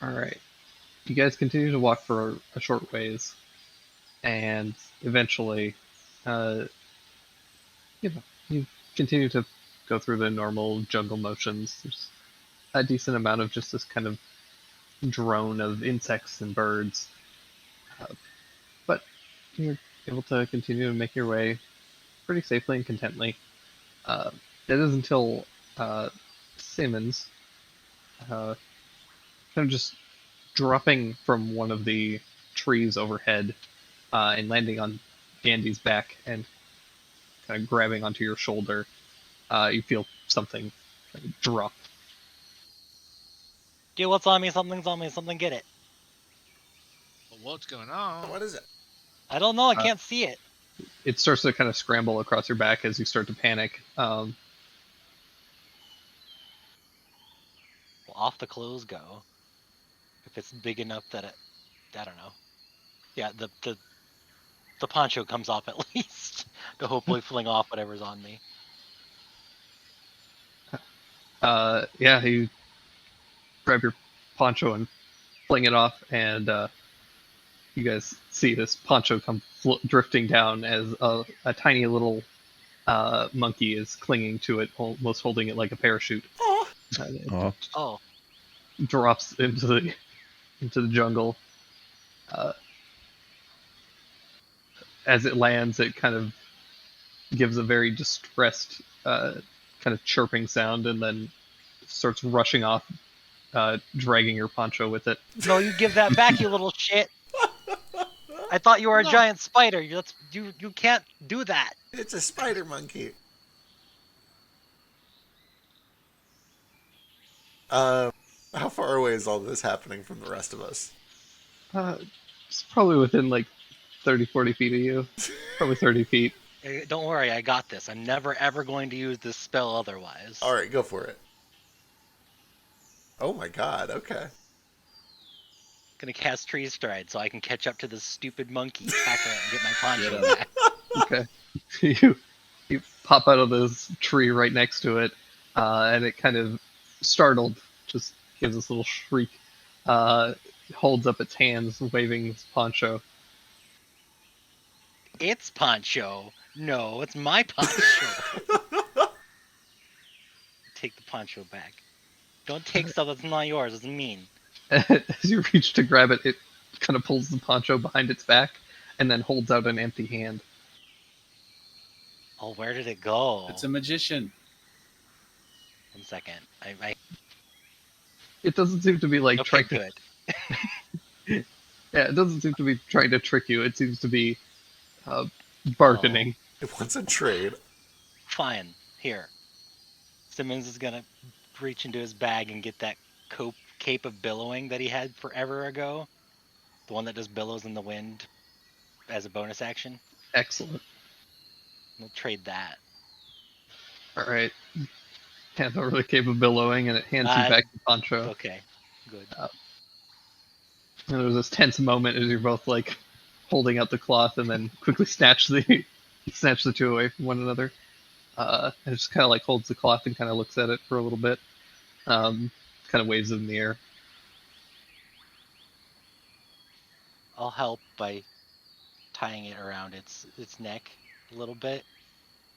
All right. You guys continue to walk for a short ways, and eventually, you continue to go through the normal jungle motions. There's a decent amount of just this kind of drone of insects and birds, but you're able to continue to make your way pretty safely and contently. It is until Simmons, kind of just dropping from one of the trees overhead and landing on Gandy's back and kind of grabbing onto your shoulder. You feel something kind of drop. Dude, what's on me? Something's on me. Something get it. Well, what's going on? What is it? I don't know. I can't see it. It starts to kind of scramble across your back as you start to panic. Well, off the clothes go. If it's big enough that it, I don't know. Yeah, the poncho comes off at least to hopefully fling off whatever's on me. Yeah, you grab your poncho and fling it off, and you guys see this poncho come drifting down as a tiny little monkey is clinging to it, almost holding it like a parachute. It Aw. Oh, drops into the jungle. As it lands, it kind of gives a very distressed kind of chirping sound, and then starts rushing off, dragging your poncho with it. no, you give that back, you little shit. I thought you were a No. giant spider. You can't do that. It's a spider monkey. How far away is all this happening from the rest of us? It's probably within like 30, 40 feet of you. Probably 30 feet. Don't worry, I got this. I'm never ever going to use this spell otherwise. All right, go for it. Oh my god, okay. Gonna cast Tree Stride so I can catch up to this stupid monkey, tackle it, and get my poncho Get him. back. Okay. you pop out of this tree right next to it, and it kind of startled, just gives this little shriek, holds up its hands, waving its poncho. its poncho. No, it's my poncho. Take the poncho back. Don't take stuff that's not yours. It's mean. As you reach to grab it, it kind of pulls the poncho behind its back and then holds out an empty hand. Oh, where did it go? It's a magician. 1 second. I It doesn't seem to be like okay, trying to. good. Yeah, it doesn't seem to be trying to trick you. It seems to be bargaining. It wants a trade. Fine. Here. Simmons is gonna reach into his bag and get that cape of billowing that he had forever ago. The one that just billows in the wind as a bonus action. Excellent. We'll trade that. All right. Hands over the cape of billowing, and it hands you back the poncho. Okay. Good. And there's this tense moment as you're both like holding out the cloth, and then quickly snatch the two away from one another. And it just kind of like holds the cloth and kind of looks at it for a little bit. Kind of waves it in the air. I'll help by tying it around its neck a little bit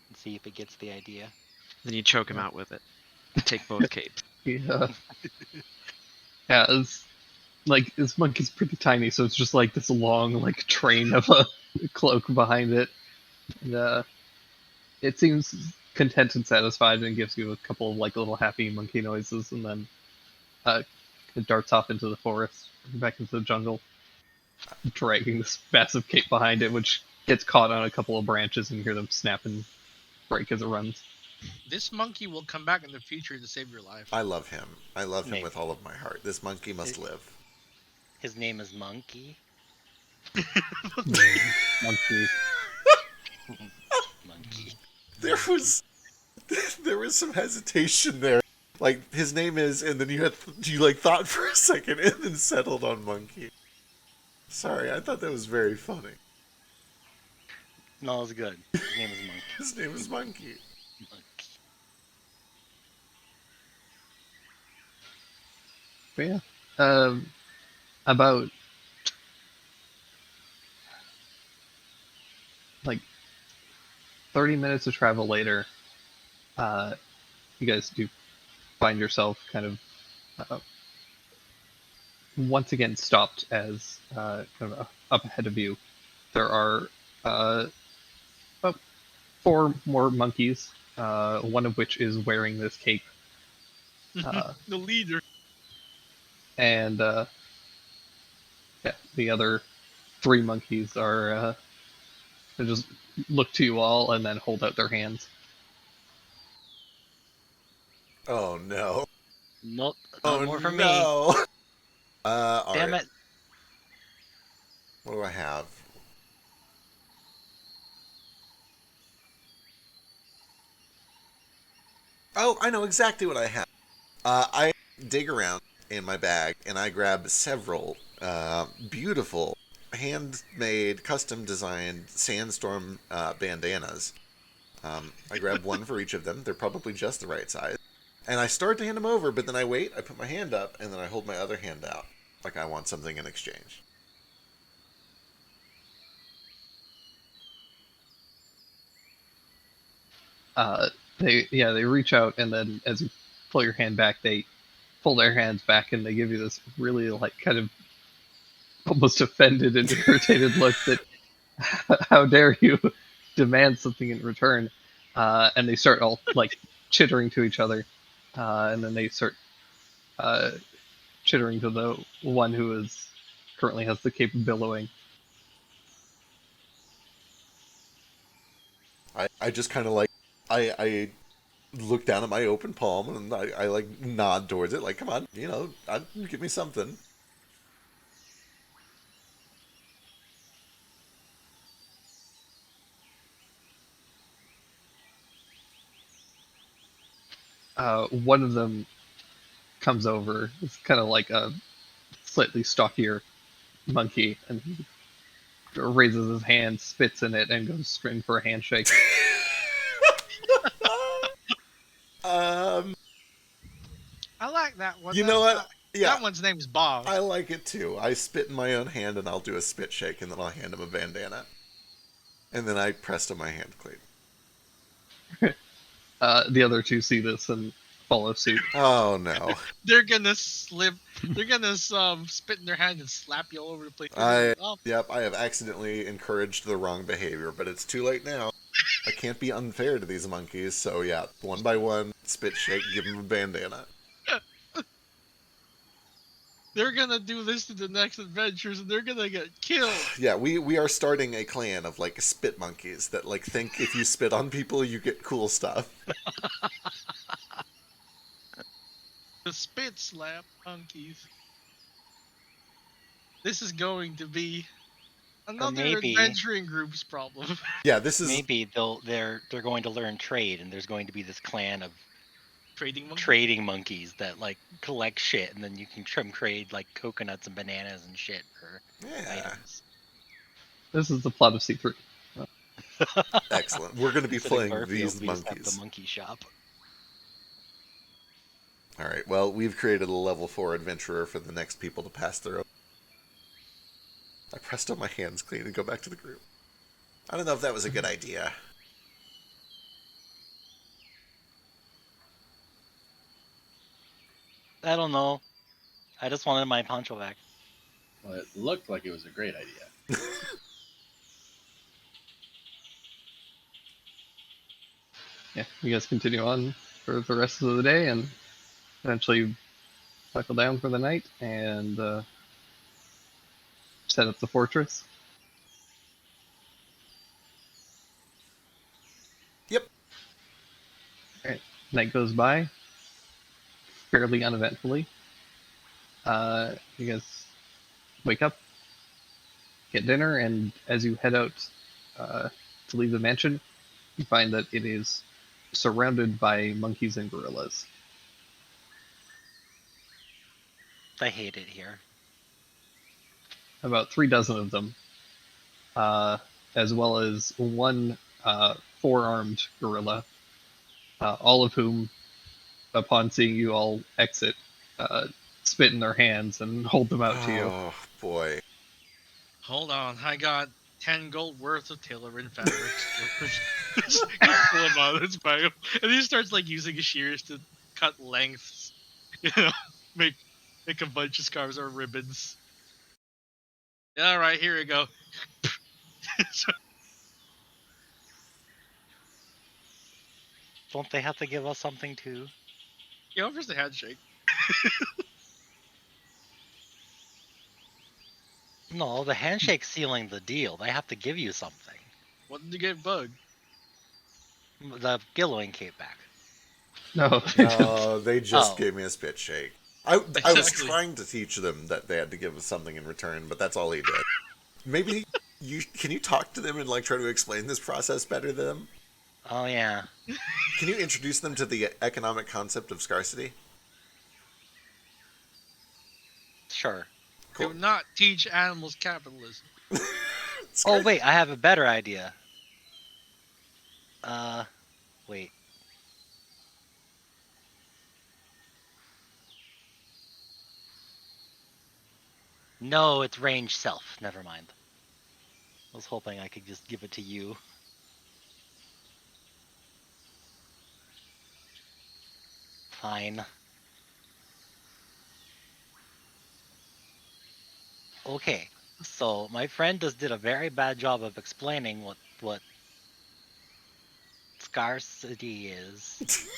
and see if it gets the idea. Then you choke him out with it. Take both capes. Yeah. Yeah, it's like this monkey's pretty tiny, so it's just like this long like train of a cloak behind it. And it seems content and satisfied and gives you a couple of like little happy monkey noises, and then it darts off into the forest, back into the jungle, dragging this massive cape behind it, which gets caught on a couple of branches, and you hear them snap and break as it runs. This monkey will come back in the future to save your life. I love him. I love him Maybe. with all of my heart. This monkey must live. His name is Monkey. Monkey. Monkey. There was some hesitation there. Like his name is, and then you like thought for a second, and then settled on monkey. Sorry, I thought that was very funny. No, it's good. His name is Monkey. His name is Monkey. Monkey. But yeah, about like 30 minutes of travel later, you guys do find yourself kind of once again stopped as kind of up ahead of you. There are about 4 more monkeys, one of which is wearing this cape. The leader. And yeah, the other 3 monkeys are they just look to you all and then hold out their hands. Oh no. Nope. Oh No more for me. no. All Damn right. it. What do I have? Oh, I know exactly what I have. I dig around in my bag and I grab several beautiful handmade, custom designed sandstorm bandanas. I grab one for each of them. They're probably just the right size. And I start to hand them over, but then I wait, I put my hand up, and then I hold my other hand out. Like I want something in exchange. They reach out, and then as you pull your hand back, they pull their hands back, and they give you this really like kind of almost offended and irritated look that how dare you demand something in return. And they start all like chittering to each other, and then they start chittering to the one who is currently has the cape of billowing. I just kind of like I look down at my open palm and I like nod towards it like, come on, give me something. One of them comes over. It's kind of like a slightly stockier monkey, and he raises his hand, spits in it, and goes straight for a handshake. I like that one. You know what? Yeah, That one's name's Bob. I like it too. I spit in my own hand and I'll do a spit shake and then I'll hand him a bandana. And then I pressed on my hand clean. The other two see this and follow suit. Oh no. They're gonna slip. They're gonna spit in their hand and slap you all over the place. Yep, I have accidentally encouraged the wrong behavior, but it's too late now. I can't be unfair to these monkeys, so yeah, one by one, spit shake, give them a bandana. They're gonna do this to the next adventures, and they're gonna get killed. Yeah, we are starting a clan of like spit monkeys that like think if you spit on people, you get cool stuff. The spit slap monkeys. This is going to be another maybe- adventuring group's problem. Yeah, this is Maybe they're going to learn trade, and there's going to be this clan of Trading monkeys. trading monkeys that like collect shit, and then you can trade like coconuts and bananas and shit for yeah, items. This is the plot of C3. excellent. We're going to be Instead of playing Garfield, these we just have monkeys. the monkey shop. All right. Well, we've created a level 4 adventurer for the next people to pass through. I pressed on my hands clean and go back to the group. I don't know if that was a good idea. I don't know. I just wanted my poncho back. Well, it looked like it was a great idea. Yeah, you guys continue on for the rest of the day and eventually buckle down for the night and set up the fortress. Yep. Alright, night goes by fairly uneventfully. You guys wake up, get dinner, and as you head out to leave the mansion, you find that it is surrounded by monkeys and gorillas. I hate it here. About 3 dozen of them, as well as one 4-armed gorilla, all of whom, upon seeing you all exit, spit in their hands and hold them out to you. Oh boy. Hold on, I got 10 gold worth of tailoring fabrics. Just pull him out of his bag, and he starts like using his shears to cut lengths. Make a bunch of scarves or ribbons. All right, here we go. Don't they have to give us something too? He offers the handshake. No, the handshake's sealing the deal. They have to give you something. What did you get, Bug? The Gillowing cape back. No, No, they just Oh. gave me a spit shake. I was Exactly. trying to teach them that they had to give us something in return, but that's all he did. Maybe can you talk to them and like try to explain this process better to them? Oh yeah. Can you introduce them to the economic concept of scarcity? Sure. Cool. Do not teach animals capitalism. Oh wait, I have a better idea. Wait. No, it's range self. Never mind. I was hoping I could just give it to you. Fine. Okay, so my friend just did a very bad job of explaining what scarcity is.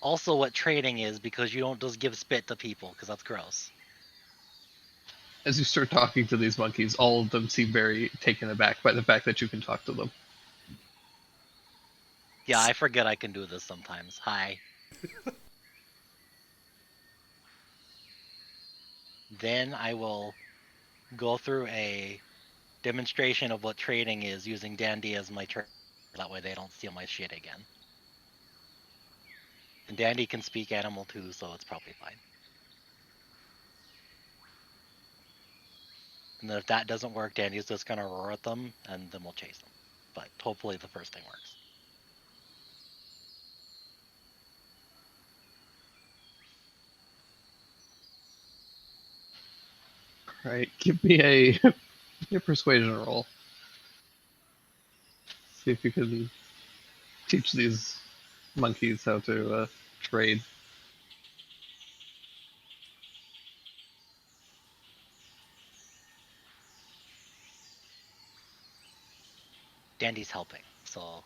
Also what trading is, because you don't just give spit to people, because that's gross. As you start talking to these monkeys, all of them seem very taken aback by the fact that you can talk to them. Yeah, I forget I can do this sometimes. Hi. Then I will go through a demonstration of what trading is using Dandy as my trader. That way they don't steal my shit again. And Dandy can speak animal too, so it's probably fine. And then if that doesn't work, Dandy's just gonna roar at them, and then we'll chase them. But hopefully the first thing works. Right, give me a Your persuasion roll. See if you can teach these monkeys how to trade. Dandy's helping, so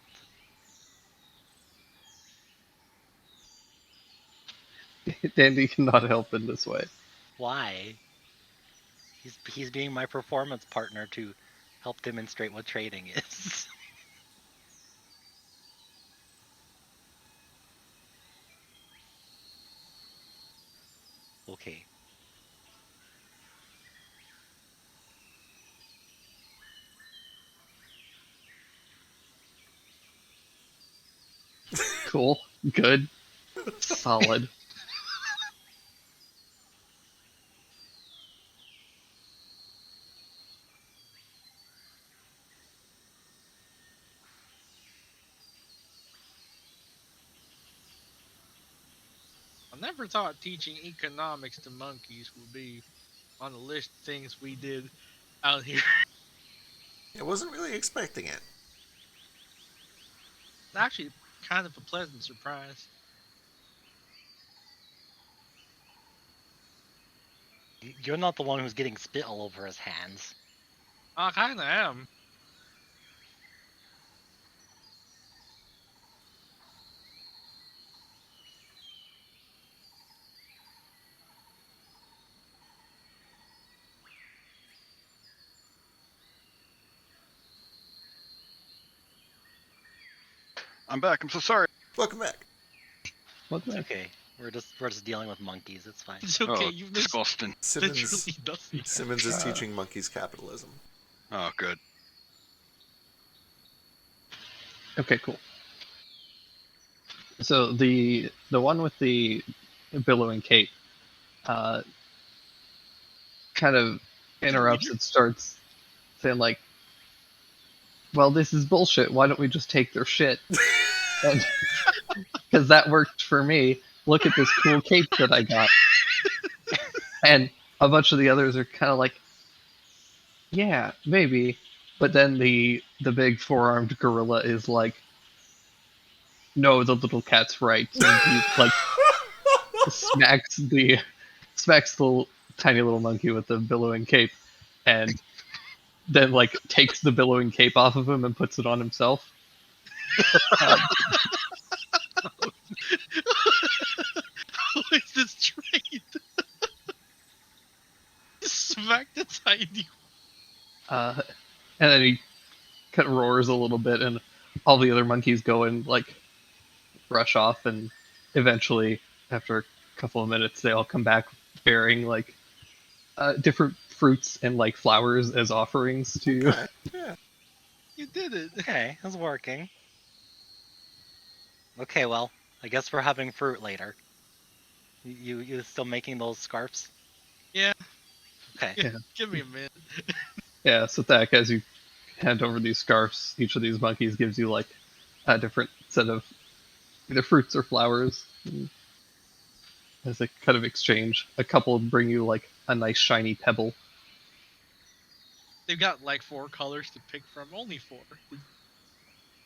Dandy cannot help in this way. why? He's being my performance partner to help demonstrate what trading is. Okay. Cool. Good. Solid. I never thought teaching economics to monkeys would be on the list of things we did out here. I wasn't really expecting it. It's actually kind of a pleasant surprise. You're not the one who's getting spit all over his hands. I kind of am. I'm back. I'm so sorry. Welcome back. What's It's that? okay. We're just dealing with monkeys. It's fine. It's okay. Oh, You've missed disgusting. Simmons, literally nothing. Simmons is teaching monkeys capitalism. Oh, good. Okay, cool. So the one with the billowing cape kind of interrupts and starts saying like, well, this is bullshit. Why don't we just take their shit? Because that worked for me. Look at this cool cape that I got. And a bunch of the others are kind of like, yeah, maybe. But then the big four-armed gorilla is like, no, the little cat's right. And he like smacks the tiny little monkey with the billowing cape, and then like takes the billowing cape off of him and puts it on himself. How is this trade? Smack the tiny. And then he kind of roars a little bit, and all the other monkeys go and like rush off, and eventually, after a couple of minutes, they all come back bearing like different fruits and like flowers as offerings to you. Okay, yeah. You did it. Okay, it's working. Okay, well, I guess we're having fruit later. You still making those scarves? Yeah. Okay. Yeah. Give me a minute. Yeah, so Thak, as you hand over these scarves, each of these monkeys gives you like a different set of either fruits or flowers. And as a kind of exchange, a couple bring you like a nice shiny pebble. They've got like 4 colors to pick from. Only 4. You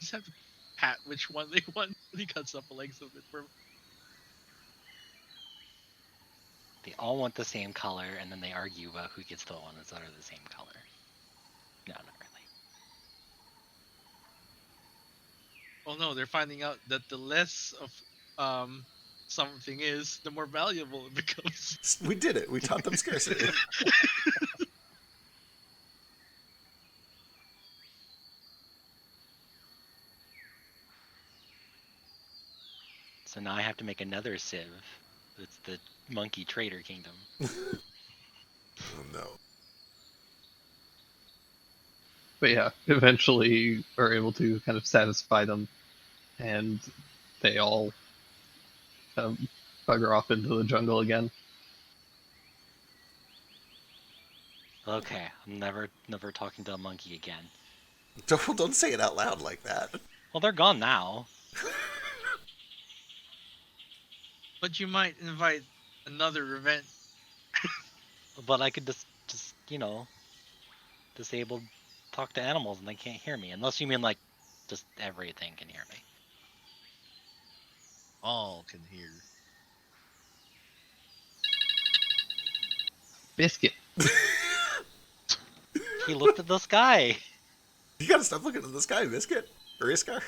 just have to pat which one they want when he cuts up a length of it for 'em. They all want the same color, and then they argue about who gets the ones that are the same color. No, not really. Oh no, they're finding out that the less of something is, the more valuable it becomes. We did it. We taught them scarcity. So now I have to make another civ. It's the Monkey Trader Kingdom. Oh no. But yeah, eventually you are able to kind of satisfy them, and they all bugger off into the jungle again. Okay, I'm never talking to a monkey again. Don't say it out loud like that. Well, they're gone now. But you might invite another event. But I could just you know, disabled talk to animals and they can't hear me. Unless you mean like just everything can hear me. All can hear. Biscuit. He looked at the sky. You gotta stop looking at the sky, Biscuit. Or Iskar.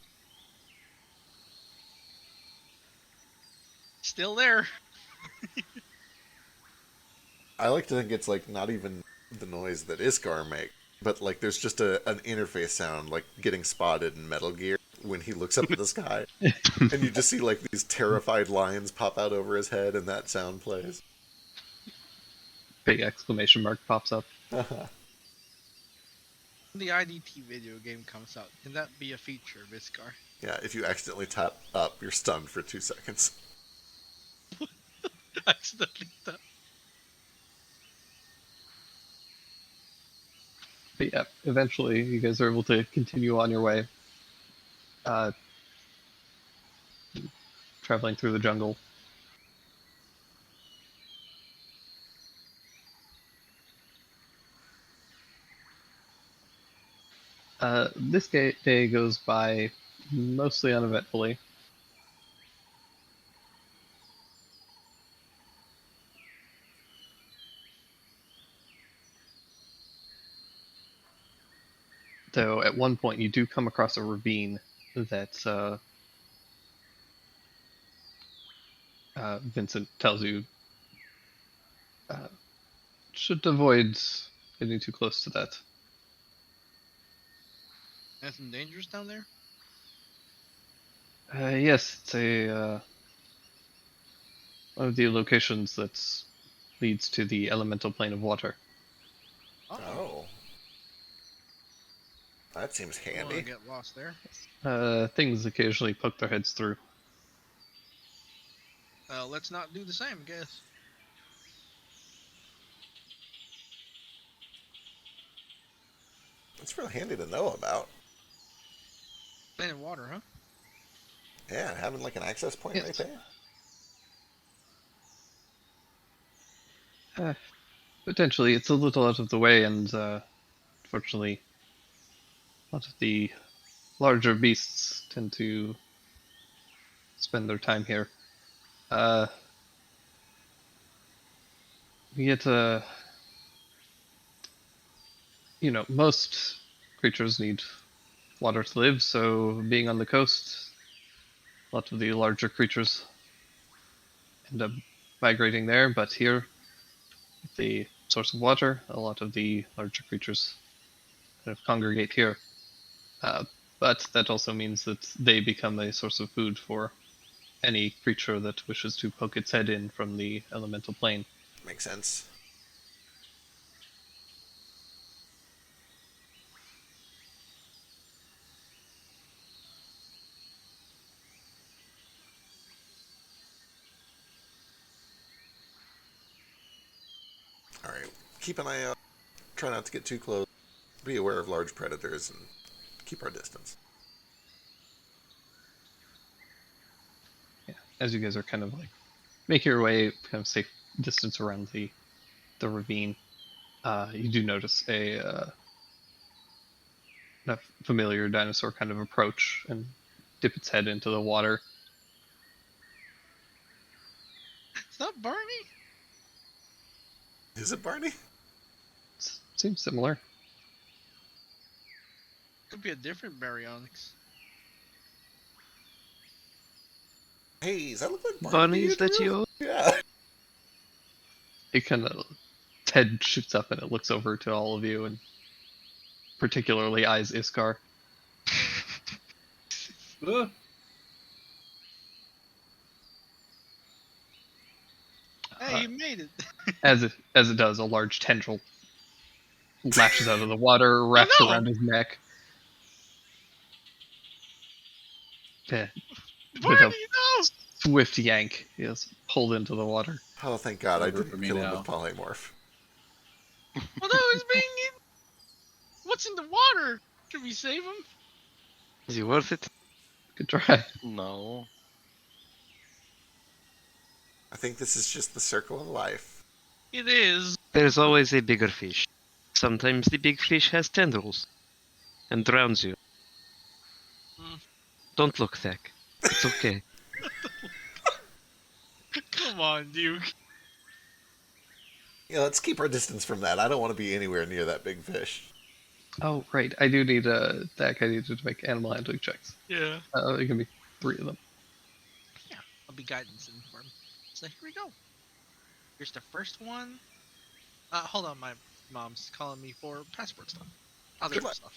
Still there. I like to think it's like not even the noise that Iskar makes, but like there's just an interface sound like getting spotted in Metal Gear when he looks up at the sky. And you just see like these terrified lines pop out over his head and that sound plays. Big exclamation mark pops up. When the IDT video game comes out, can that be a feature of Iskar? Yeah, if you accidentally tap up, you're stunned for 2 seconds. Accidentally done. But yeah, eventually you guys are able to continue on your way. Traveling through the jungle. This day goes by mostly uneventfully. Though at one point you do come across a ravine that Vincent tells you should avoid getting too close to that. Anything dangerous down there? Yes, it's a one of the locations that leads to the elemental plane of water. Oh. That seems I don't wanna handy. get lost there. Things occasionally poke their heads through. Let's not do the same, I guess. It's really handy to know about. Plane of water, huh? Yeah, having like an access point Yes. right there. Potentially, it's a little out of the way, and unfortunately, a lot of the larger beasts tend to spend their time here. Yet, most creatures need water to live, so being on the coast, a lot of the larger creatures end up migrating there, but here, with the source of water, a lot of the larger creatures kind of congregate here. But that also means that they become a source of food for any creature that wishes to poke its head in from the elemental plane. Makes sense. Alright, keep an eye out. Try not to get too close. Be aware of large predators and keep our distance. Yeah, as you guys are kind of like making your way kind of safe distance around the ravine, you do notice a familiar dinosaur kind of approach and dip its head into the water. Is that Barney? Is it Barney? Seems similar. Could be a different Baryonyx. Hey, does that look like Barney? Bunny, to is that you? Yeah. It kind of its head shoots up and it looks over to all of you and particularly eyes Iskar. Hey, you made it. As it does, a large tendril lashes out of the water, wraps no! around his neck. Yeah, with Barney, a no! swift yank, he is pulled into the water. Oh, thank God I Over didn't for me kill him now. with polymorph. Well, no, he's being in. What's in the water? Can we save him? Is he worth it? Good try. No. I think this is just the circle of life. It is. There's always a bigger fish. Sometimes the big fish has tendrils and drowns you. Mm. Don't look, Thack. It's okay. Come on, Duke. Yeah, let's keep our distance from that. I don't want to be anywhere near that big fish. Oh, right. I do need that. I need to make animal handling checks. Yeah. It can be 3 of them. Yeah. I'll be guidance informed. So here we go. Here's the first one. Hold on, my mom's calling me for passport stuff. Other Good luck. stuff.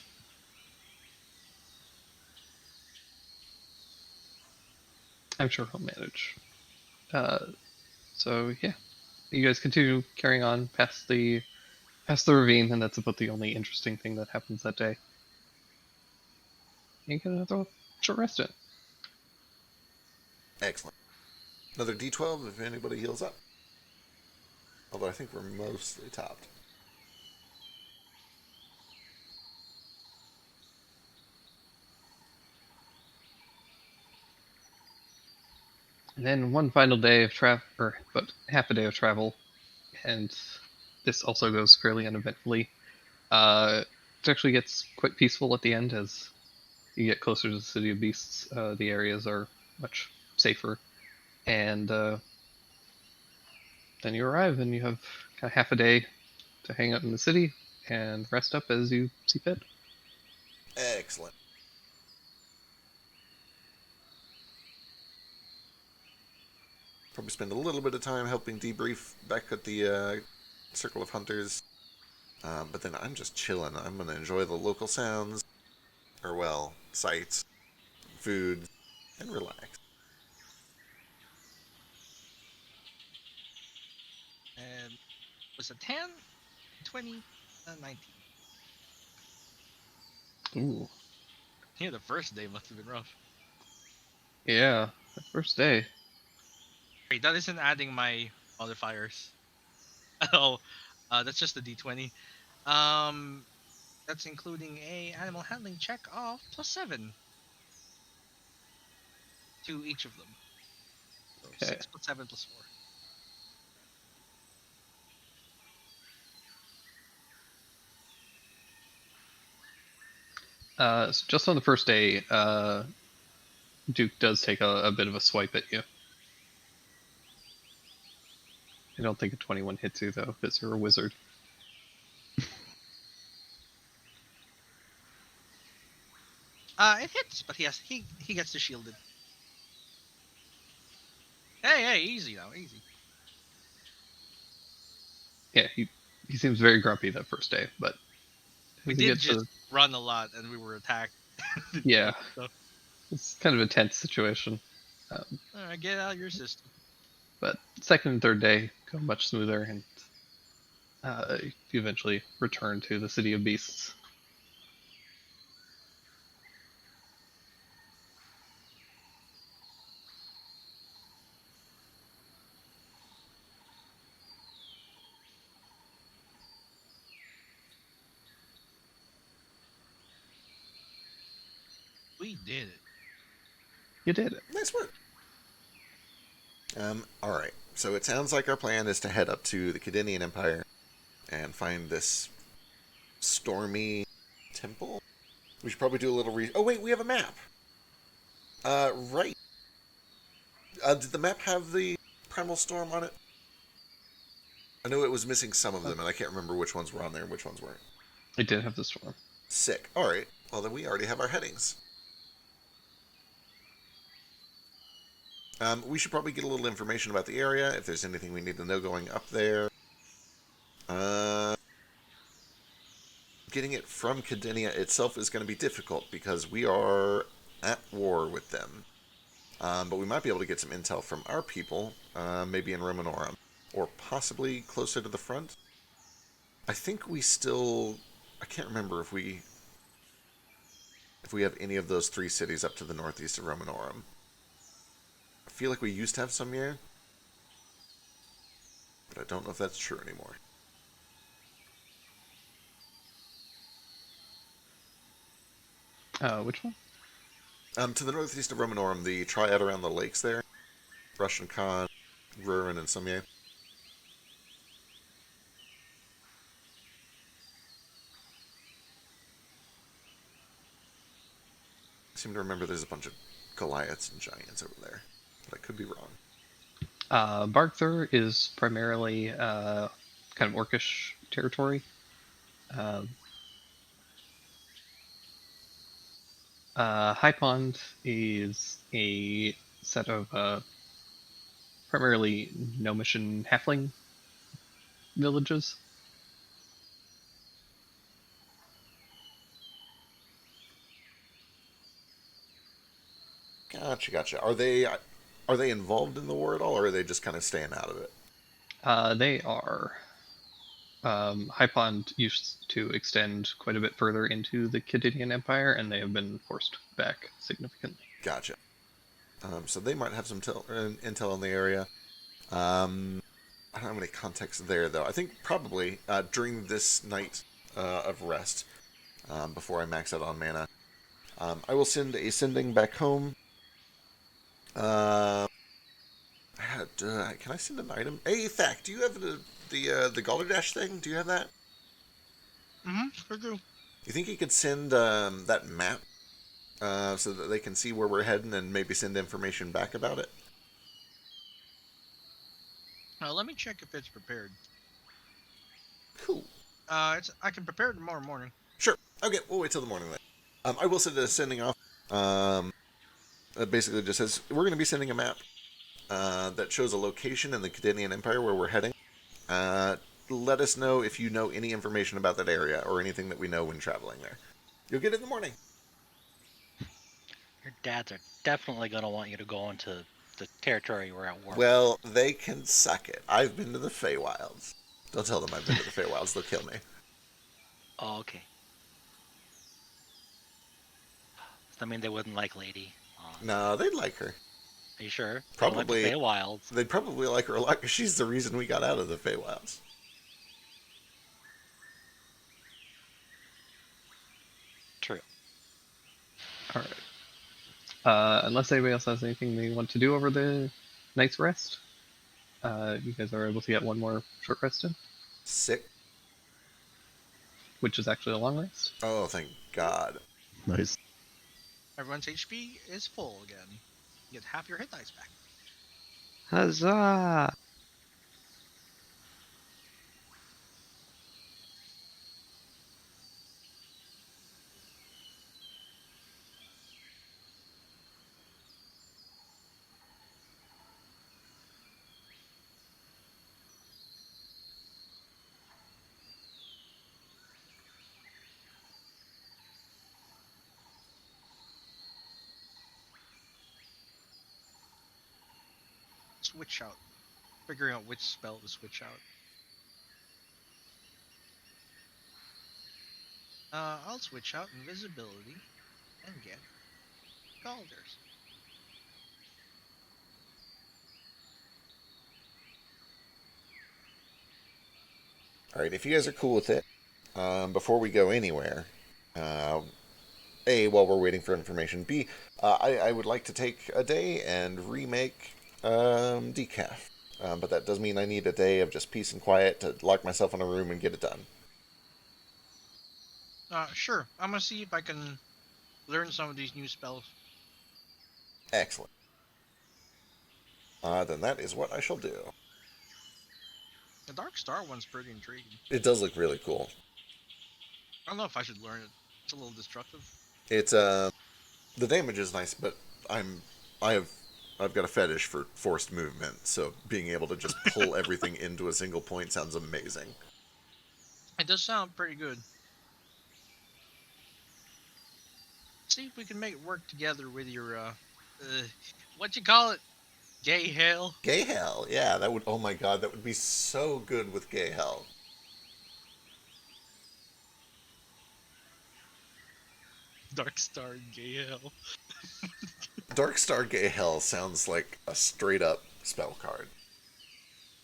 I'm sure he'll manage. So yeah, you guys continue carrying on past the ravine, and that's about the only interesting thing that happens that day. You can throw a short rest in. Excellent. Another D12 if anybody heals up. Although I think we're mostly topped. And then one final day of travel, or but half a day of travel, and this also goes fairly uneventfully. It actually gets quite peaceful at the end as you get closer to the City of Beasts. The areas are much safer, and then you arrive and you have kind of half a day to hang out in the city and rest up as you see fit. Excellent. Probably spend a little bit of time helping debrief back at the Circle of Hunters. But then I'm just chilling. I'm going to enjoy the local sounds, or well, sights, food, and relax. And was a 10, 20, 19. Ooh, Yeah, the first day must have been rough. yeah, the first day. Wait, that isn't adding my modifiers. Oh, that's just the D20. That's including a animal handling check of +7 to each of them. So Okay. 6 + 7 + 4. So just on the first day, Duke does take a bit of a swipe at you. I don't think a 21 hits you though, because you're a wizard. It hits, but he gets the shielded. Hey, easy now, easy. Yeah, he seems very grumpy that first day, but We as he did gets just run a lot, and we were attacked. yeah, So, it's kind of a tense situation. get out of your system. But second and third day go much smoother, and you eventually return to the City of Beasts. We did it. You did it. Nice work. Alright. So it sounds like our plan is to head up to the Cadenian Empire and find this stormy temple. We should probably do a little oh wait, we have a map. Right. Did the map have the Primal Storm on it? I know it was missing some of them, and I can't remember which ones were on there and which ones weren't. It did have the storm. Sick. Alright. Well, then we already have our headings. We should probably get a little information about the area, if there's anything we need to know going up there. Getting it from Cadenia itself is going to be difficult, because we are at war with them. But we might be able to get some intel from our people, maybe in Romanorum, or possibly closer to the front. I think we still... I can't remember if we have any of those 3 cities up to the northeast of Romanorum. I feel like we used to have some here, but I don't know if that's true anymore. Which one? To the northeast of Romanorum, the triad around the lakes there, Russian Khan, Rurin, and Sumye. seem to remember there's a bunch of Goliaths and giants over there, but I could be wrong. Barkthur is primarily kind of orcish territory. High Pond is a set of primarily gnomish and halfling villages. Gotcha. Are they involved in the war at all, or are they just kind of staying out of it? They are. High Pond used to extend quite a bit further into the Cadinian Empire, and they have been forced back significantly. Gotcha. So they might have some intel in the area. I don't have any context there, though. I think probably during this night of rest, before I max out on mana, I will send a sending back home. Can I send an item? Hey, Thack, do you have the Galderdash thing? Do you have that? Sure do. You think you could send that map so that they can see where we're heading and maybe send information back about it? Let me check if it's prepared. Cool. I can prepare it tomorrow morning. Sure. Okay, we'll wait till the morning then. I will send a sending off. It basically just says we're going to be sending a map that shows a location in the Cadinian Empire where we're heading. Let us know if you know any information about that area or anything that we know when traveling there. You'll get it in the morning. Your dads are definitely going to want you to go into the territory we're at war. Well, they can suck it. I've been to the Feywilds. Don't tell them I've been to the Feywilds. They'll kill me. Oh, okay. I mean, they wouldn't like Lady. No, they'd like her. Are you sure? Probably. They like the Feywilds. They'd probably like her a lot because she's the reason we got out of the Feywilds. True. All right. Unless anybody else has anything they want to do over the night's rest, you guys are able to get one more short rest in, Sick. which is actually a long rest. Oh, thank God. Nice. Everyone's HP is full again. You get half your hit dice back. Huzzah! Switch out. Figuring out which spell to switch out. I'll switch out invisibility and get Galders. Alright, if you guys are cool with it, before we go anywhere, A, while we're waiting for information, B, I would like to take a day and remake Decaf. But that does mean I need a day of just peace and quiet to lock myself in a room and get it done. Sure. I'm gonna see if I can learn some of these new spells. Excellent. Then that is what I shall do. The Dark Star one's pretty intriguing. It does look really cool. I don't know if I should learn it. It's a little destructive. It's the damage is nice, but I've got a fetish for forced movement, so being able to just pull everything into a single point sounds amazing. It does sound pretty good. See if we can make it work together with your what you call it? Gay hell. Gay Hell, yeah, that would. Oh my God, that would be so good with Gay Hell. Dark Star and Gay hell. Darkstar Gay Hell sounds like a straight up spell card.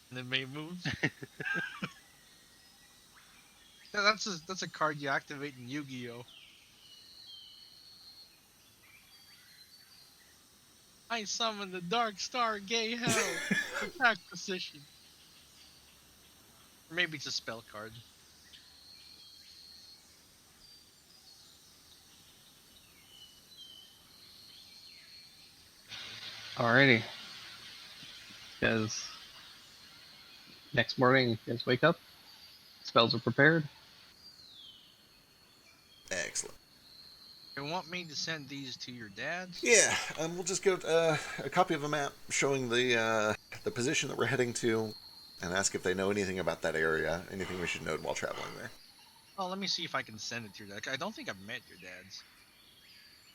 And then main moves. Yeah, that's a card you activate in Yu-Gi-Oh. I summon the Dark Star Gay Hell. Attack position. Or maybe it's a spell card. Alrighty. Because next morning, you guys wake up, spells are prepared. Excellent. You want me to send these to your dad? Yeah, we'll just get a copy of a map showing the position that we're heading to, and ask if they know anything about that area, anything we should know while traveling there. Oh, let me see if I can send it to your dad. I don't think I've met your dads.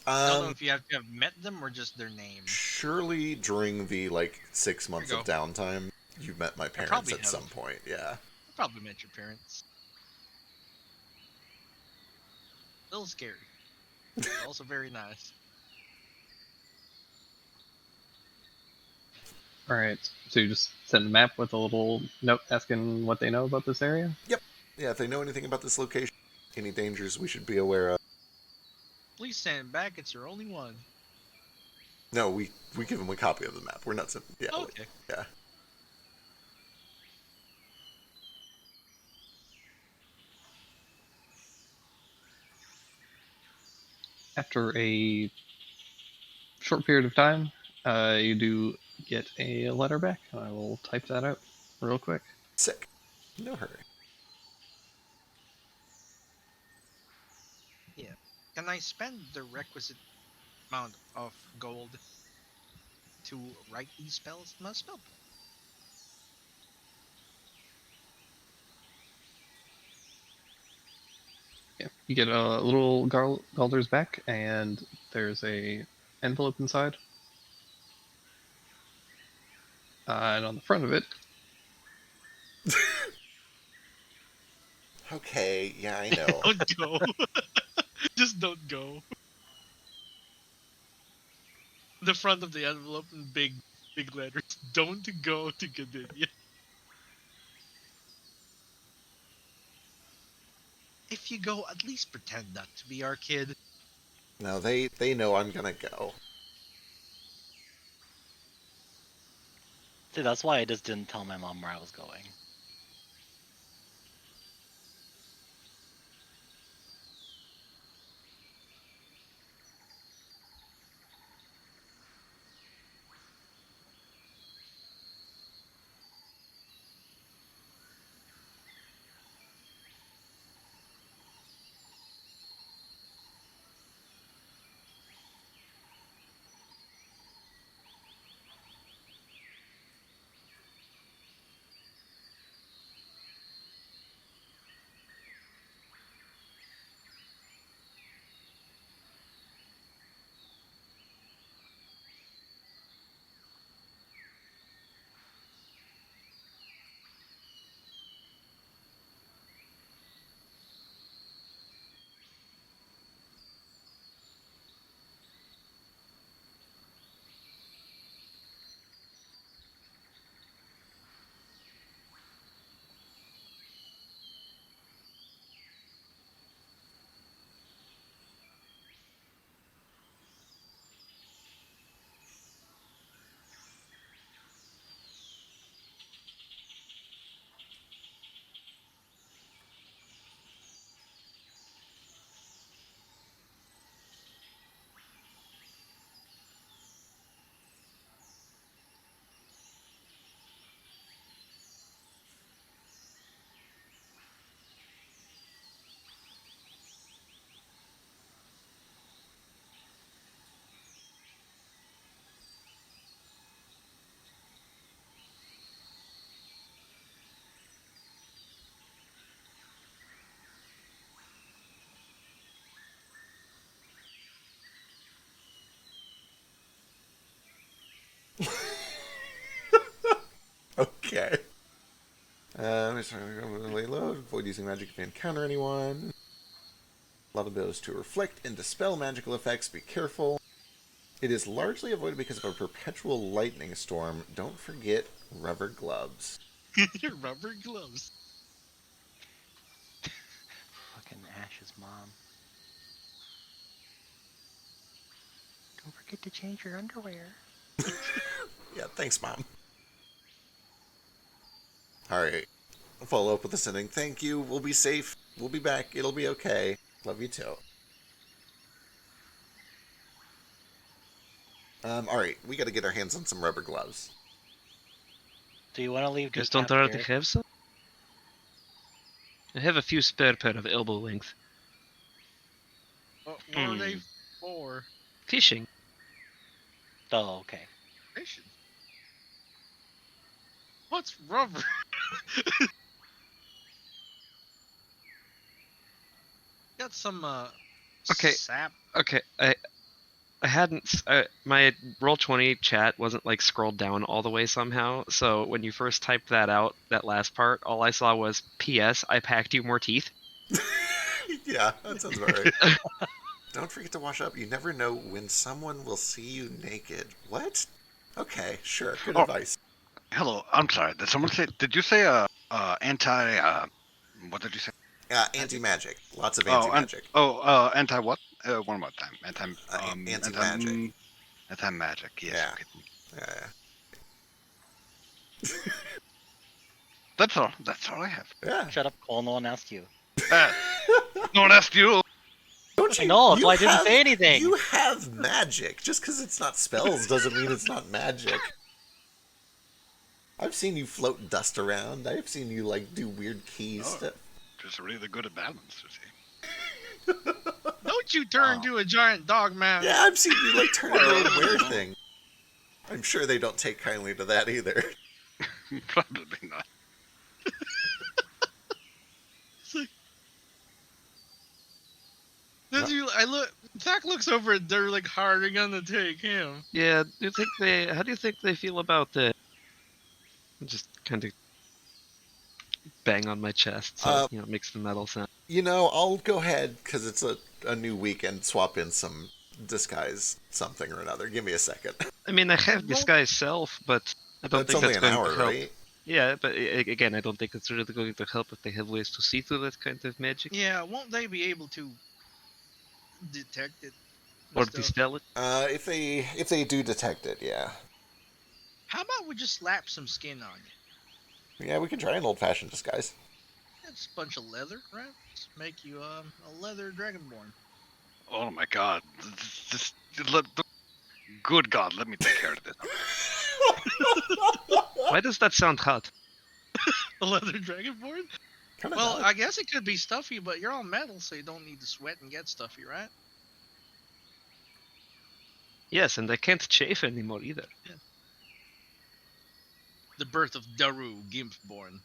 I don't know if you have to have met them or just their name. Surely during the 6 months Here of you downtime, you've met my parents probably at have. some point. Yeah. I probably met your parents. A little scary. Also very nice. Alright, so you just send a map with a little note asking what they know about this area? Yeah, if they know anything about this location, any dangers we should be aware of. Please send it back. It's your only one. No, we give them a copy of the map. We're not sending. Yeah. Okay. Yeah. After a short period of time, you do get a letter back. I will type that out real quick. Sick. No hurry. Can I spend the requisite amount of gold to write these spells in my spell book? Yeah, you get a little Galder's back, and there's a envelope inside. And on the front of it, Okay. Yeah, I know. Don't go. Just don't go. The front of the envelope in big letters. Don't go to Gdynia. If you go, at least pretend not to be our kid. No, they know I'm gonna go. See, that's why I just didn't tell my mom where I was going. Okay. We're going to lay low. Avoid using magic if you encounter anyone. Allow the abilities to reflect and dispel magical effects. Be careful. It is largely avoided because of a perpetual lightning storm. Don't forget rubber gloves. Your rubber gloves. Fucking Ash's mom. Don't forget to change your underwear. Yeah, thanks, Mom. Alright. I'll follow up with the sending. Thank you. We'll be safe. We'll be back. It'll be okay. Love you too. All right, we got to get our hands on some rubber gloves. Do you want to leave You guys Goop don't Tap already here? have some? I have a few spare pair of elbow length. What are they for? Fishing. Oh, okay. Fishing. What's rubber? Got some Okay. sap. Okay, I hadn't my Roll20 chat wasn't like scrolled down all the way somehow. So when you first typed that out, that last part, all I saw was P.S. I packed you more teeth. Yeah, that sounds about right. Don't forget to wash up. You never know when someone will see you naked. What? Okay, sure. Good Oh. advice. Hello, I'm sorry. Did someone say? Did you say anti? What did you say? Anti-magic. Lots of Oh, anti-magic. Anti what? One more time. Anti-magic. Anti-magic. Yes. Yeah. Okay. Yeah. That's all. That's all I have. Yeah. Shut up, Cole. No one asked you. No one asked you. Don't I know, that's you why I didn't have- say anything. You have magic. Just because it's not spells doesn't mean it's not magic. I've seen you float dust around. I've seen you like do weird key stuff. Just really good at balance, you see. Don't you turn into a giant dog, man. Yeah, I've seen you like turn into a weird thing. I'm sure they don't take kindly to that either. Probably not. Zach looks over and they're like harding on to take him. Yeah, how do you think they feel about that? Just kind of bang on my chest, so it makes the metal sound. You know, I'll go ahead because it's a new week and swap in some disguise something or another. Give me a second. I mean, I have disguise self, but I don't That's think only that's an going hour, to help. right? Yeah, but again, I don't think it's really going to help if they have ways to see through that kind of magic Yeah, won't they be able to detect it? and or stuff? dispel it. If they do detect it, yeah. How about we just slap some skin on you? Yeah, we can try an old-fashioned disguise. It's a bunch of leather, right? Just make you a leather dragonborn. Oh my God! Good God! Let me take care of this. Why does that sound hot? A leather dragonborn? Kinda Well, not. I guess it could be stuffy, but you're all metal, so you don't need to sweat and get stuffy, right? Yes, and I can't chafe anymore either. The birth of Daru, Gimpborn.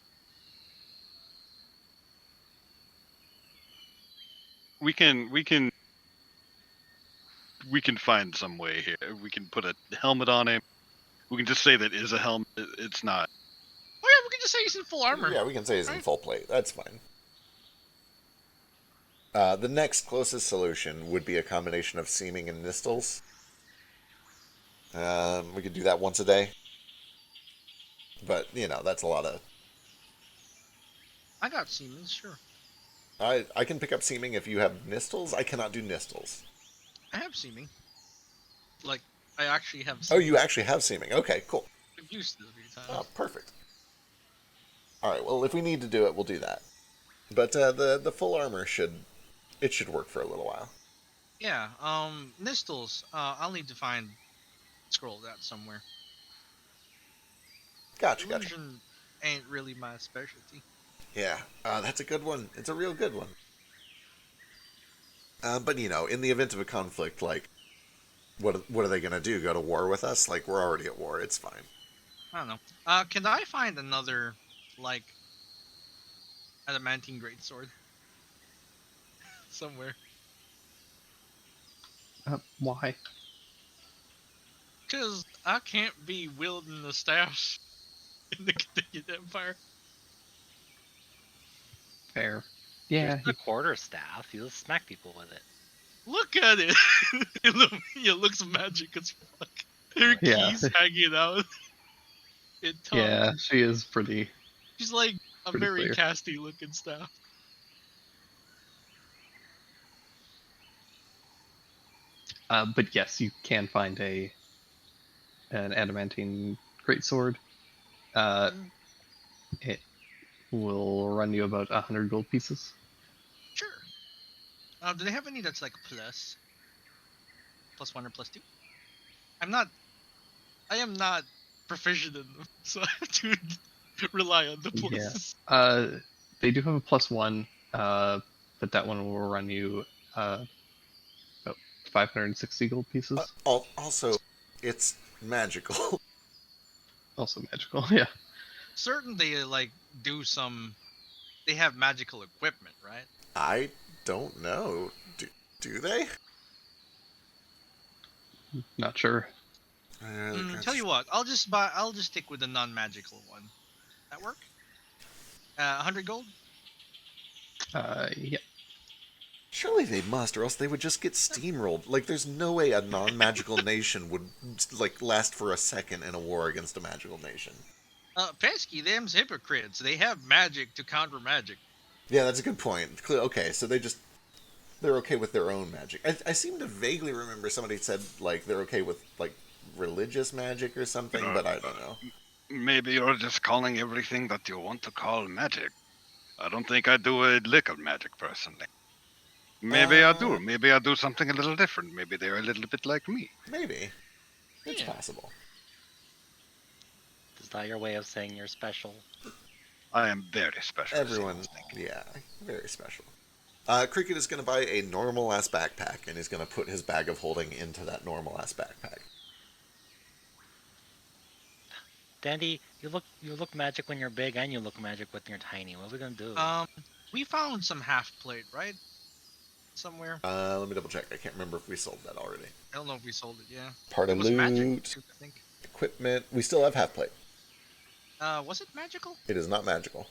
We can find some way here. We can put a helmet on him. We can just say that is a helmet. It's not. Oh yeah, we can just say he's in full armor. Yeah, we can say he's in Right. full plate. That's fine. The next closest solution would be a combination of seaming and nistles. We could do that once a day. But, you know, that's a lot of... I got Siemens, sure. I can pick up seaming if you have nistles. I cannot do nistles. I have seeming. Like, I actually have Oh, seeming. you actually have seaming. Okay, cool. I've used it a few times. Oh, perfect. Alright, well, if we need to do it, we'll do that. But the full armor should work for a little while. Yeah, Nistles, I'll need to find scroll that somewhere. Gotcha. Illusion ain't really my specialty. Yeah, that's a good one. It's a real good one. But, you know, in the event of a conflict, like, what are they going to do? Go to war with us? Like, we're already at war. It's fine. I don't know. Can I find another, like, adamantine greatsword? Somewhere. Why? Because I can't be wielding the staff in the Continued Empire. Fair. Yeah. There's the quarter staff. You just smack people with it. Look at it! It looks magic as fuck. Her Yeah. keys hanging out. It talks. Yeah, she is pretty. She's like a Pretty very clear. casty looking staff. But yes, you can find an adamantine greatsword. It will run you about 100 gold pieces. Sure. Do they have any that's like plus? +1 or +2? I am not proficient in them, so I have to rely on the Yeah. pluses. They do have a +1, but that one will run you about 560 gold pieces. Also, it's magical. Also magical, yeah. Certain they like do some. They have magical equipment, right? I don't know. Do they? Not sure. Tell you what, I'll just stick with the non-magical one. That work? 100 gold. Yeah. Surely they must, or else they would just get steamrolled. Like, there's no way a non-magical nation would like last for a second in a war against a magical nation. Pesky, them's hypocrites. They have magic to counter magic. Yeah, that's a good point. Okay, so they're okay with their own magic. I seem to vaguely remember somebody said like they're okay with like religious magic or something, but I don't know. Maybe you're just calling everything that you want to call magic. I don't think I do a lick of magic personally. Maybe I do. Maybe I do something a little different. Maybe they're a little bit like me. Maybe. It's Yeah. possible. Is that your way of saying you're special? I am very special. Everyone, yeah, very special. Cricket is going to buy a normal-ass backpack, and he's going to put his bag of holding into that normal-ass backpack. Dandy, you look magic when you're big, and you look magic when you're tiny. What are we gonna do? We found some half plate, right? Somewhere. Let me double check. I can't remember if we sold that already. I don't know if we sold it. Yeah. Part It of was magic, loot, too, I think. equipment. We still have half plate. Was it magical? It is not magical.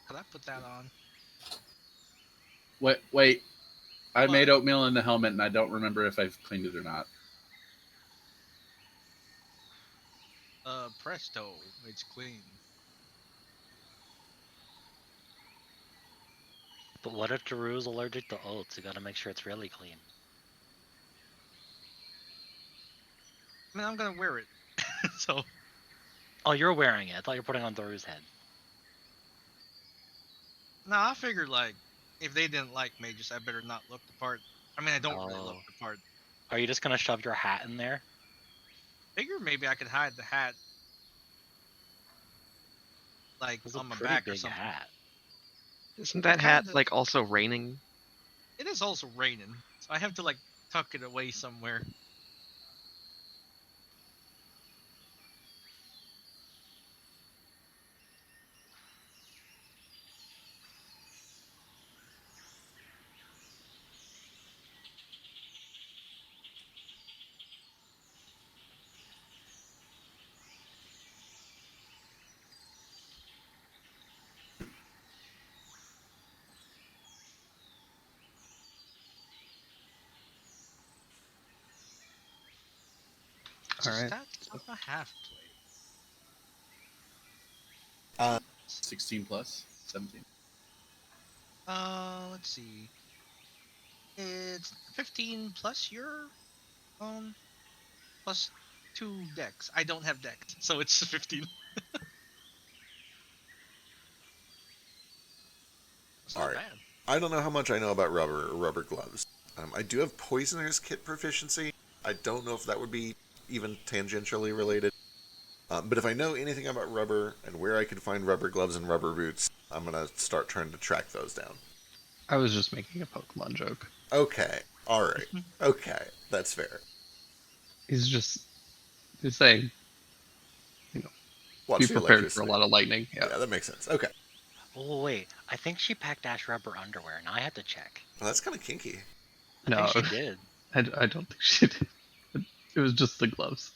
Could I put that on? Wait. I What? made oatmeal in the helmet, and I don't remember if I've cleaned it or not. Presto, it's clean. But what if Daru's allergic to oats? You gotta make sure it's really clean. I mean, I'm gonna wear it. So, Oh, you're wearing it. I thought you were putting it on Daru's head. nah, I figured like, if they didn't like mages, I better not look the part. I mean, I don't really look Oh. the part. Are you just gonna shove your hat in there? Figure maybe I could hide the hat, like It's a on my pretty back or big something. hat. Isn't that hat Kinda. like also raining? It is also raining, so I have to like tuck it away somewhere. All right. That's a half plate. 16 plus 17. Let's see. It's 15 plus your plus 2 decks. I don't have decks, so it's 15. It's not Alright. bad. I don't know how much I know about rubber or rubber gloves. I do have poisoner's kit proficiency. I don't know if that would be even tangentially related. But if I know anything about rubber and where I can find rubber gloves and rubber boots, I'm going to start trying to track those down. I was just making a Pokemon joke. Okay. Alright. Okay. That's fair. He's saying, Watch be the prepared for electricity. a lot of lightning. Yeah. Yeah, that makes sense. Okay. Oh wait, I think she packed Ash rubber underwear. Now I have to check. Well, that's kind of kinky. I No, think she did. I don't think she did. It was just the gloves.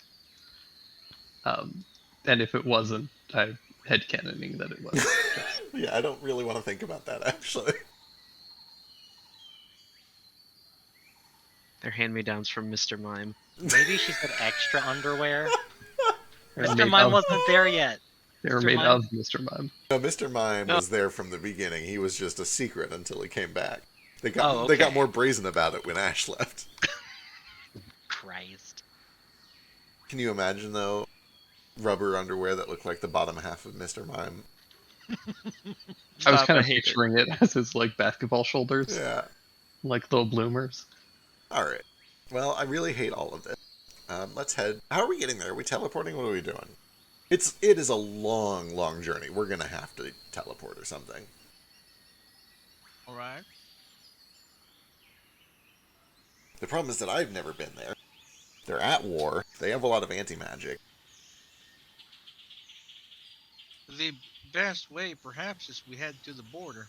And if it wasn't, I'm headcanoning that it was. Yeah, I don't really want to think about that, actually. They're hand-me-downs from Mr. Mime. Maybe she said extra underwear. They're Mr. made Mime of- wasn't there yet. They were Mr. made Mime? of Mr. Mime. No, Mr. Mime No. was there from the beginning. He was just a secret until he came back. They got Oh, they got okay. more brazen about it when Ash left. Christ. Can you imagine though, rubber underwear that looked like the bottom half of Mr. Mime? I was Stop, kind I of hate it. picturing it as his like basketball shoulders, Yeah. like little bloomers. All right. Well, I really hate all of this. Let's head. How are we getting there? Are we teleporting? What are we doing? It is a long, long journey. We're gonna have to teleport or something. All right. The problem is that I've never been there. They're at war. They have a lot of anti-magic. The best way, perhaps, is we head to the border.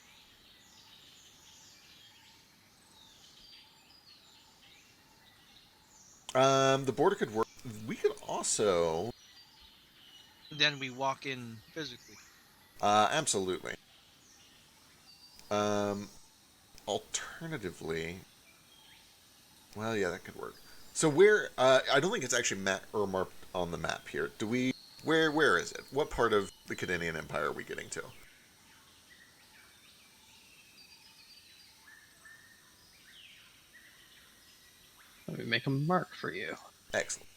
The border could work. We could also. Then we walk in physically. Absolutely. Alternatively. Well, yeah, that could work. So where? I don't think it's actually marked on the map here. Do we? Where is it? What part of the Cadenian Empire are we getting to? Let me make a mark for you. Excellent.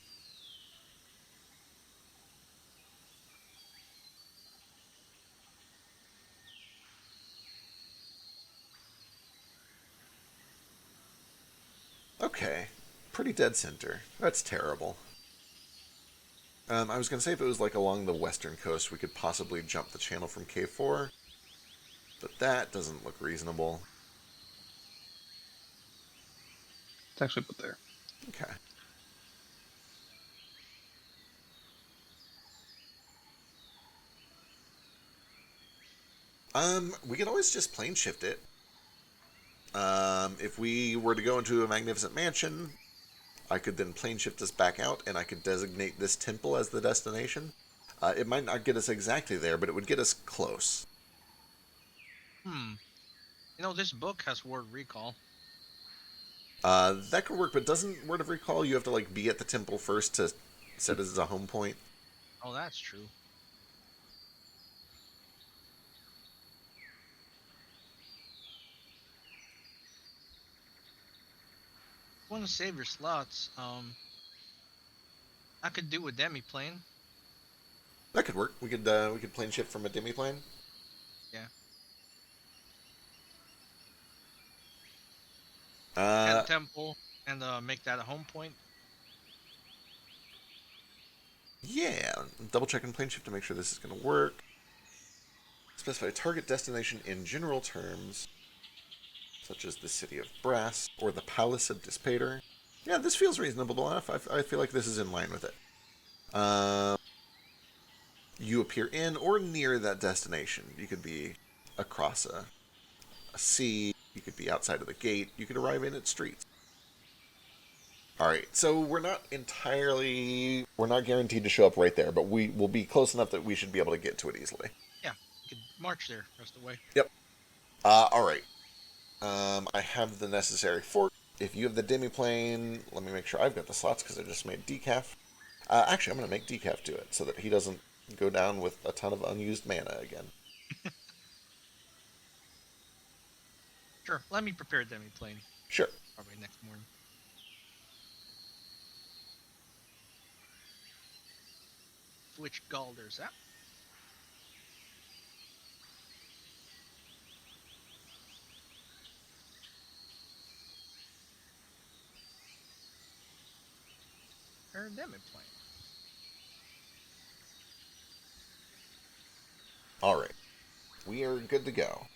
Okay. Pretty dead center. That's terrible. I was going to say if it was like along the western coast, we could possibly jump the channel from K4. But that doesn't look reasonable. It's actually put there. Okay. We could always just plane shift it. If we were to go into a magnificent mansion, I could then plane shift us back out, and I could designate this temple as the destination. It might not get us exactly there, but it would get us close. You know, this book has word recall. That could work, but doesn't Word of Recall, you have to like be at the temple first to set it as a home point? Oh, that's true. Want to save your slots? I could do a demi-plane. That could work. We could plane shift from a demi-plane. Yeah. Uh, temple and make that a home point. Yeah, double checking plane shift to make sure this is going to work. Specify target destination in general terms, such as the City of Brass or the Palace of Dispater. Yeah, this feels reasonable enough. I feel like this is in line with it. You appear in or near that destination. You could be across a sea. You could be outside of the gate. You could arrive in its streets. Alright, so we're not guaranteed to show up right there, but we will be close enough that we should be able to get to it easily. Yeah, you could march there rest of the way. Yep. Alright. I have the necessary fort. If you have the demi-plane, let me make sure I've got the slots because I just made Decaf. Actually, I'm going to make Decaf do it so that he doesn't go down with a ton of unused mana again. Sure, let me prepare a demi-plane. Sure. Probably next morning. Which Galder's that? Or demi-plane. Alright. We are good to go.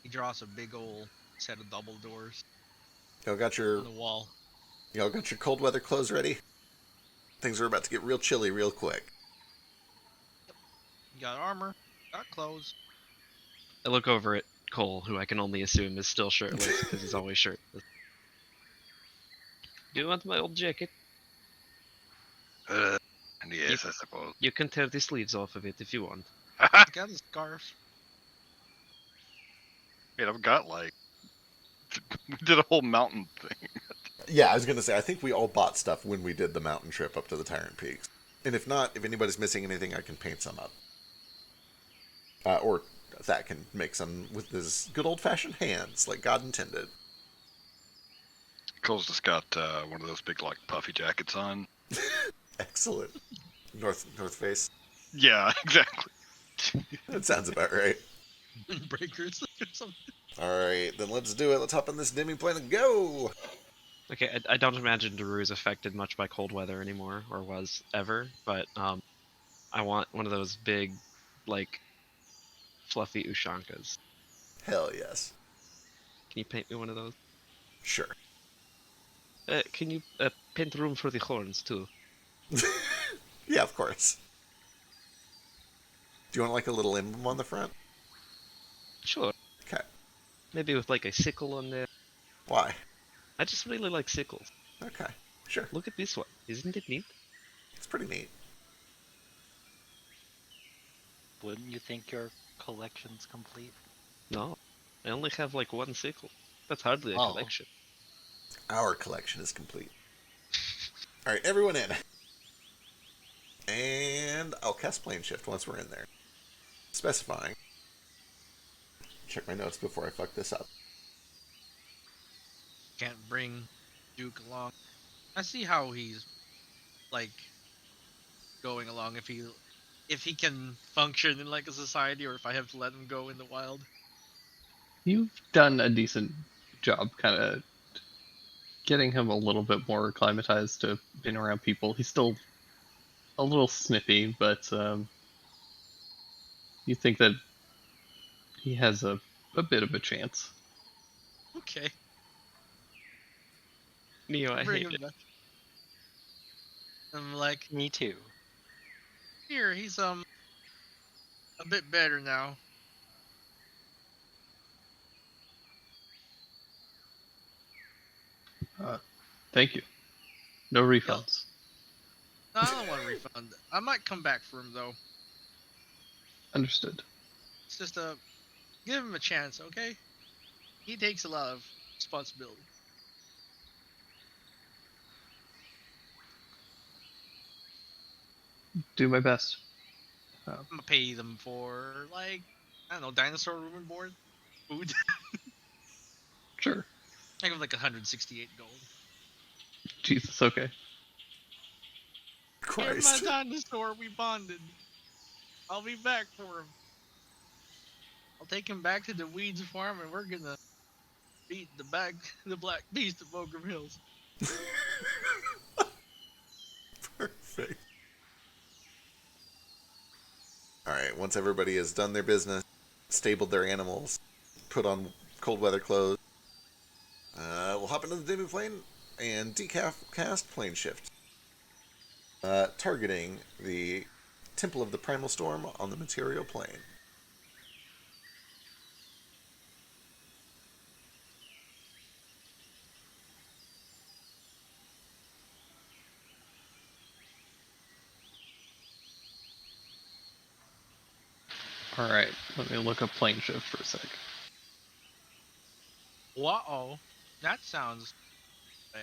He draws a big old set of double doors Y'all got your on the wall. cold weather clothes ready? Things are about to get real chilly real quick. You got armor, got clothes. I look over at Cole, who I can only assume is still shirtless because he's always shirtless. Do you want my old jacket? Yes, I suppose. You can tear the sleeves off of it if you want. Got a scarf. Wait, I've got like we did a whole mountain thing. Yeah, I was going to say, I think we all bought stuff when we did the mountain trip up to the Tyrant Peaks. And if not, if anybody's missing anything, I can paint some up. Or that can make some with his good old-fashioned hands, like God intended. Cole's just got one of those big like puffy jackets on. Excellent. North Face. Yeah, exactly. That sounds about right. Breakers or something. All right, then let's do it. Let's hop on this demi-plane and go. Okay, I don't imagine Daru is affected much by cold weather anymore, or was ever, but I want one of those big, like, fluffy Ushankas. Hell yes. Can you paint me one of those? Sure. Can you paint room for the horns, too? Yeah, of course. Do you want like a little emblem on the front? Sure. Okay. Maybe with, like, a sickle on there. Why? I just really like sickles. Okay. Sure. Look at this one. Isn't it neat? It's pretty neat. Wouldn't you think your collection's complete? No. I only have, like, one sickle. That's hardly a Oh. collection. Our collection is complete. All right, everyone in. And I'll cast plane shift once we're in there. Specifying. Check my notes before I fuck this up. Can't bring Duke along. I see how he's like going along if he can function in like a society, or if I have to let him go in the wild. You've done a decent job kind of getting him a little bit more acclimatized to being around people. He's still a little snippy, but you think that he has a bit of a chance. Okay, Neo, I bring hate him it. back. I'm like, Me too. here, he's a bit better now. Thank you. No refunds. No, I don't want a refund. I might come back for him though. Understood. It's just give him a chance, okay? He takes a lot of responsibility. Do my best. I'm gonna pay them for like, I don't know, dinosaur room and board, food. Sure. I give like 168 gold. Jesus, okay. Here's Christ. my dinosaur. We bonded. I'll be back for him. I'll take him back to the Weeds farm, and we're gonna beat the Black Beast of Ogre Hills. Perfect. Alright, once everybody has done their business, stabled their animals, put on cold weather clothes, we'll hop into the demi-plane and cast plane shift. Targeting the Temple of the Primal Storm on the material plane. Alright, let me look up plane shift for a sec. Uh-oh. That sounds bad.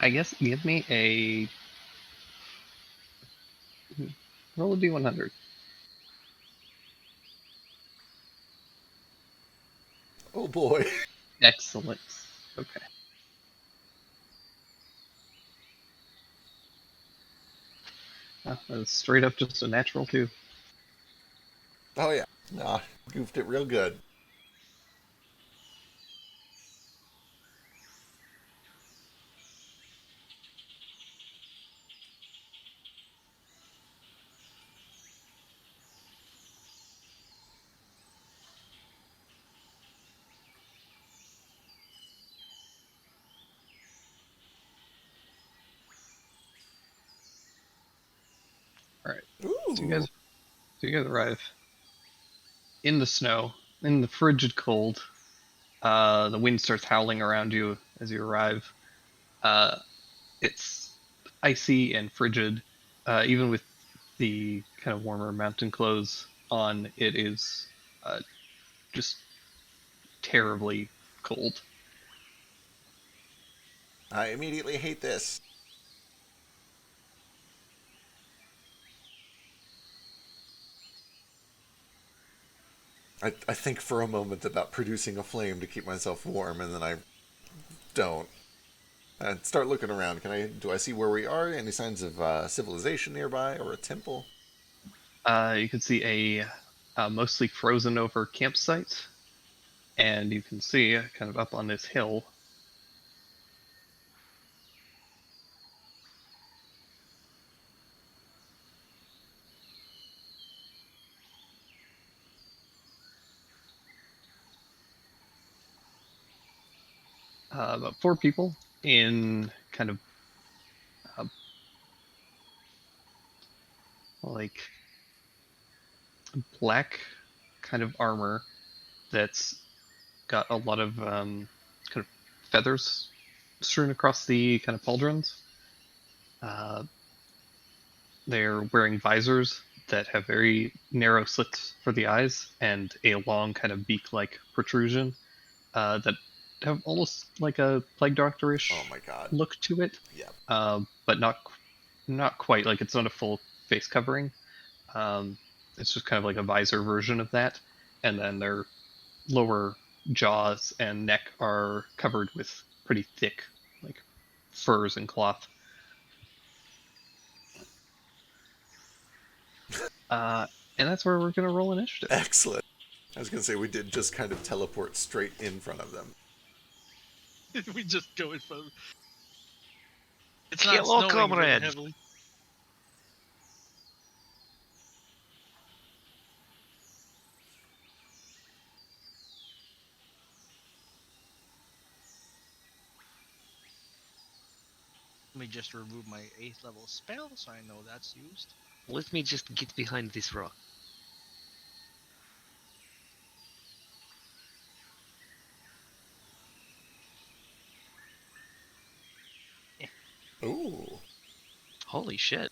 I guess give me a roll a d100. Oh boy. Excellent. Okay. That's straight up just a natural 2. Oh yeah. Nah, goofed it real good. So you guys arrive in the snow, in the frigid cold. The wind starts howling around you as you arrive. It's icy and frigid. Even with the kind of warmer mountain clothes on, it is just terribly cold. I immediately hate this. I think for a moment about producing a flame to keep myself warm, and then I don't. I start looking around. Do I see where we are? Any signs of civilization nearby or a temple? You can see a mostly frozen over campsite, and you can see kind of up on this hill. About 4 people in kind of uh, like black kind of armor that's got a lot of kind of feathers strewn across the kind of pauldrons. Uh, they're wearing visors that have very narrow slits for the eyes and a long kind of beak-like protrusion that have almost like a plague doctor-ish Oh my god. look to it, Yep. but not quite. Like it's not a full face covering. It's just kind of like a visor version of that, and then their lower jaws and neck are covered with pretty thick, like furs and cloth. And that's where we're gonna roll initiative. Excellent. I was going to say, we did just kind of teleport straight in front of them. We just go in front of. It's Hello, not snowing very comrades. heavily. Let me just remove my 8th level spell so I know that's used. Let me just get behind this rock. Ooh. Holy shit.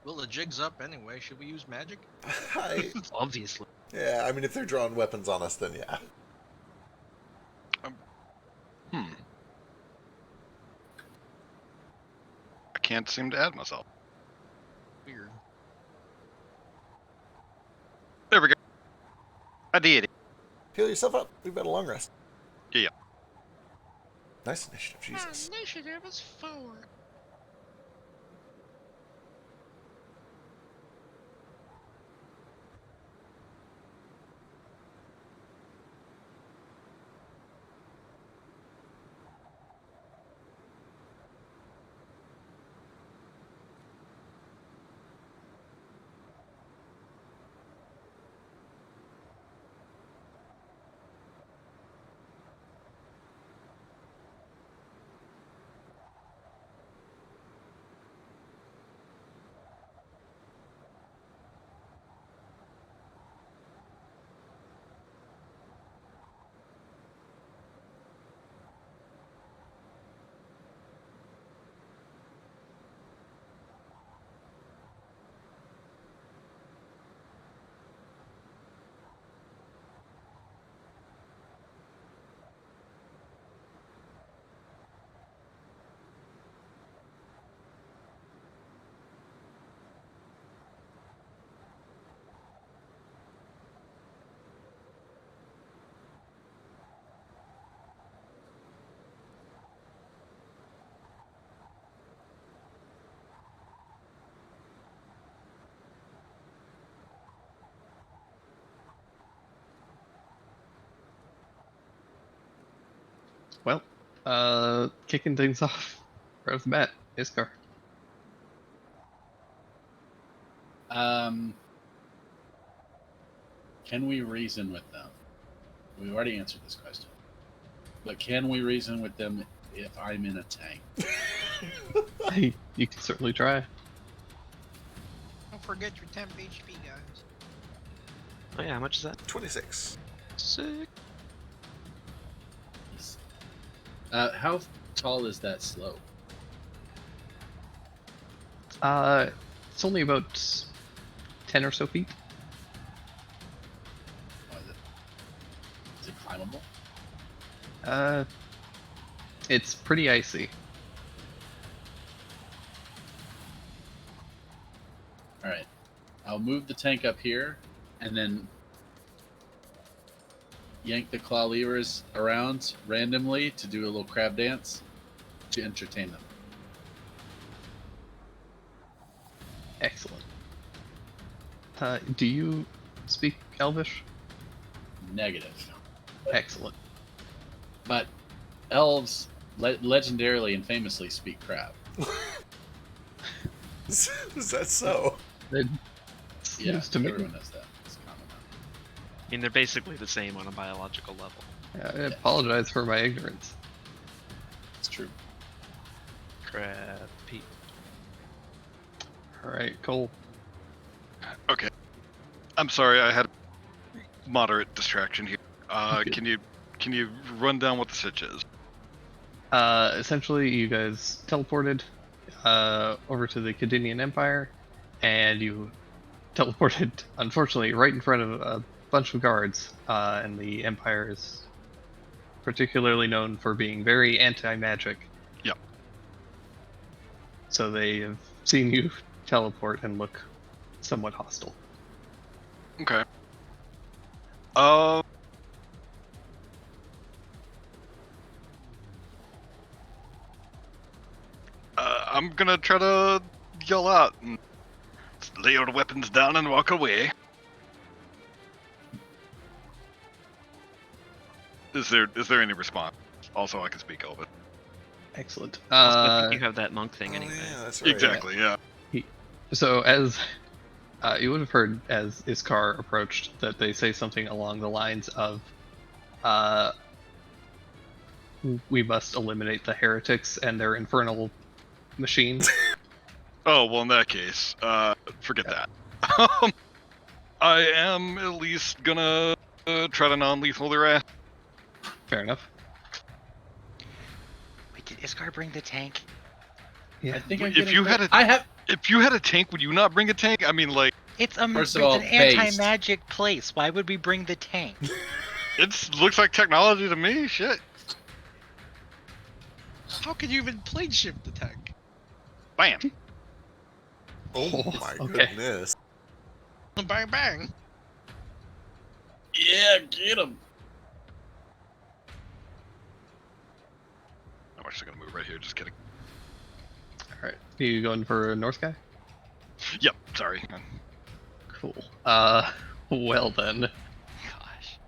Well, the jig's up anyway. Should we use magic? Obviously. Yeah, I mean, if they're drawing weapons on us, then yeah. I can't seem to add myself. Weird. There we go. I did. Heal yourself up. We've got a long rest. Yeah. Nice initiative, Jesus. Initiative is 4. Well, kicking things off right off the bat, Iskar. Can we reason with them? We've already answered this question. But can we reason with them if I'm in a tank? Hey, you can certainly try. Don't forget your temp HP, guys. Oh yeah, how much is that? 26. Sick. How tall is that slope? It's only about 10 or so feet. Oh, is it climbable? It's pretty icy. All right. I'll move the tank up here, and then yank the claw levers around randomly to do a little crab dance to entertain them. Excellent. Do you speak Elvish? Negative. Excellent. But elves legendarily and famously speak crab. Is that so? It Yeah, seems to me. everyone knows that. It's common. I mean, they're basically the same on a biological level. I apologize for my ignorance. It's true. Crap, Pete. All right, Cole. Okay. I'm sorry, I had a moderate distraction here. Okay. Can you run down what the sitch is? Essentially, you guys teleported over to the Cadinian Empire, and you teleported, unfortunately, right in front of a bunch of guards. And the Empire is particularly known for being very anti-magic. Yep. So they have seen you teleport and look somewhat hostile. Okay. I'm gonna try to yell out and lay your weapons down and walk away. Is there any response? Also, I can speak Elven. Excellent. I think you have that monk thing Oh, anyway. yeah, that's right. Exactly. Yeah. So as you would have heard as Iskar approached that they say something along the lines of, we must eliminate the heretics and their infernal machines. Oh well, in that case, forget that. I am at least gonna try to non-lethal their ass. Fair enough. Wait, did Iskar bring the tank? Yeah. I think I'm If getting you back- had a- I have. If you had a tank, would you not bring a tank? I mean, like, It's First of it's all, an based. anti-magic place. Why would we bring the tank? it looks like technology to me. Shit. How can you even plane shift the tank? Bam. Oh my Okay. goodness. Bang bang. Yeah, get him. I'm actually gonna move right here. Just kidding. All right. You going for North guy? Yep. Sorry. Cool. Well then. Gosh.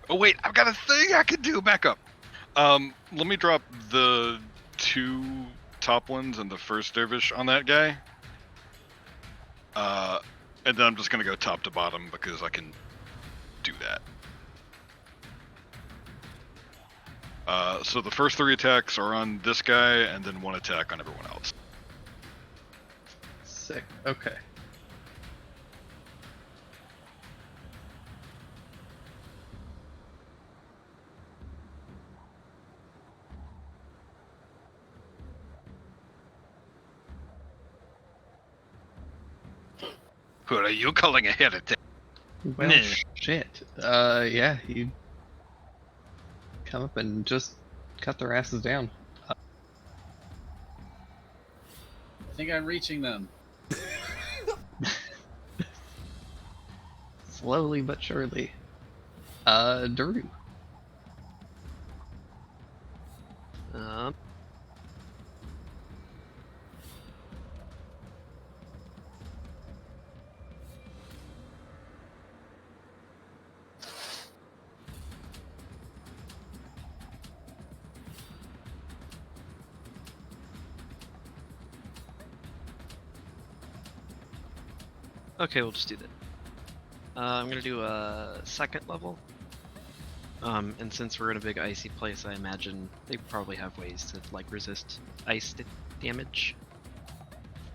Oh wait, I've got a thing I could do. Back up. Let me drop the 2 top ones and the first dervish on that guy. And then I'm just gonna go top to bottom because I can do that. So the first 3 attacks are on this guy, and then 1 attack on everyone else. Sick. Okay. Who are you calling a heretic? Well, Nah. shit. Yeah, you come up and just cut their asses down. I think I'm reaching them. Slowly but surely. Drew. Okay, we'll just do that. I'm gonna do a second level. And since we're in a big icy place, I imagine they probably have ways to like resist ice damage,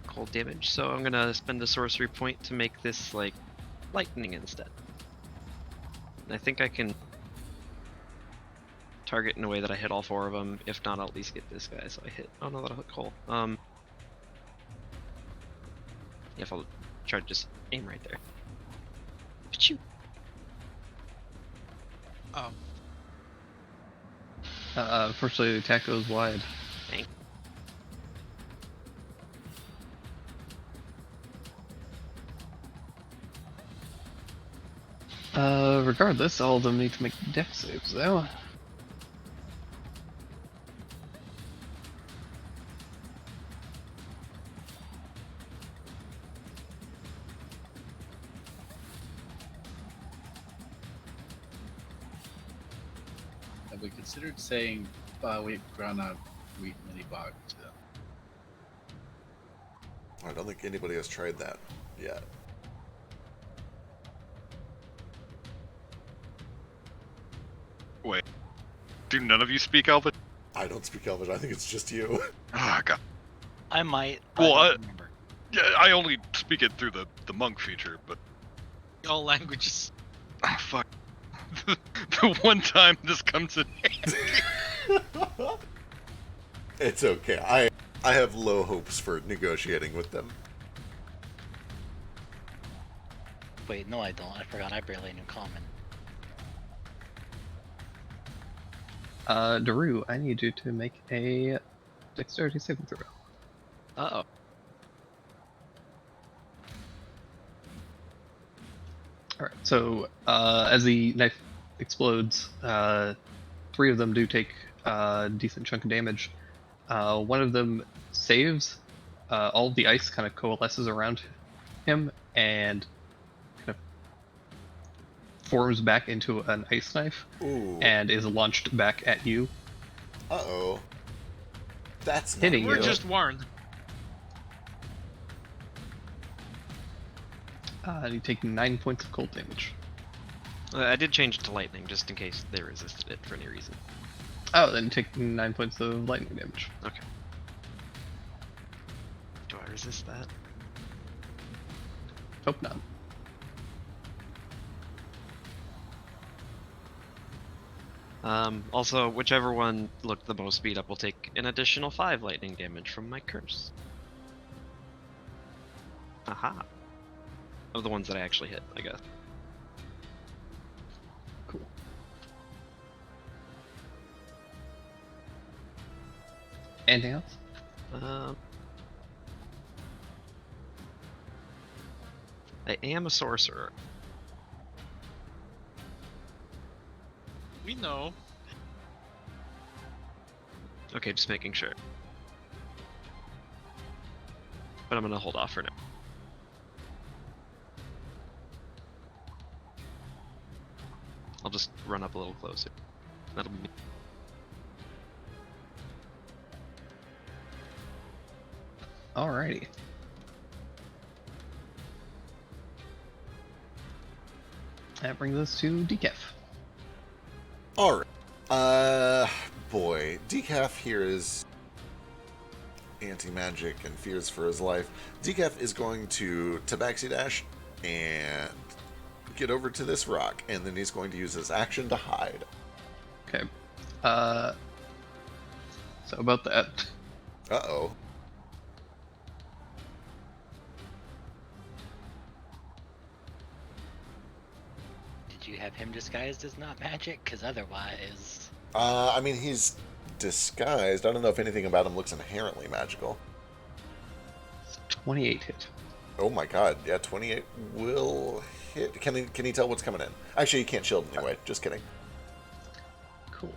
cold damage. So I'm gonna spend a sorcery point to make this like lightning instead. And I think I can target in a way that I hit all 4 of them. If not, I'll at least get this guy. So I hit. Oh no, that'll hit Cole. Yeah, if I'll try to just aim right there. Achoo. Oh, Unfortunately, the attack goes wide. Dang. Regardless, all of them need to make dex saves, though. Have we considered saying, wait, ground out wheat mini bog to them? I don't think anybody has tried that yet. Wait, do none of you speak Elven? I don't speak Elvish. I think it's just you. Ah, God. I might. Well, I don't remember. Yeah, I only speak it through the monk feature, but all languages. ah, fuck. The one time this comes in handy. It's okay. I have low hopes for negotiating with them. Wait, no, I don't. I forgot. I barely knew common. Daru, I need you to make a dexterity saving throw. Uh-oh. Alright, so as the knife explodes, 3 of them do take a decent chunk of damage. One of them saves. All of the ice kind of coalesces around him and kind of forms back into an ice knife Ooh. and is launched back at you. Uh-oh. That's not Hitting We're you. just warned. And you take 9 points of cold damage. I did change it to lightning just in case they resisted it for any reason. Oh, then take 9 points of lightning damage. Okay. Do I resist that? Hope not. Also, whichever one looked the most beat up will take an additional 5 lightning damage from my curse. Aha. Of the ones that I actually hit, I guess. Cool. Anything else? I am a sorcerer. We know. Okay, just making sure. But I'm gonna hold off for now. I'll just run up a little closer. That'll be. Alrighty. That brings us to Decaf. Alright. Boy. Decaf here is anti-magic and fears for his life. Decaf is going to Tabaxi Dash and get over to this rock, and then he's going to use his action to hide. Okay. So about that. Uh-oh. Did you have him disguised as not magic? Because otherwise... I mean, he's disguised. I don't know if anything about him looks inherently magical. 28 hit. Oh my god, yeah, 28 will hit. Can he tell what's coming in? Actually, he can't shield anyway. Just kidding. Cool.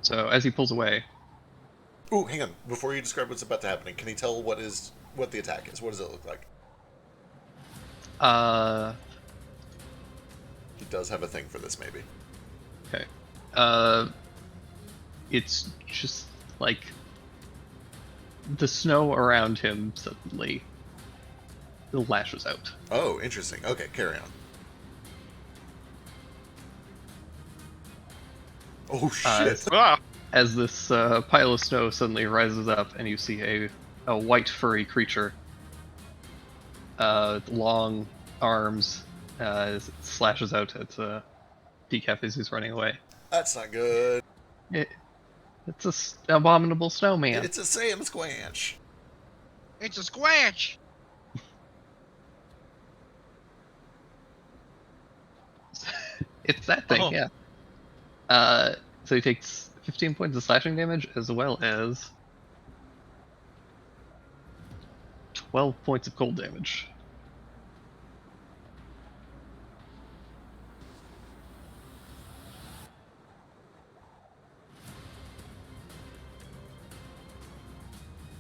So as he pulls away, Ooh, hang on. Before you describe what's about to happen, can you tell what the attack is? What does it look like? He does have a thing for this, maybe. okay. It's just like the snow around him suddenly lashes out. Oh, interesting. Okay, carry on. Oh shit! Ah, As this pile of snow suddenly rises up, and you see a white furry creature, with long arms, as it slashes out at Decaf as he's running away. That's not good. It's a abominable snowman. It's a Sam Squanch. It's a squanch. It's that thing, Oh. yeah. So he takes 15 points of slashing damage as well as 12 points of cold damage.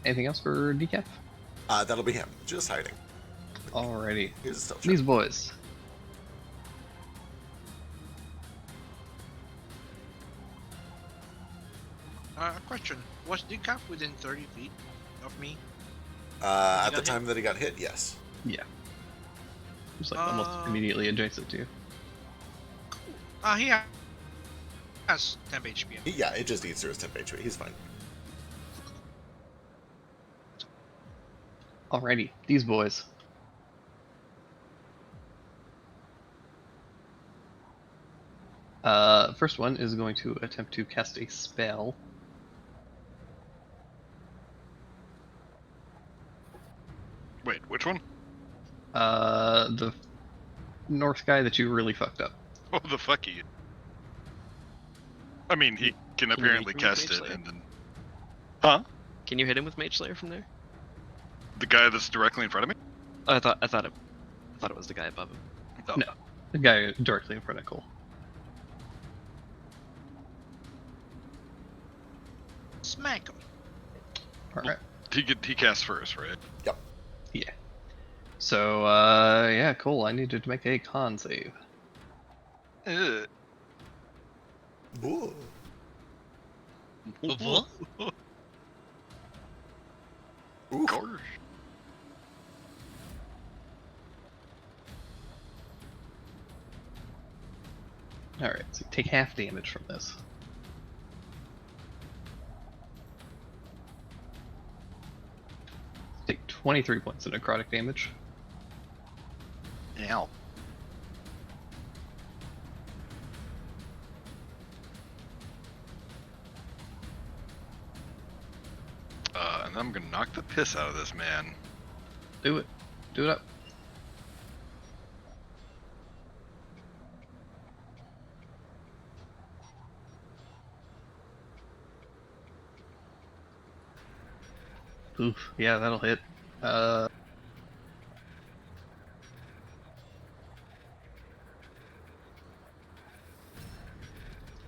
Anything else for Decaf? That'll be him, just hiding. Alrighty. Here's a stealth check. These boys. A question. Was Decaf within 30 feet of me? At He the got time that he got hit, yes. Yeah. Just like almost immediately adjacent to you. He has 10 HP. Yeah, it just eats through his temp HP. He's fine. Alrighty, these boys. First one is going to attempt to cast a spell. wait, which one? The north guy that you really fucked up. Oh, the fuck you. I mean, he can you apparently make cast Mage it, Slayer? and then. Huh? Can you hit him with Mage Slayer from there? The guy that's directly in front of me? Oh, I thought it was the guy above him. Oh. No, the guy directly in front of Cole. Smack him. Alright. He casts first, right? Yeah. So, yeah, Cole, I need you to make a con save. Ugh. Ooh. What? Ooh. Gosh. Alright, so take half damage from this. Take 23 points of necrotic damage. Ow. And I'm gonna knock the piss out of this man. Do it. Do it up. Oof, yeah, that'll hit.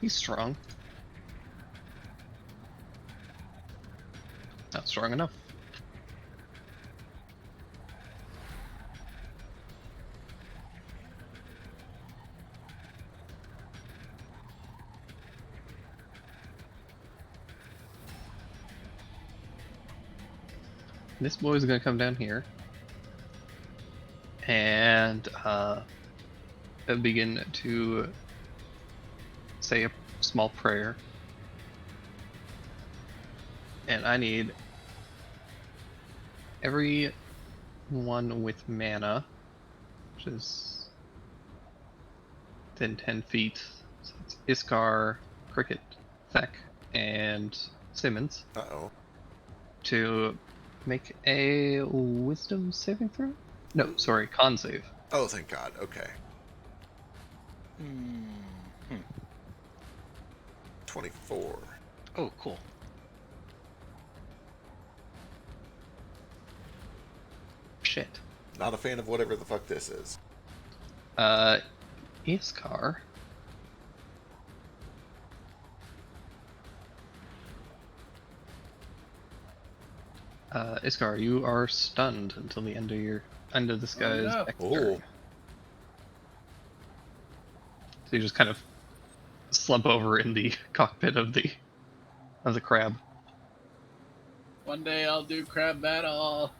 He's strong. Not strong enough. This boy's gonna come down here and begin to say a small prayer. And I need every one with mana, which is within 10 feet. So it's Iskar, Cricket, Thek, and Simmons Uh-oh. to make a wisdom saving throw? No, sorry, con save. Oh, thank God. Okay. 24. Oh, cool. Shit. Not a fan of whatever the fuck this is. Iskar Iskar, you are stunned until the end of this Oh, guy's no. next Oh. turn. So you just kind of slump over in the cockpit of the crab. One day I'll do crab battle.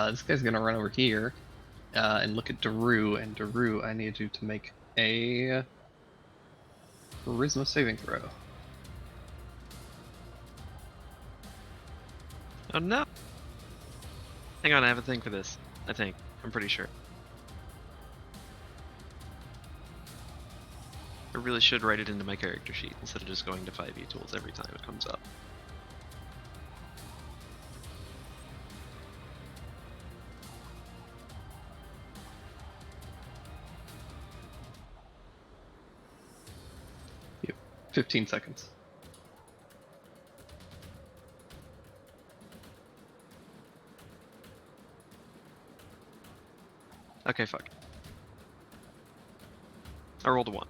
This guy's gonna run over here and look at Daru, and Daru, I need you to make a charisma saving throw. Oh no! Hang on, I have a thing for this. I think. I'm pretty sure. I really should write it into my character sheet instead of just going to 5e tools every time it comes up. You have 15 seconds. Okay, fuck. I rolled a 1.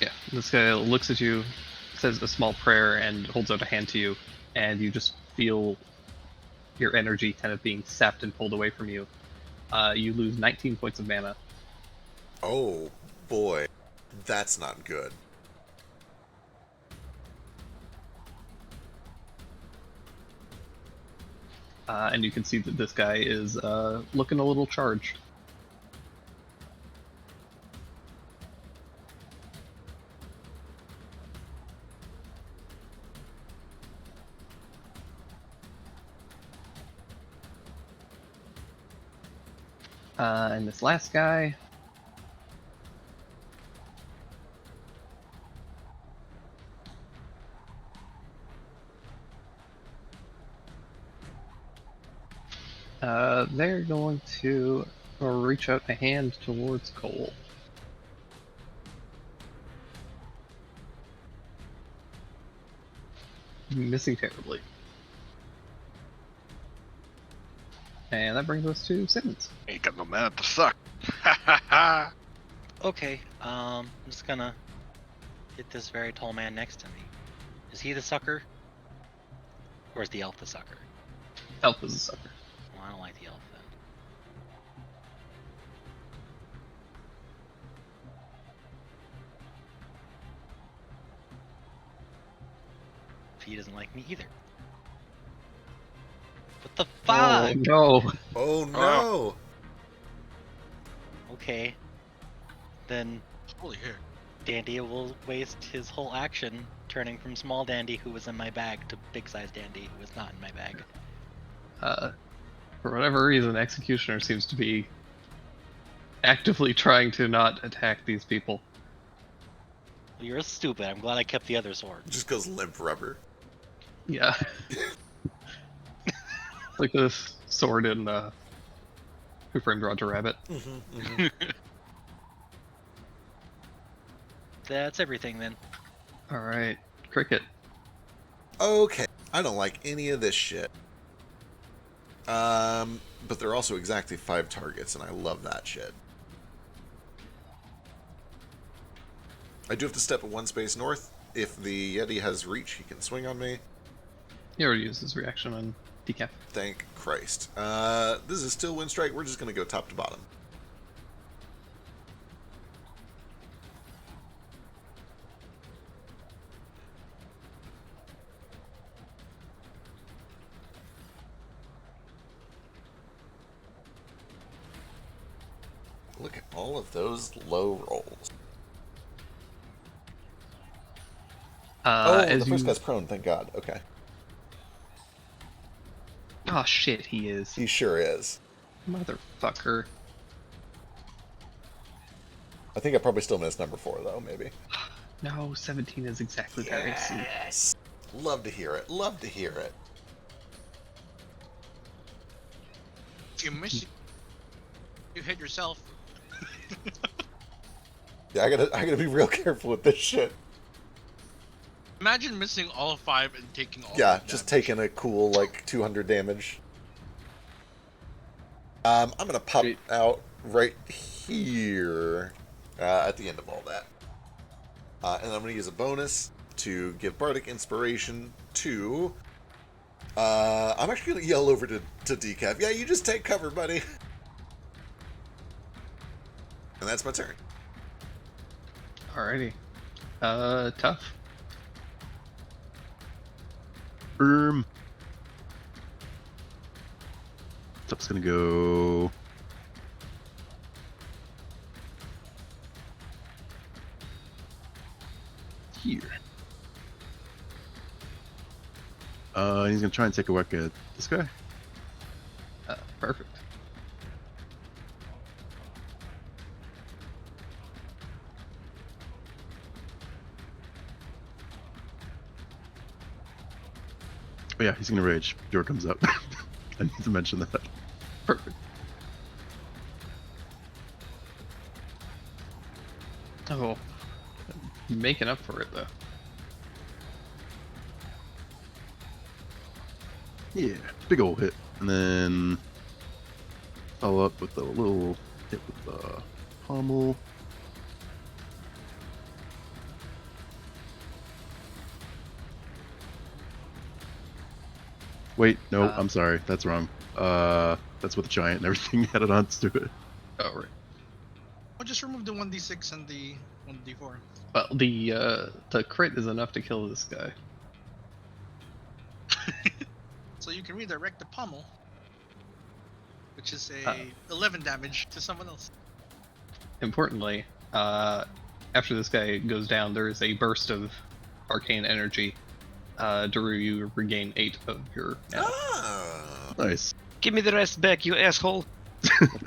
Yeah, this guy looks at you, says a small prayer, and holds out a hand to you, and you just feel your energy kind of being sapped and pulled away from you. You lose 19 points of mana. Oh boy, that's not good. And you can see that this guy is looking a little charged. And this last guy. They're going to reach out a hand towards Cole. Missing terribly. And that brings us to Simmons. Ain't got no mana to suck. Ha ha ha. Okay, I'm just gonna hit this very tall man next to me. Is he the sucker? Or is the elf the sucker? Elf is a sucker. Well, I don't like the elf then. He doesn't like me either. What the fuck? Oh no! Oh no! Okay. Then Holy hair. Dandy will waste his whole action turning from small Dandy, who was in my bag, to big size Dandy, who was not in my bag. For whatever reason, Executioner seems to be actively trying to not attack these people. Well, you're stupid. I'm glad I kept the other sword. Just goes limp rubber. Yeah. Like this sword in Who Framed Roger Rabbit. That's everything then. Alright, Cricket. Okay, I don't like any of this shit. But they're also exactly 5 targets, and I love that shit. I do have to step 1 space north. If the Yeti has reach, he can swing on me. He already used his reaction on Decaf. Thank Christ. This is still Wind Strike. We're just going to go top to bottom. Look at all of those low rolls. The first guy's prone, thank God. Okay. Oh shit, he is. He sure is. Motherfucker. I think I probably still missed number 4, though, maybe. No, 17 is exactly their AC. Yes! Love to hear it. Love to hear it. You miss. You hit yourself. Yeah, I gotta be real careful with this shit. Imagine missing all 5 and taking all. Yeah, the just damage. taking a cool, like, 200 damage. I'm gonna pop Sweet. out right here at the end of all that. And I'm gonna use a bonus to give Bardic Inspiration to... I'm actually gonna yell over to Decaf. Yeah, you just take cover, buddy. And that's my turn. Alrighty. Tough. Tough's gonna go. Here. He's gonna try and take a whack at this guy. Perfect. Oh yeah, he's gonna rage. Door comes up. I need to mention that. Perfect. Oh, making up for it though. Yeah, big ol' hit, and then follow up with a little hit with the pommel. Wait, no, I'm sorry, that's wrong. That's with the giant and everything added on to it. Oh, right. I'll just remove the 1d6 and the 1d4. Well, the crit is enough to kill this guy. So you can redirect the pommel, which is a 11 damage to someone else. Importantly, after this guy goes down, there is a burst of arcane energy. Daru, you regain 8 of your mana. Ah! Nice. Give me the rest back, you asshole!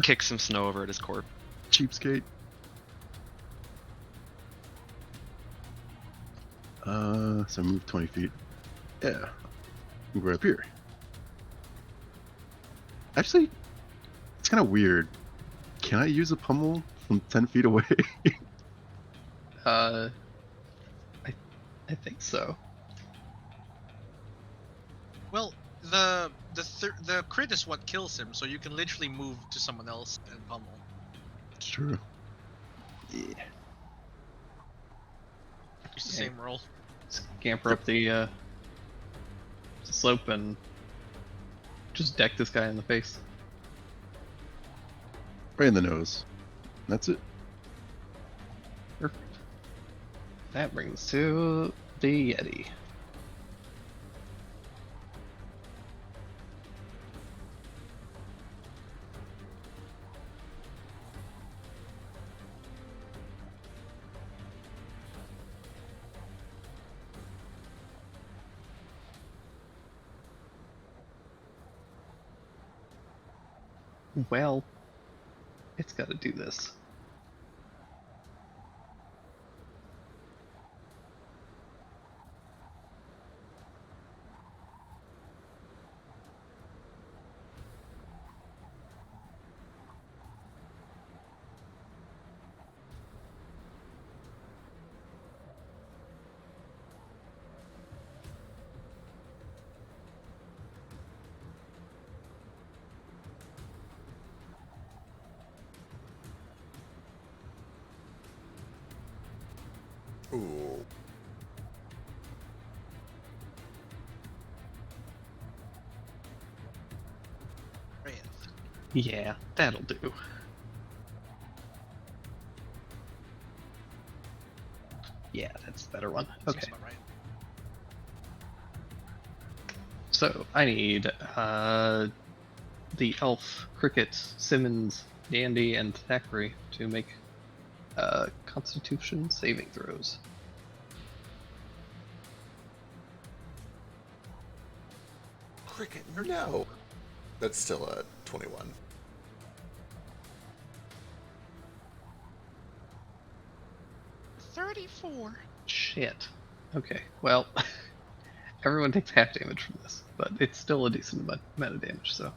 Kick some snow over at his corpse. Cheapskate. So move 20 feet. Yeah. I'm right up here. Actually, it's kind of weird. Can I use a pummel from 10 feet away? I think so. Well, the crit is what kills him, so you can literally move to someone else and pummel. It's true. Yeah. It's the same roll. Scamper up the slope and just deck this guy in the face. Right in the nose. That's it. Perfect. That brings us to the Yeti. Well, it's got to do this. Ooh. Right. Yeah, that'll do. Yeah, that's a better one. Seems Okay, about right. so I need the elf, Cricket, Simmons, Dandy, and Thackeray to make Constitution saving throws. Cricket, no. That's still a 21. Shit. Okay, well, everyone takes half damage from this, but it's still a decent amount of damage, so.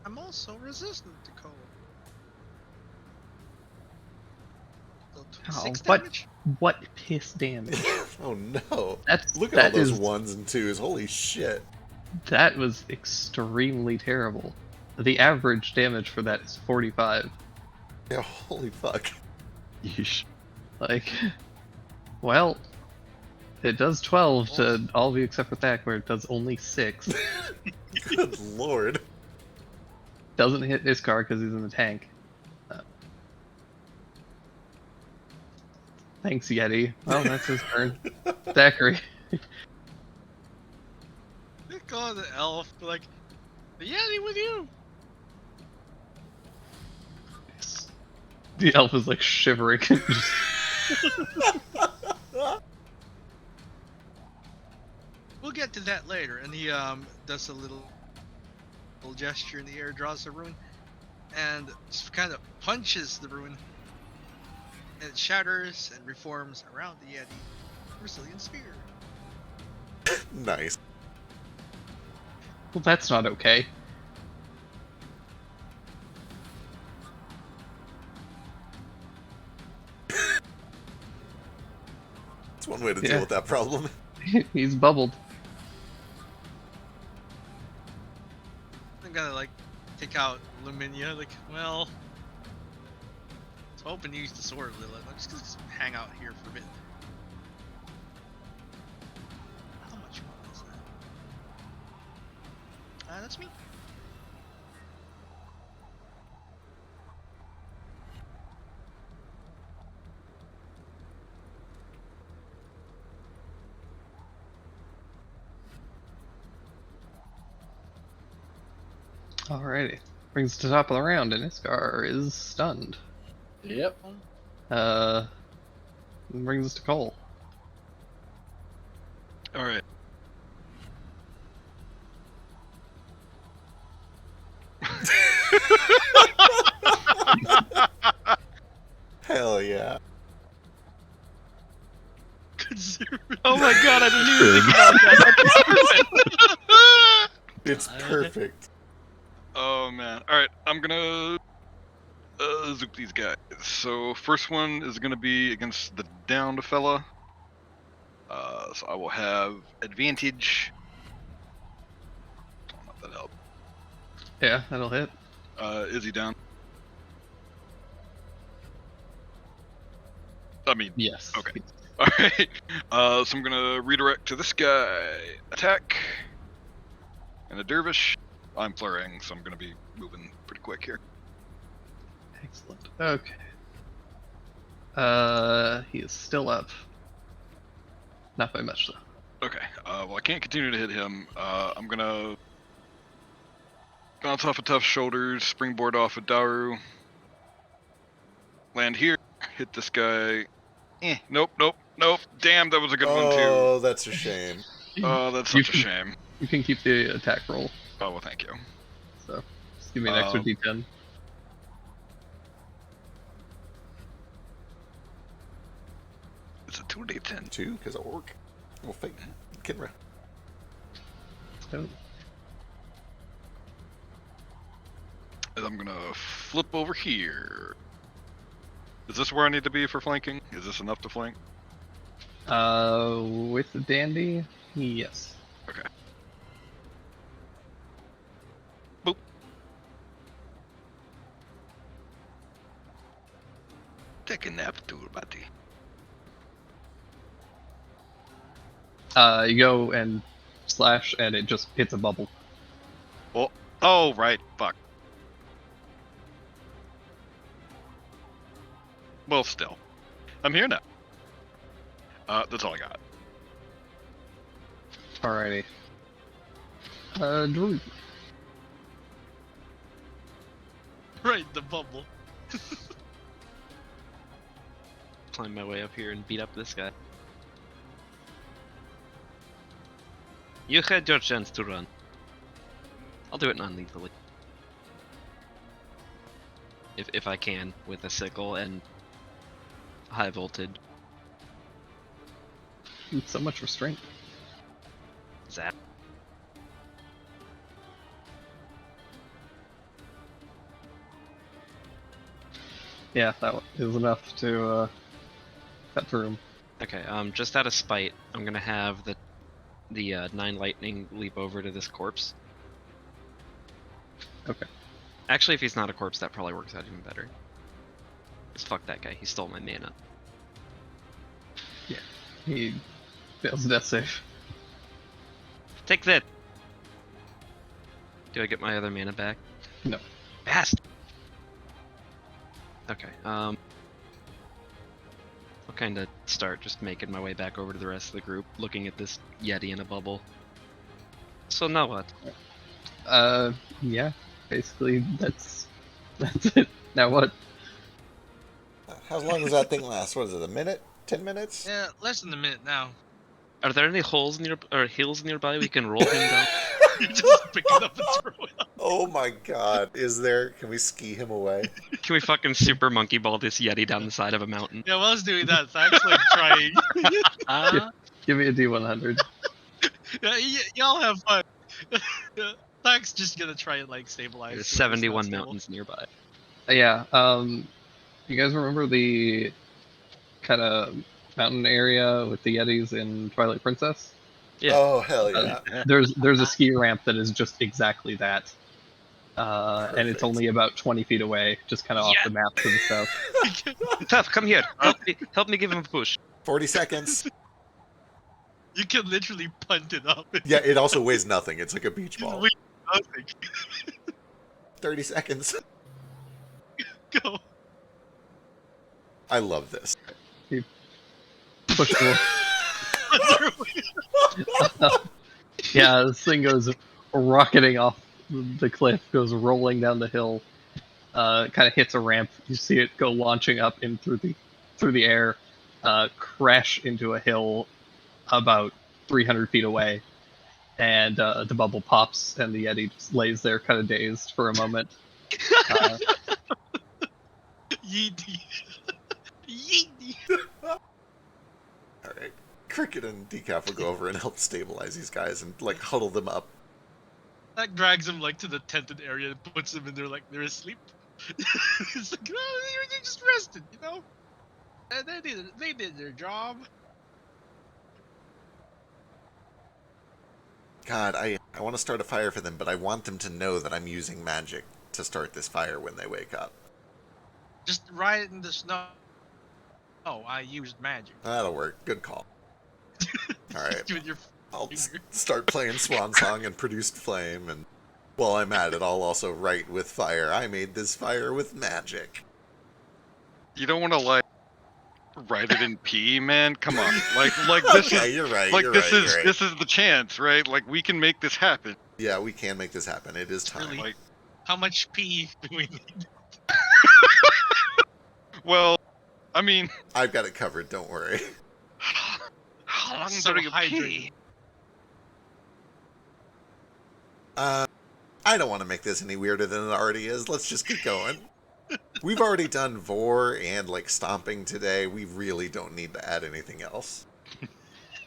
I'm also resistant to cold. So Oh, 6 but- damage? What piss damage? Oh no. That's Look at all that those is- ones and twos. Holy shit. That was extremely terrible. The average damage for that is 45. Yeah, holy fuck. Yeesh. Like, well, it does 12 to all of you except for Thack, where it does only 6. Good lord. Doesn't hit Iskar because he's in the tank. Thanks, Yeti. Well, that's his turn. Thackeray. They call the elf, like, the Yeti with you! The elf is like shivering. Just- We'll get to that later. And he does a little gesture in the air, draws a rune, and just kind of punches the rune. And it shatters and reforms around the Yeti. Brazilian spear. Nice. well, that's not okay. That's one way to Yeah. deal with that problem. He's bubbled. I'm gonna like take out Luminia. Like, well, I was hoping to use the sword, Lilith. I'm just gonna hang out here for a bit. How much mana is that? That's me. Alrighty. Brings us to the top of the round, and Iskar is stunned. Yep. Brings us to Cole. All right. Hell yeah. Oh my god, I didn't even think about that. It's perfect. Oh man. All right, I'm gonna zoop these guys. So first one is gonna be against the downed fella. So I will have advantage. Don't know if that helped. Yeah, that'll hit. Is he down? I mean, Yes. Okay. all right. So I'm gonna redirect to this guy. Attack. And a dervish. I'm flurrying, so I'm gonna be moving pretty quick here. Excellent. Okay. He is still up. Not by much though. Okay. Well, I can't continue to hit him. I'm gonna bounce off of Tough's shoulders, springboard off of Daru, land here, hit this guy. Nope. Damn, that was a good one too. Oh, that's a shame. Oh, that's You such a can- shame. You can keep the attack roll. Oh well, thank you. So just give me an extra D10. It's a 2d10. 2, because of orc. Well, fake. Kinra. So, And I'm gonna flip over here. Is this where I need to be for flanking? Is this enough to flank? with the dandy, yes. Okay. Take a nap too, buddy. You go and slash, and it just hits a bubble. Oh, right. Fuck. Well, still. I'm here now. That's all I got. Alrighty. Drew. Right, the bubble. Climb my way up here and beat up this guy. You had your chance to run. I'll do it non-lethally. If I can, with a sickle and high voltage. So much restraint. Zap. Yeah, that is enough to cut through him. Okay, just out of spite, I'm gonna have the 9 lightning leap over to this corpse. Okay. Actually, if he's not a corpse, that probably works out even better. Just fuck that guy, he stole my mana. He fails death save. Take that! Do I get my other mana back? No. Bast! Okay, I'll kinda start just making my way back over to the rest of the group, looking at this Yeti in a bubble. So now what? Yeah. Basically, that's it. Now what? How long does that thing last? What is it, a minute? 10 minutes? Yeah, less than a minute now. Are there any holes near or hills nearby we can roll him down? You just pick it up and throw it up. Oh my god. Is there? Can we ski him away? Can we fucking super monkey ball this Yeti down the side of a mountain? Yeah, while I was doing that, Zach's like trying. Give me a D100. Yeah, y'all have fun. Zach's just gonna try and like stabilize. There's whoever's not 71 stable. mountains nearby. Yeah. You guys remember the kind of mountain area with the Yetis in Twilight Princess? Yeah. Oh, hell yeah. There's a ski ramp that is just exactly that. And it's Perfect. only about 20 feet away, just kind of off the map to the south. Tough, come here. Help me give him a push. 40 seconds. You can literally punt it up. Yeah, it also weighs nothing. It's like a beach ball. We nothing. 30 seconds. Go. I love this. Push the- yeah, this thing goes rocketing off the cliff, goes rolling down the hill, kind of hits a ramp. You see it go launching up in through the air, crash into a hill about 300 feet away, and the bubble pops, and the Yeti just lays there, kind of dazed for a moment. Yeety. Yeety. Alright. Cricket and Decaf will go over and help stabilize these guys and, like, huddle them up. That drags him like to the tented area and puts them in there like they're asleep. It's like, oh, they're just rested, you know? And they did their job. God, I want to start a fire for them, but I want them to know that I'm using magic to start this fire when they wake up. Just ride in the snow. Oh, I used magic. That'll work. Good call. Alright. With your I'll finger. start playing Swan Song and Produced Flame, and while I'm at it, I'll also write with fire. I made this fire with magic. You don't want to like write it in P, man. Come on, like this Okay, is you're right. like you're this right, is you're right. this is the chance, right? Like we can make this happen. Yeah, we can make this happen. It is time. Really? Like, How much pee do we need? well, I mean, I've got it covered. Don't worry. how long So do you hydrated. pee? I don't want to make this any weirder than it already is. Let's just get going. We've already done Vor and like stomping today. We really don't need to add anything else.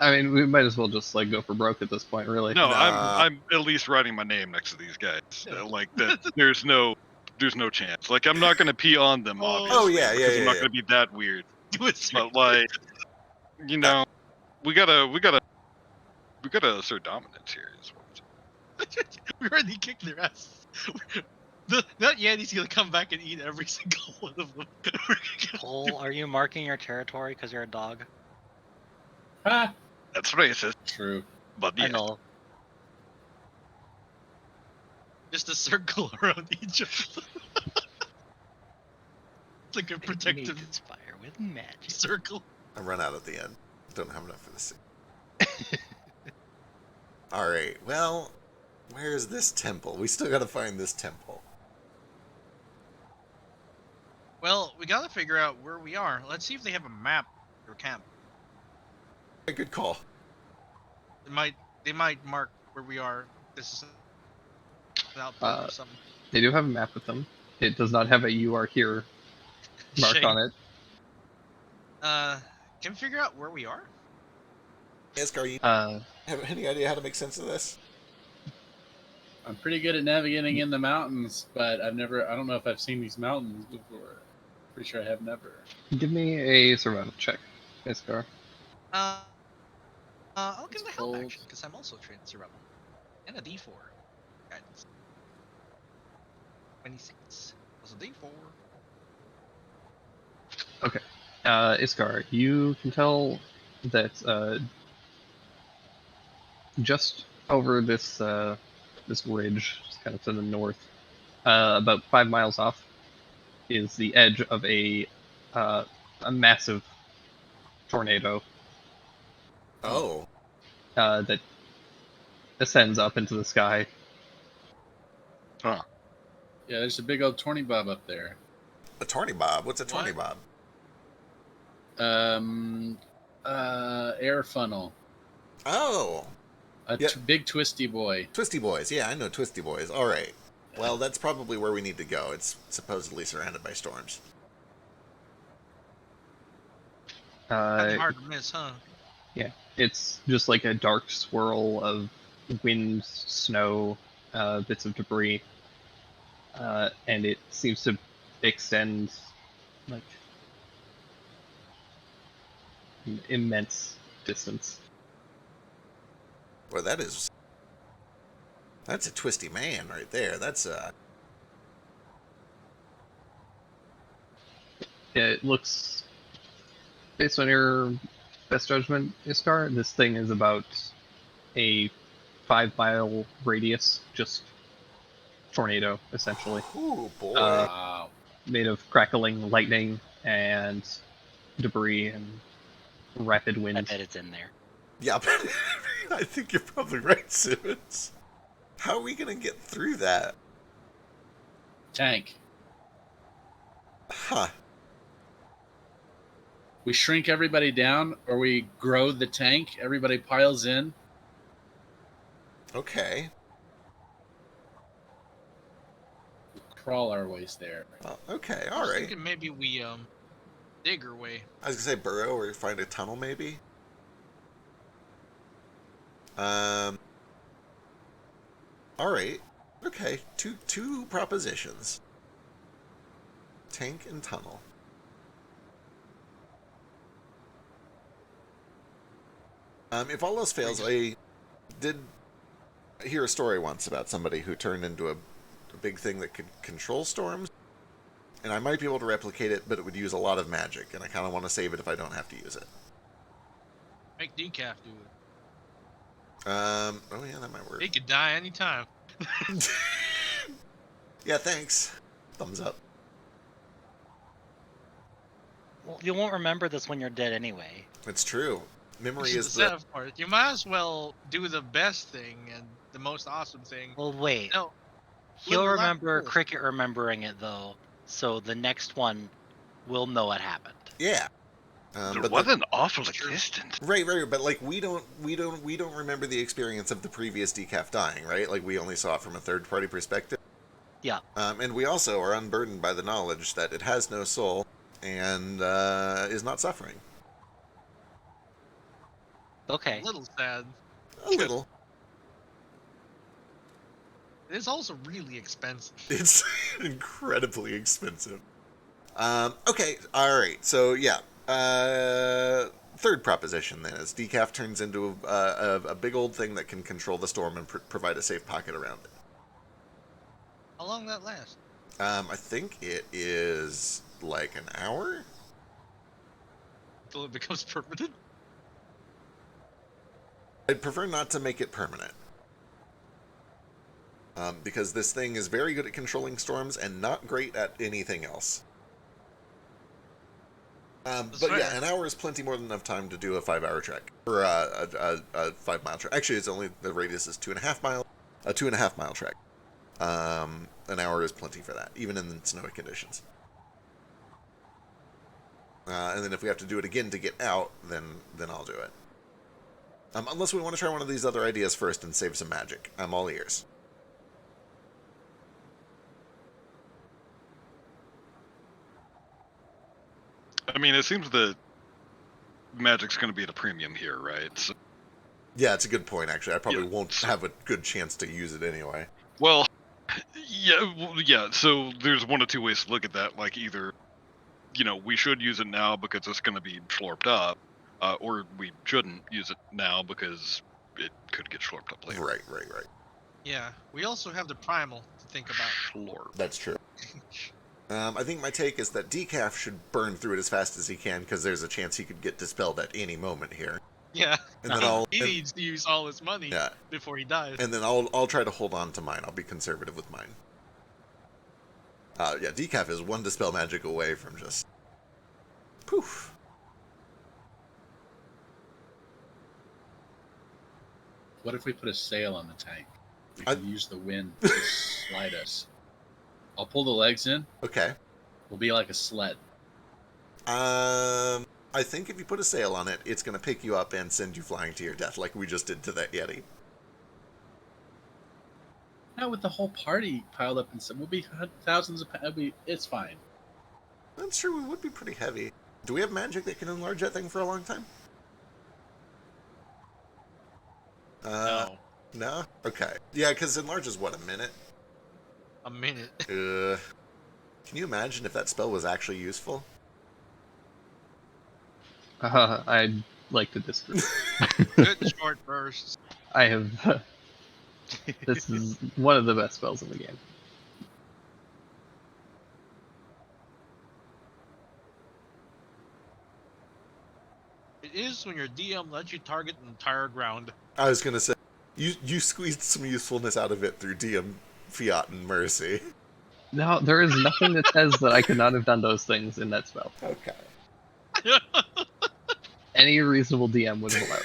I mean, we might as well just like go for broke at this point, really. No, Nah. I'm at least writing my name next to these guys. Like that, there's no chance. Like I'm not gonna pee on them, Oh. obviously. Oh, yeah, because yeah, I'm not yeah. gonna be that weird. Do it, But like, you know, we gotta assert dominance here. Is what I'm saying. we already kicked their ass. That Yeti's gonna come back and eat every single one of them. Cole, are you marking your territory because you're a dog? Ah, That's racist, true. but I yeah. know. Just a circle around each of them. It's like a You need protective to inspire with magic. circle. I run out at the end. Don't have enough for this. Alright, well, where's this temple? We still gotta find this temple. we gotta figure out where we are. Let's see if they have a map or camp. A good call. They might mark where we are. This is an outpost or something. They do have a map with them. It does not have a "you are here" marked Shame. on it. Can we figure out where we are? Iskar, you Uh, have any idea how to make sense of this? I'm pretty good at navigating in the mountains, but I don't know if I've seen these mountains before. Pretty sure I have never. give me a survival check, Iskar. I'll give It's the help cold. action because I'm also trained survival. And a D4. Guidance. 26. Plus a D4. Iskar, you can tell that just over this this ridge, just kind of to the north, about 5 miles off, is the edge of a massive tornado Oh, that ascends up into the sky. Yeah, there's a big old Torny Bob up there. a Torny Bob. What's a What? Torny Bob? Air funnel. Oh, A Yeah. big twisty boy. Twisty Boys. Yeah, I know Twisty Boys. All right. Well, that's probably where we need to go. It's supposedly surrounded by storms. Kinda Uh, hard to miss, huh? it's just like a dark swirl of wind, snow, bits of debris, and it seems to extend like an immense distance. Well, that's a twisty man right there. That's It looks, based on your best judgment, Iskar, this thing is about a 5 mile radius, just tornado, essentially, oh boy. Wow. made of crackling lightning and debris and rapid I wind. bet it's in there. Yeah, but I think you're probably right, Simmons. How are we gonna get through that? Tank. Huh. We shrink everybody down, or we grow the tank. Everybody piles in. Okay. Crawl our ways there. Okay. I All was right. thinking maybe we dig our way. I was gonna say burrow or find a tunnel, maybe. All right. Okay. Two propositions. Tank and tunnel. If all else fails, I did hear a story once about somebody who turned into a big thing that could control storms, and I might be able to replicate it, but it would use a lot of magic, and I kind of want to save it if I don't have to use it. Make decaf do it. Oh yeah, that might work. He could die anytime. Yeah, thanks. Thumbs up. Well, you won't remember this when you're dead anyway. It's true. Memory This is is the. the sad part. You might as well do the best thing and the most awesome thing. Well, wait. No. He'll live a life remember full. Cricket remembering it though, so the next one will know what happened. Yeah. There but was the- an awful existence. Right, but like we don't remember the experience of the previous decaf dying, right? Like we only saw it from a third party perspective. Yeah. And we also are unburdened by the knowledge that it has no soul and is not suffering. Okay. A little sad. A little. It is also really expensive. It's incredibly expensive. Okay, all right. So yeah, third proposition then is decaf turns into a big old thing that can control the storm and provide a safe pocket around it. How long that last? I think it is like an hour. Until it becomes permanent? I'd prefer not to make it permanent. Because this thing is very good at controlling storms and not great at anything else. But fair. yeah, an hour is plenty more than enough time to do a 5-hour trek. Or a 5-mile trek. Actually, it's only, the radius is 2.5 miles. A 2.5-mile trek. An hour is plenty for that, even in snowy conditions. And then if we have to do it again to get out, then I'll do it. Unless we want to try one of these other ideas first and save some magic. I'm all ears. I mean, it seems that magic's going to be at a premium here, right? So, Yeah, it's a good point, actually. I probably Yeah. won't have a good chance to use it anyway. well, yeah. So there's one of two ways to look at that. Like either, we should use it now because it's going to be slorped up, or we shouldn't use it now because it could get slorped up later. Right. Yeah, we also have the primal to think about. Slorp. That's true. I think my take is that Decaf should burn through it as fast as he can, because there's a chance he could get dispelled at any moment here. Yeah, And then he needs to use all his money Yeah. before he dies. And then I'll try to hold on to mine. I'll be conservative with mine. Yeah, Decaf is one dispel magic away from just poof. What if we put a sail on the tank? We I- can use the wind to slide us. I'll pull the legs in. Okay. We'll be like a sled. I think if you put a sail on it, it's going to pick you up and send you flying to your death, like we just did to that Yeti. Not with the whole party piled up and we'll be thousands of pounds. It's fine. I'm sure we would be pretty heavy. Do we have magic that can enlarge that thing for a long time? No, No? Okay. Yeah, because enlarge is what, a minute? a minute. Can you imagine if that spell was actually useful? I'd like to disagree. Good short bursts. I have. This is one of the best spells in the game. It is when your DM lets you target an entire ground. I was going to say, you squeezed some usefulness out of it through DM, Fiat, and Mercy. No, there is nothing that says that I could not have done those things in that spell. Okay. Any reasonable DM would have allowed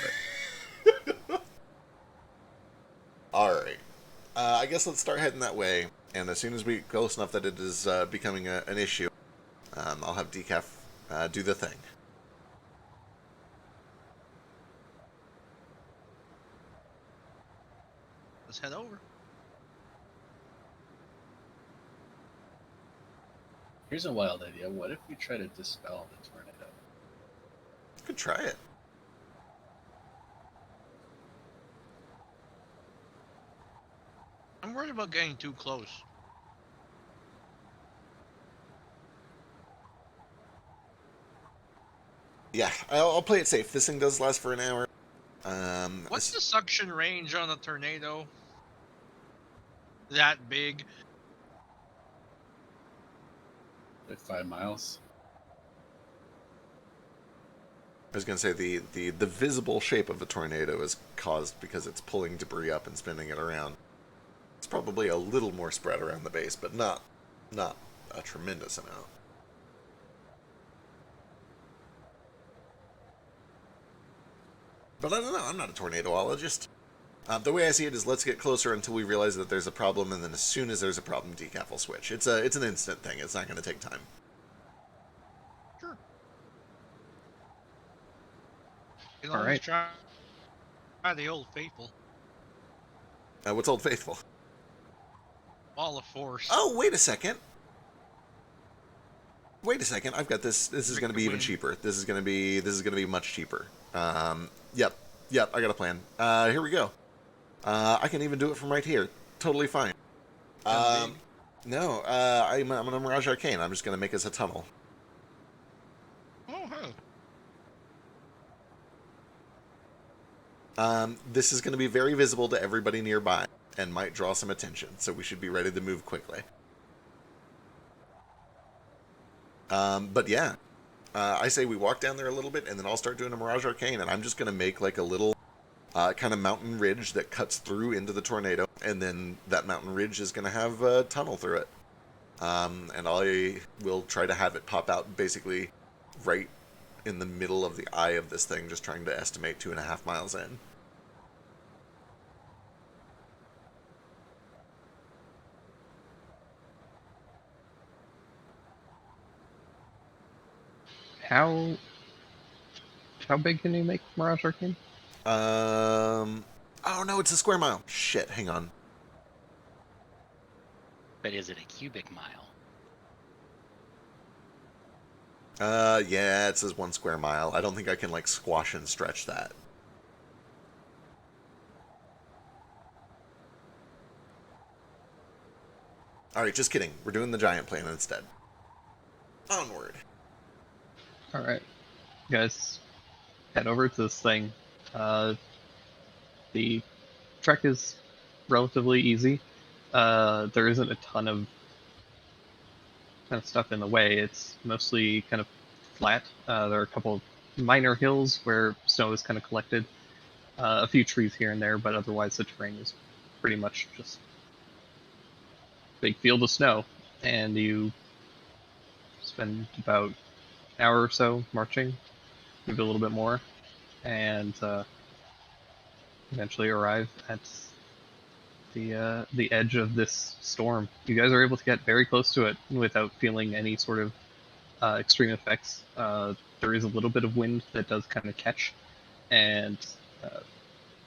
it. Alright. I guess let's start heading that way, and as soon as we close enough that it is becoming an issue, I'll have Decaf do the thing. Let's head over. Here's a wild idea. What if we try to dispel the tornado? Could try it. I'm worried about getting too close. Yeah, I'll play it safe. This thing does last for an hour. What's the suction range on a tornado? That big? Like 5 miles? I was going to say the visible shape of a tornado is caused because it's pulling debris up and spinning it around. It's probably a little more spread around the base, but not a tremendous amount. But I don't know. I'm not a tornadoologist. The way I see it is, let's get closer until we realize that there's a problem, and then as soon as there's a problem, Decaf will switch. It's an instant thing. It's not going to take time. Sure. You All always right. try the old faithful. What's Old Faithful? Wall of Force. Oh, wait a second. Wait a second. I've got this. This is going to be even cheaper. This is going to be much cheaper. Yep. I got a plan. Here we go. I can even do it from right here. Totally fine. No. I'm a Mirage Arcane. I'm just going to make us a tunnel. Oh, hey. This is going to be very visible to everybody nearby and might draw some attention. So we should be ready to move quickly. But yeah. I say we walk down there a little bit, and then I'll start doing a Mirage Arcane, and I'm just going to make like a little kind of mountain ridge that cuts through into the tornado, and then that mountain ridge is going to have a tunnel through it. And I will try to have it pop out basically right in the middle of the eye of this thing, just trying to estimate 2.5 miles in. How big can you make Mirage Arcane? Oh no, it's a square mile. Shit, hang on. But is it a cubic mile? Yeah, it says 1 square mile. I don't think I can like squash and stretch that. Alright, just kidding. We're doing the giant plan instead. Onward. Alright. You guys head over to this thing. The trek is relatively easy. There isn't a ton of stuff in the way. It's mostly kind of flat. There are a couple of minor hills where snow is kind of collected. A few trees here and there, but otherwise the terrain is pretty much just big field of snow. And you spend about an hour or so marching, maybe a little bit more, and eventually arrive at the edge of this storm. You guys are able to get very close to it without feeling any sort of extreme effects. There is a little bit of wind that does kind of catch, and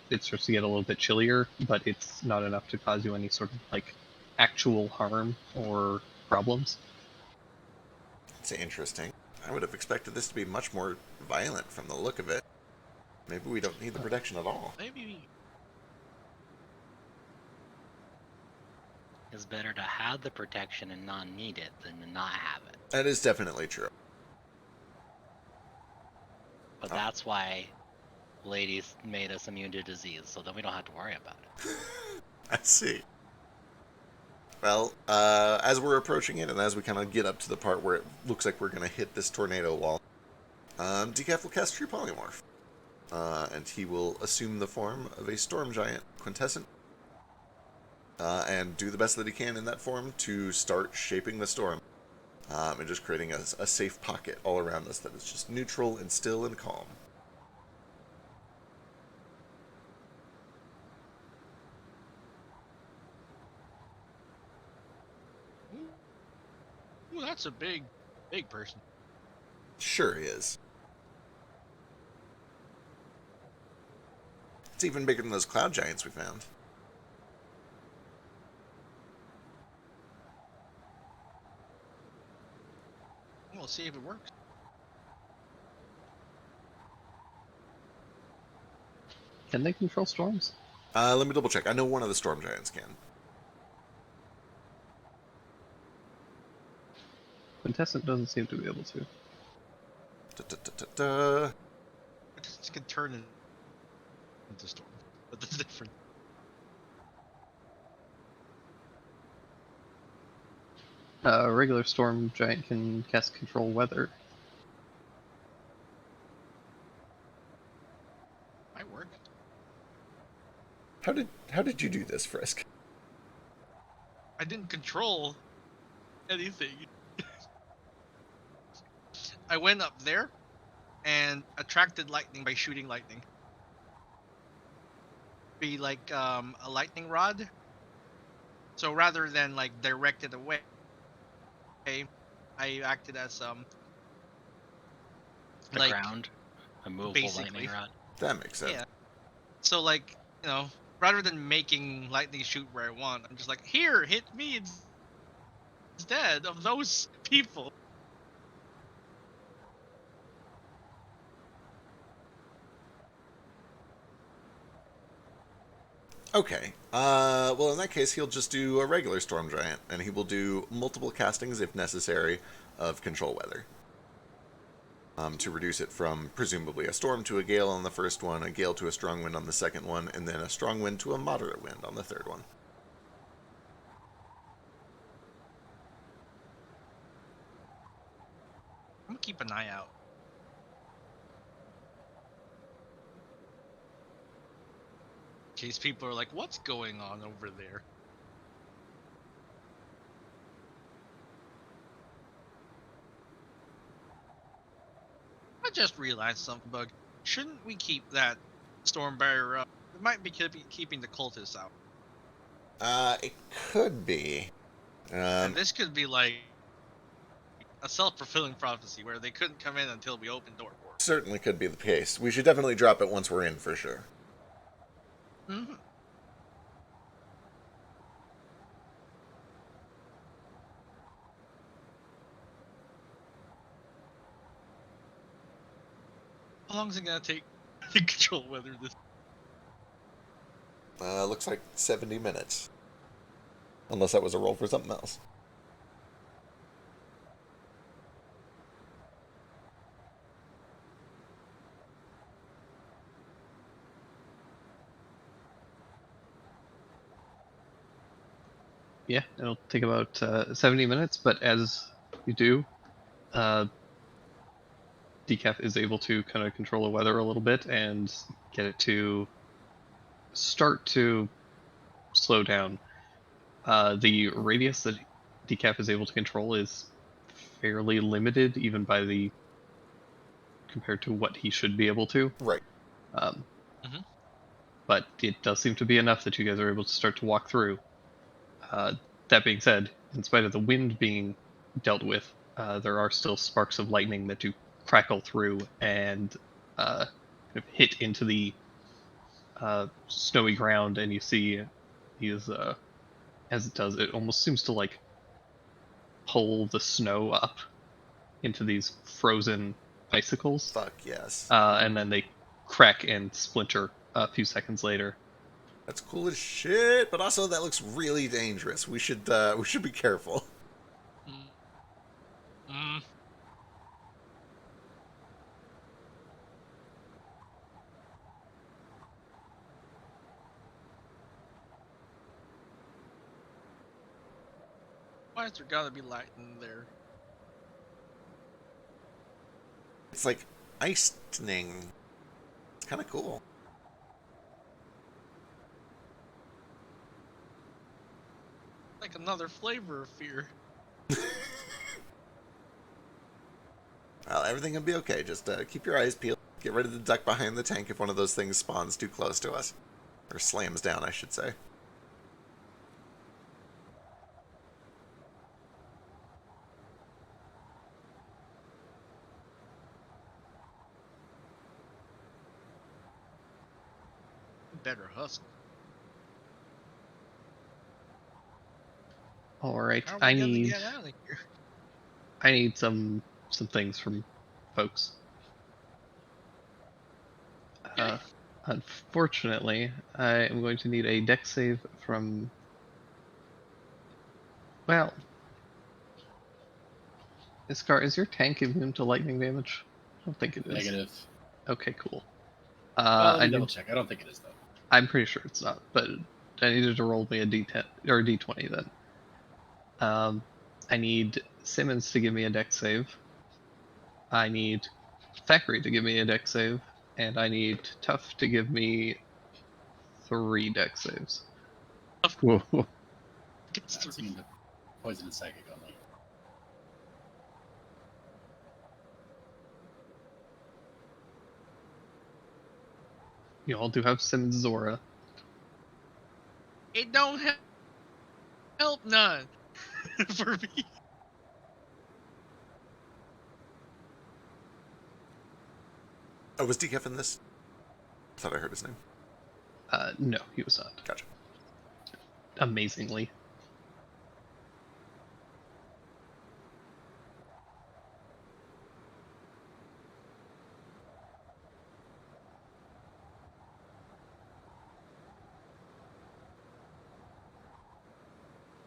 it starts to get a little bit chillier, but it's not enough to cause you any sort of like actual harm or problems. It's interesting. I would have expected this to be much more violent from the look of it. Maybe we don't need the protection at all. Maybe. It's better to have the protection and not need it than to not have it. That is definitely true. But that's why ladies made us immune to disease, so then we don't have to worry about it. I see. Well, as we're approaching it, and as we kind of get up to the part where it looks like we're going to hit this tornado wall, Decaf will cast True Polymorph. And he will assume the form of a storm giant, Quintessent, and do the best that he can in that form to start shaping the storm, and just creating a safe pocket all around us that is just neutral and still and calm. Ooh, that's a big person. Sure is. It's even bigger than those cloud giants we found. We'll see if it works. Can they control storms? Let me double check. I know one of the storm giants can. Quintessent doesn't seem to be able to. It just can turn into storm, but that's different. A regular storm giant can cast control weather. Might work. How did you do this, Frisk? I didn't control anything. I went up there and attracted lightning by shooting lightning. Be like a lightning rod. So rather than like direct it away, I acted as The like ground, a movable basically. lightning rod. That makes sense. Yeah. So like, you know, rather than making lightning shoot where I want, I'm just like, here, hit me instead of those people. Okay. Well, in that case, he'll just do a regular storm giant, and he will do multiple castings, if necessary, of control weather. To reduce it from presumably a storm to a gale on the first one, a gale to a strong wind on the second one, and then a strong wind to a moderate wind on the third one. I'm gonna keep an eye out. In case people are like, what's going on over there? I just realized something, Bug. Shouldn't we keep that storm barrier up? It might be keeping the cultists out. It could be. And this could be like a self-fulfilling prophecy where they couldn't come in until we opened door for Certainly could be the case. We should definitely drop it once we're in for sure. them. Mm-hmm. How long is it gonna take to control whether this? Looks like 70 minutes. Unless that was a roll for something else. Yeah, it'll take about 70 minutes, but as you do, Decaf is able to kind of control the weather a little bit and get it to start to slow down. The radius that Decaf is able to control is fairly limited, even by the compared to what he should be able to. Right. Um, Mhm. But it does seem to be enough that you guys are able to start to walk through. That being said, in spite of the wind being dealt with, there are still sparks of lightning that do crackle through and kind of hit into the snowy ground, and you see these, as it does, it almost seems to like pull the snow up into these frozen icicles, Fuck yes. and then they crack and splinter a few seconds later. That's cool as shit, but also that looks really dangerous. We should be careful. Mm. Why is there gotta be lightning there? It's like icing. It's kind of cool. Like another flavor of fear. Well, everything will be okay. Just keep your eyes peeled. Get ready to duck behind the tank if one of those things spawns too close to us. Or slams down, I should say. Better hustle. All right, How are I we gonna need get out of here? some things from folks. Okay. Unfortunately, I am going to need a dex save from. Well, Iskar, is your tank immune to lightning damage? I don't think it is. Negative. Okay, cool. Let I me double need, check. I don't think it is though. I'm pretty sure it's not, but I needed to roll me a d10 or a d20 then. I need Simmons to give me a dex save. I need Thackeray to give me a dex save, and I need Tuff to give me 3 dex saves. Whoa. Gets That's three. poison and psychic only. You all do have Simmons Zora. It don't help none for me. Oh, was DKF in this? I thought I heard his name. No, he was not. Gotcha. Amazingly.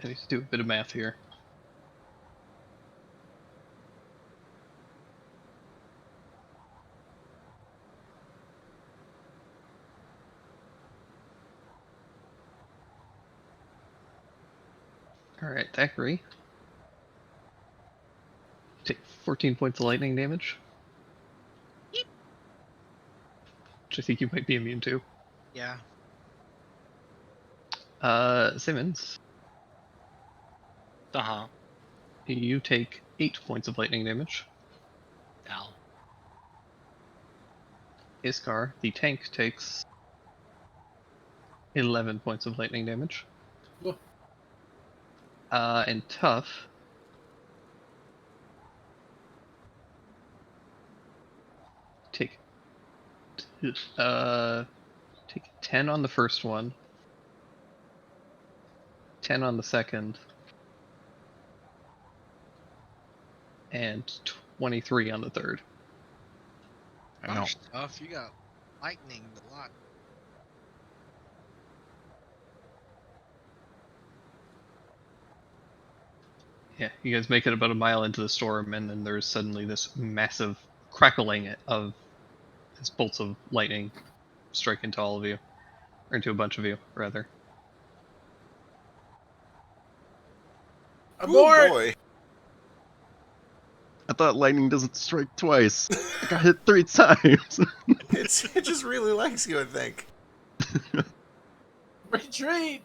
I need to do a bit of math here. Alright, Thackeray. Take 14 points of lightning damage. Which I think you might be immune to. Yeah. Simmons, Uh-huh. you take 8 points of lightning damage. Ow. Iskar, the tank, takes 11 points of lightning damage. Whoa. And Tuff, Take 10 on the first one. 10 on the second. And 23 on the third. Gosh, tough. You got lightning a lot. Yeah, you guys make it about a mile into the storm, and then there's suddenly this massive crackling of these bolts of lightning strike into all of you, or into a bunch of you, rather. Oh boy! I thought lightning doesn't strike twice. I got hit 3 times. It just really likes you, I think. Retreat!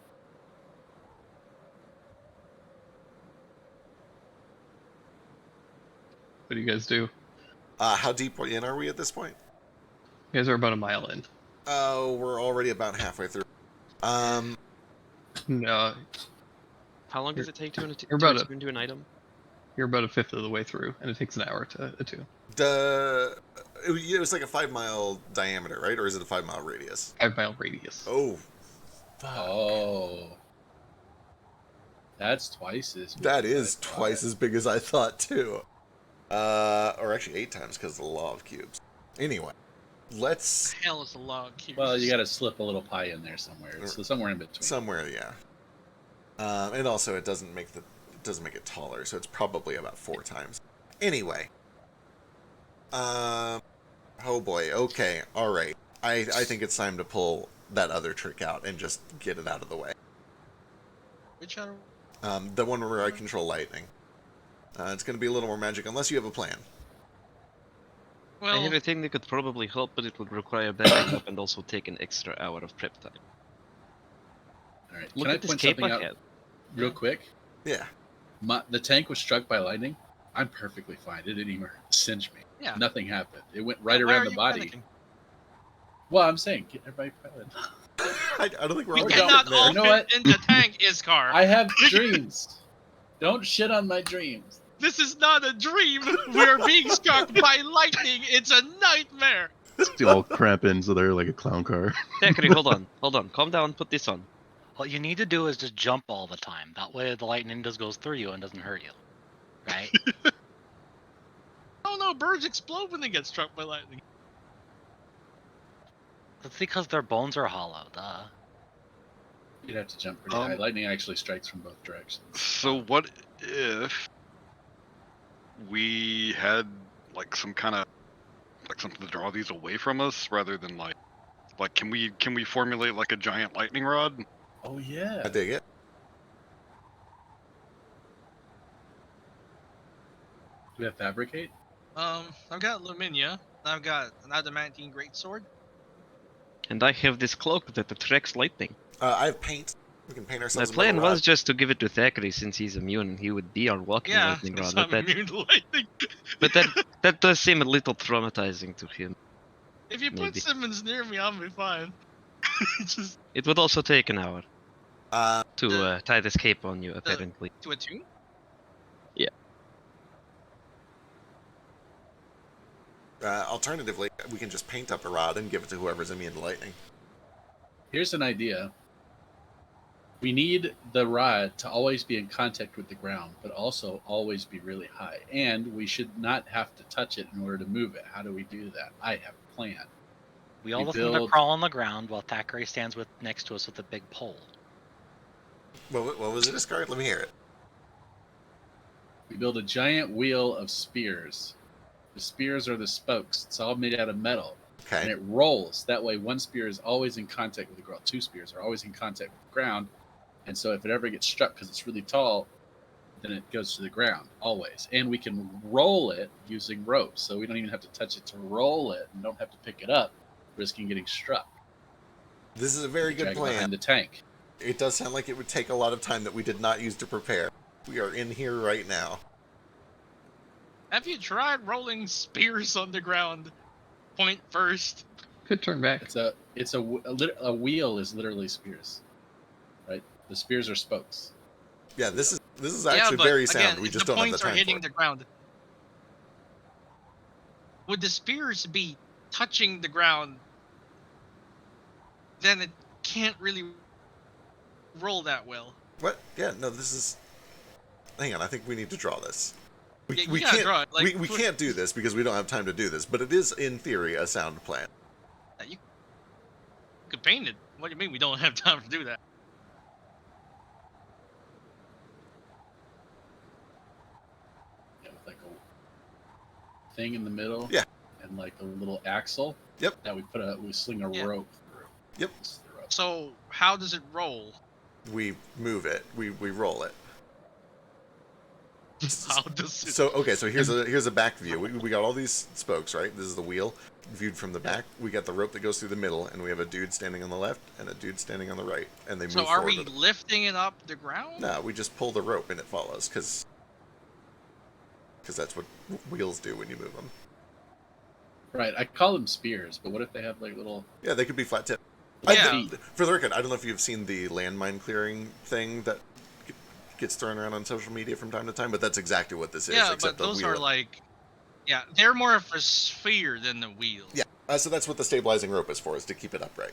What do you guys do? How deep in are we at this point? You guys are about a mile in. Oh, we're already about halfway through. No, How long does it take to You're about turn into an item? you're about a fifth of the way through, and it takes an hour to attune. It was like a 5-mile diameter, right? Or is it a 5-mile radius? 5-mile radius. Oh, fuck. Oh. That's twice as big. That as I is thought. twice as big as I thought, too. Or actually 8 times because of the law of cubes. Anyway, let's... Hell is a log cube. Well, you got to slip a little pie in there somewhere. So somewhere in between. Somewhere, yeah. And also, it doesn't make it taller, so it's probably about 4 times. Anyway. Oh boy, okay, alright. I think it's time to pull that other trick out and just get it out of the way. Which other? The one where I control lightning. It's going to be a little more magic, unless you have a plan. Well, I have a thing that could probably help, but it would require backing up and also take an extra hour of prep time. All right. Look Can I at this point cape something I out have. real quick? Yeah. The tank was struck by lightning. I'm perfectly fine. It didn't even cinch me. yeah. Nothing happened. It went right Why around are the you body. panicking? Well, I'm saying, get everybody pilot. I don't think we're We all cannot getting all You know fit what? in the tank, Iskar. I have dreams. Don't shit on my dreams. This is not a dream. We're being struck by lightning. It's a nightmare. Still all cramp in, so they're like a clown car. Thackeray, hold on, calm down, put this on. What you need to do is just jump all the time. That way the lightning just goes through you and doesn't hurt you. Right? Oh no, birds explode when they get struck by lightning. That's because their bones are hollow, duh. You'd have to jump pretty high. Lightning actually strikes from both directions. So what if we had like some kind of like something to draw these away from us rather than like can we formulate like a giant lightning rod? Oh, yeah. I dig it. Do we have fabricate? I've got Luminia. I've got an adamantine greatsword. And I have this cloak that attracts lightning. I have paint. We can paint My ourselves. plan a rod. was just to give it to Thackeray since he's immune and he would be our walking Yeah, lightning rod. so I'm But, that, immune to lightning. but that does seem a little traumatizing to him. If you put maybe. Simmons near me, I'll be fine. Just It would also take an hour Uh, to tie this cape on you, apparently. to attune. alternatively, we can just paint up a rod and give it to whoever's immune to lightning. Here's an idea. We need the rod to always be in contact with the ground, but also always be really high. And we should not have to touch it in order to move it. How do we do that? I have a plan. We all We let them build- crawl on the ground while Thackeray stands next to us with a big pole. What was it, Iscard? Let me hear it. We build a giant wheel of spears. The spears are the spokes. It's all made out of metal. And Okay. it rolls. That way, one spear is always in contact with the ground. 2 spears are always in contact with the ground. And so if it ever gets struck because it's really tall, then it goes to the ground, always. And we can roll it using ropes. So we don't even have to touch it to roll it and don't have to pick it up, risking getting struck. This is a very good Drag it plan. behind the tank. It does sound like it would take a lot of time that we did not use to prepare. We are in here right now. Have you tried rolling spears on the ground? Point first. Could turn back. A wheel is literally spears, right? The spears are spokes. Yeah, this is Yeah, actually but very sound. again, We if just the don't have the points are time hitting for the it. ground. Would the spears be touching the ground then it can't really roll that well. What? Yeah, no, this is... Hang on, I think we need to draw this. Yeah, you gotta draw it. Like, we can't do this because we don't have time to do this, but it is, in theory, a sound plan. You could paint it. What do you mean we don't have time to do that? Yeah, with like a thing in the middle. Yeah. And like a little axle. Yep. That we sling a Yeah. rope through. Yep. This is the rope. So how does it roll? We move it. We roll it. How does it? So okay, so here's a back view. We got all these spokes, right? This is the wheel viewed from the back. We got the rope that goes through the middle, and we have a dude standing on the left and a dude standing on the right, and they move So are forward we with it. lifting it up the ground? No, we just pull the rope and it follows, because that's what wheels do when you move them. Right. I call them spears, but what if they have like little? Yeah, they could be flat tip. Yeah. For the record, I don't know if you've seen the landmine clearing thing that gets thrown around on social media from time to time, but that's exactly what this is. Yeah, except but those the wheel. are like, yeah, they're more of a sphere than the wheel. Yeah, so that's what the stabilizing rope is for, is to keep it upright.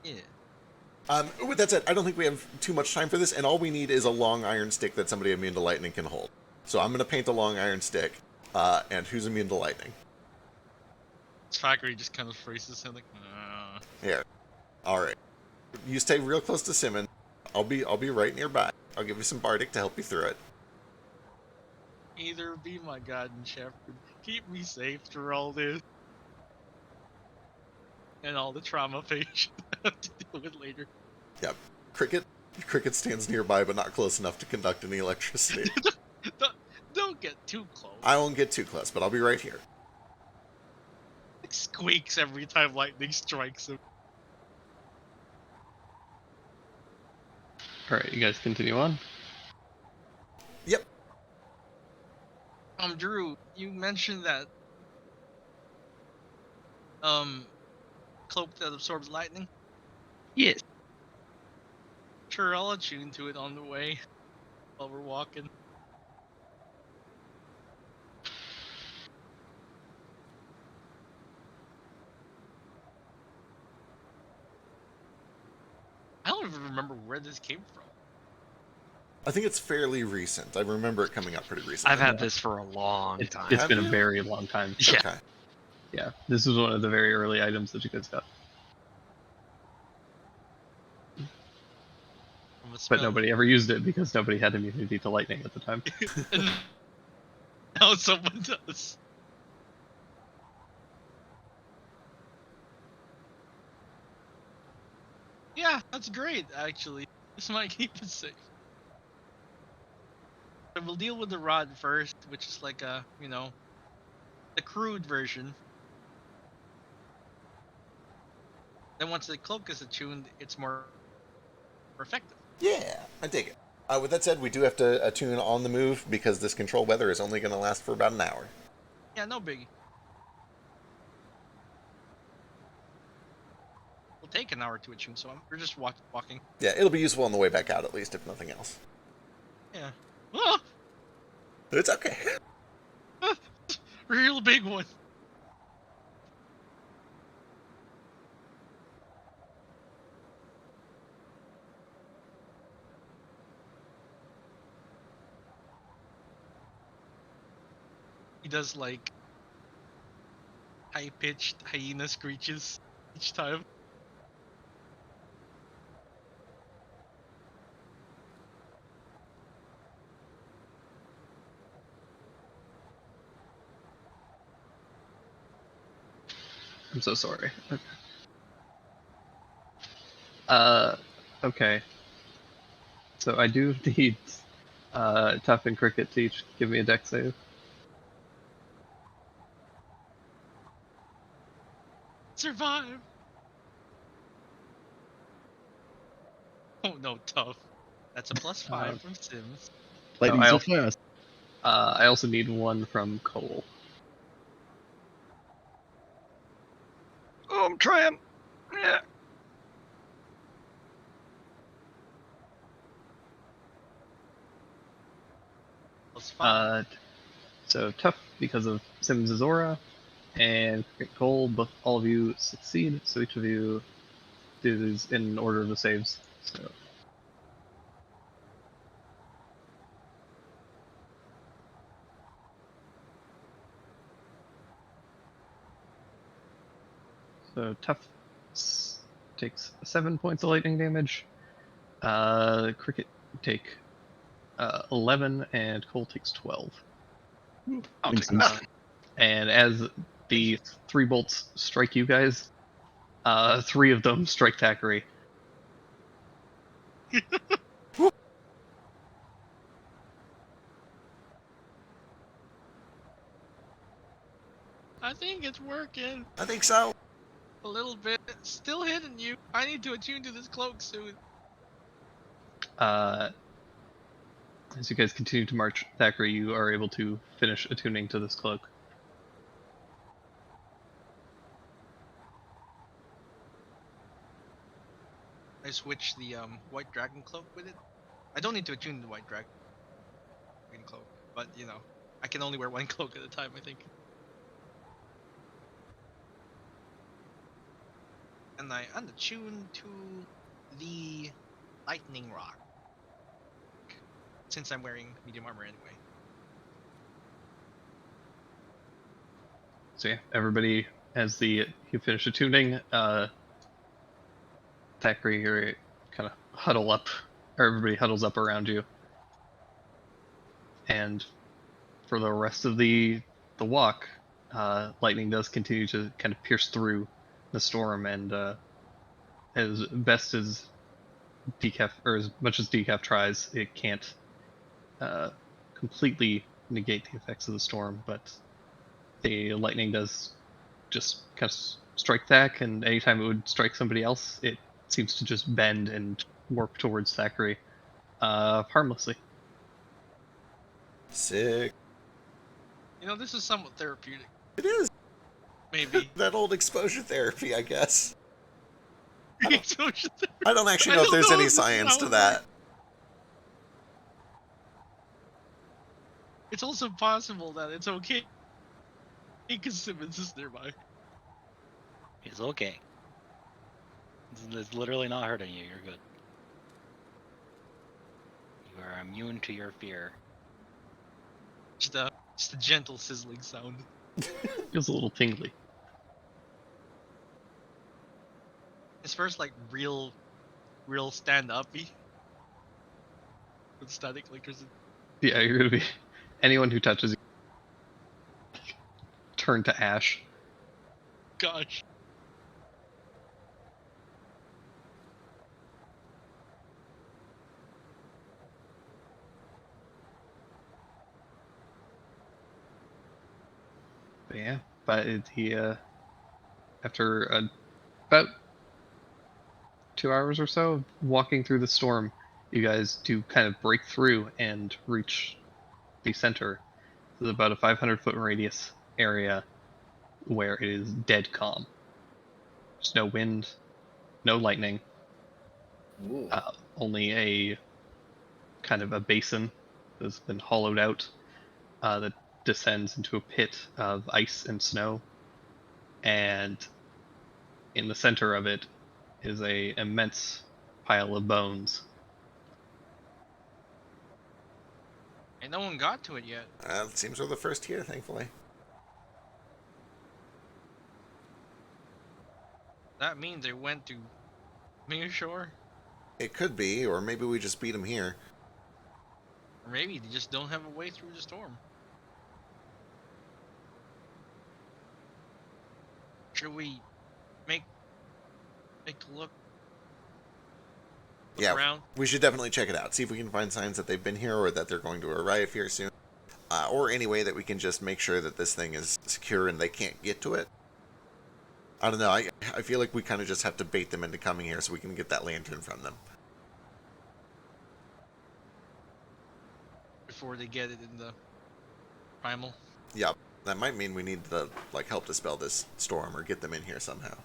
Yeah. With that said, I don't think we have too much time for this, and all we need is a long iron stick that somebody immune to lightning can hold. So I'm going to paint a long iron stick, and who's immune to lightning? Factory just kind of phrases him like, Here. All right. You stay real close to Simon. I'll be right nearby. I'll give you some bardic to help you through it. either be my God and shepherd, keep me safe through all this, and all the trauma patients I have to deal with later. Yep. Cricket stands nearby, but not close enough to conduct any electricity. Don't get too close. I won't get too close, but I'll be right here. It squeaks every time lightning strikes him. Alright, you guys continue on. Yep. Drew, you mentioned that cloak that absorbs lightning. Yes. Sure, I'll attune to it on the way while we're walking. I don't even remember where this came from. I think it's fairly recent. I remember it coming up pretty recently. I've had this for a long It's time. been Have a you? very long time. Yeah. Okay. Yeah, this was one of the very early items that you guys got. From a But spell. nobody ever used it because nobody had immunity to lightning at the time. And now someone does. Yeah, that's great, actually. This might keep it safe. So we'll deal with the rod first, which is like a, the crude version. Then once the cloak is attuned, it's more effective. Yeah, I dig it. With that said, we do have to attune on the move because this control weather is only going to last for about an hour. Yeah, no biggie. Will take an hour to attune, so we're just walking. Yeah, it'll be useful on the way back out at least, if nothing else. Yeah. Ah, It's okay. real big one. He does like high-pitched hyena screeches each time. I'm so sorry. Okay. So I do need Tough and Cricket to each give me a deck save. Survive. Oh no, tough. That's a +5 from Sims. Lightning I so also- fast. I also need one from Cole. Oh, I'm trying. Yeah. +5. So Tough because of Sims' aura, and Cricket Cole, all of you succeed, so each of you is in order of the saves. So Tough takes 7 points of lightning damage. Cricket take 11, and Cole takes 12. I'll Makes take sense. that. And as the 3 bolts strike you guys, 3 of them strike Thackeray. I think it's working I think so. a little bit. Still hitting you. I need to attune to this cloak soon. As you guys continue to march, Thackeray, you are able to finish attuning to this cloak. I switch the white dragon cloak with it. I don't need to attune the white dragon cloak, but you know, I can only wear one cloak at a time, I think. And I unattune to the lightning rock, since I'm wearing medium armor anyway. So yeah, everybody, as you finish attuning, Thackeray, you kind of huddle up, or everybody huddles up around you. And for the rest of the walk, lightning does continue to kind of pierce through the storm, and as best as Decaf, or as much as Decaf tries, it can't completely negate the effects of the storm. But the lightning does just kind of strike Thack, and anytime it would strike somebody else, it seems to just bend and warp towards Thackeray harmlessly. Sick. You know, this is somewhat therapeutic. It is. Maybe. That old exposure therapy, I guess. I I don't actually know if there's any science to that. It's also possible that it's okay because Simmons is nearby. It's okay. It's literally not hurting you. You're good. You are immune to your fear. Just a gentle sizzling sound. Feels a little tingly. His first like real stand-up-y with static electricity. Yeah, you're gonna be anyone who touches you turn to ash. Gosh. But yeah, but he after about 2 hours or so of walking through the storm, you guys do kind of break through and reach the center. This is about a 500-foot radius area where it is dead calm. There's no wind, no lightning, Ooh. only a kind of a basin that's been hollowed out that descends into a pit of ice and snow, and in the center of it is a immense pile of bones. And no one got to it yet. It seems we're the first here, thankfully. That means they went to Shore, It could be, or maybe we just beat them here. or maybe they just don't have a way through the storm. Should we make a look Yeah, around? we should definitely check it out. See if we can find signs that they've been here or that they're going to arrive here soon. Or any way that we can just make sure that this thing is secure and they can't get to it. I don't know. I feel like we kind of just have to bait them into coming here so we can get that lantern from them. Before they get it in the primal. Yep. That might mean we need to help dispel this storm or get them in here somehow.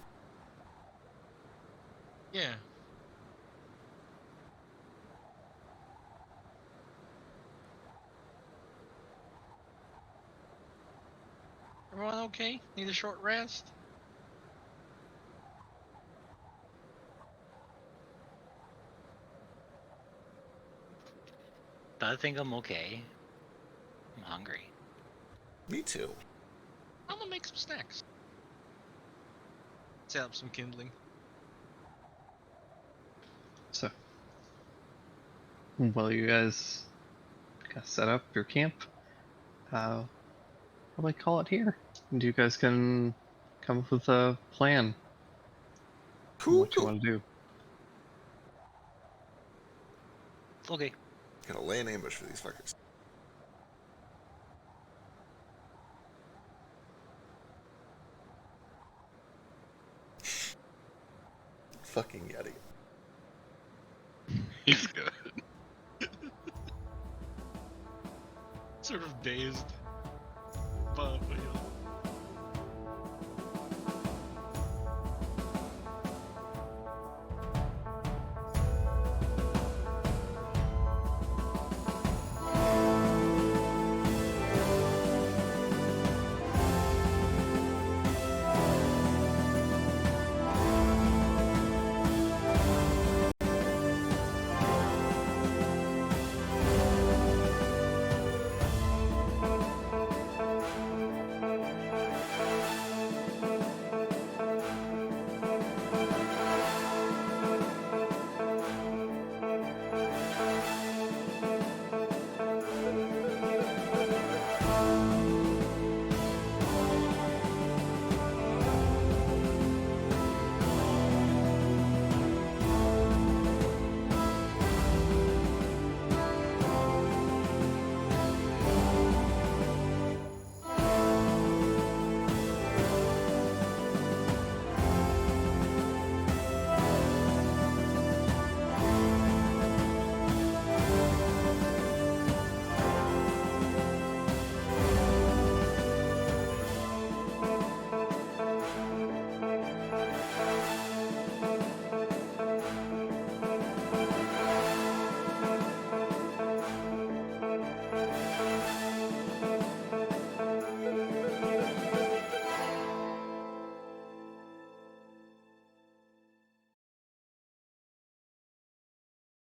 Yeah. Everyone okay? Need a short rest? I think I'm okay. I'm hungry. Me too. I'm gonna make some snacks. Set up some kindling. So, while you guys set up your camp, probably call it here. And you guys can come up with a plan. Cool. What you want to do. Okay. Gonna lay an ambush for these fuckers. Fucking Yeti. He's good. Sort of dazed. But,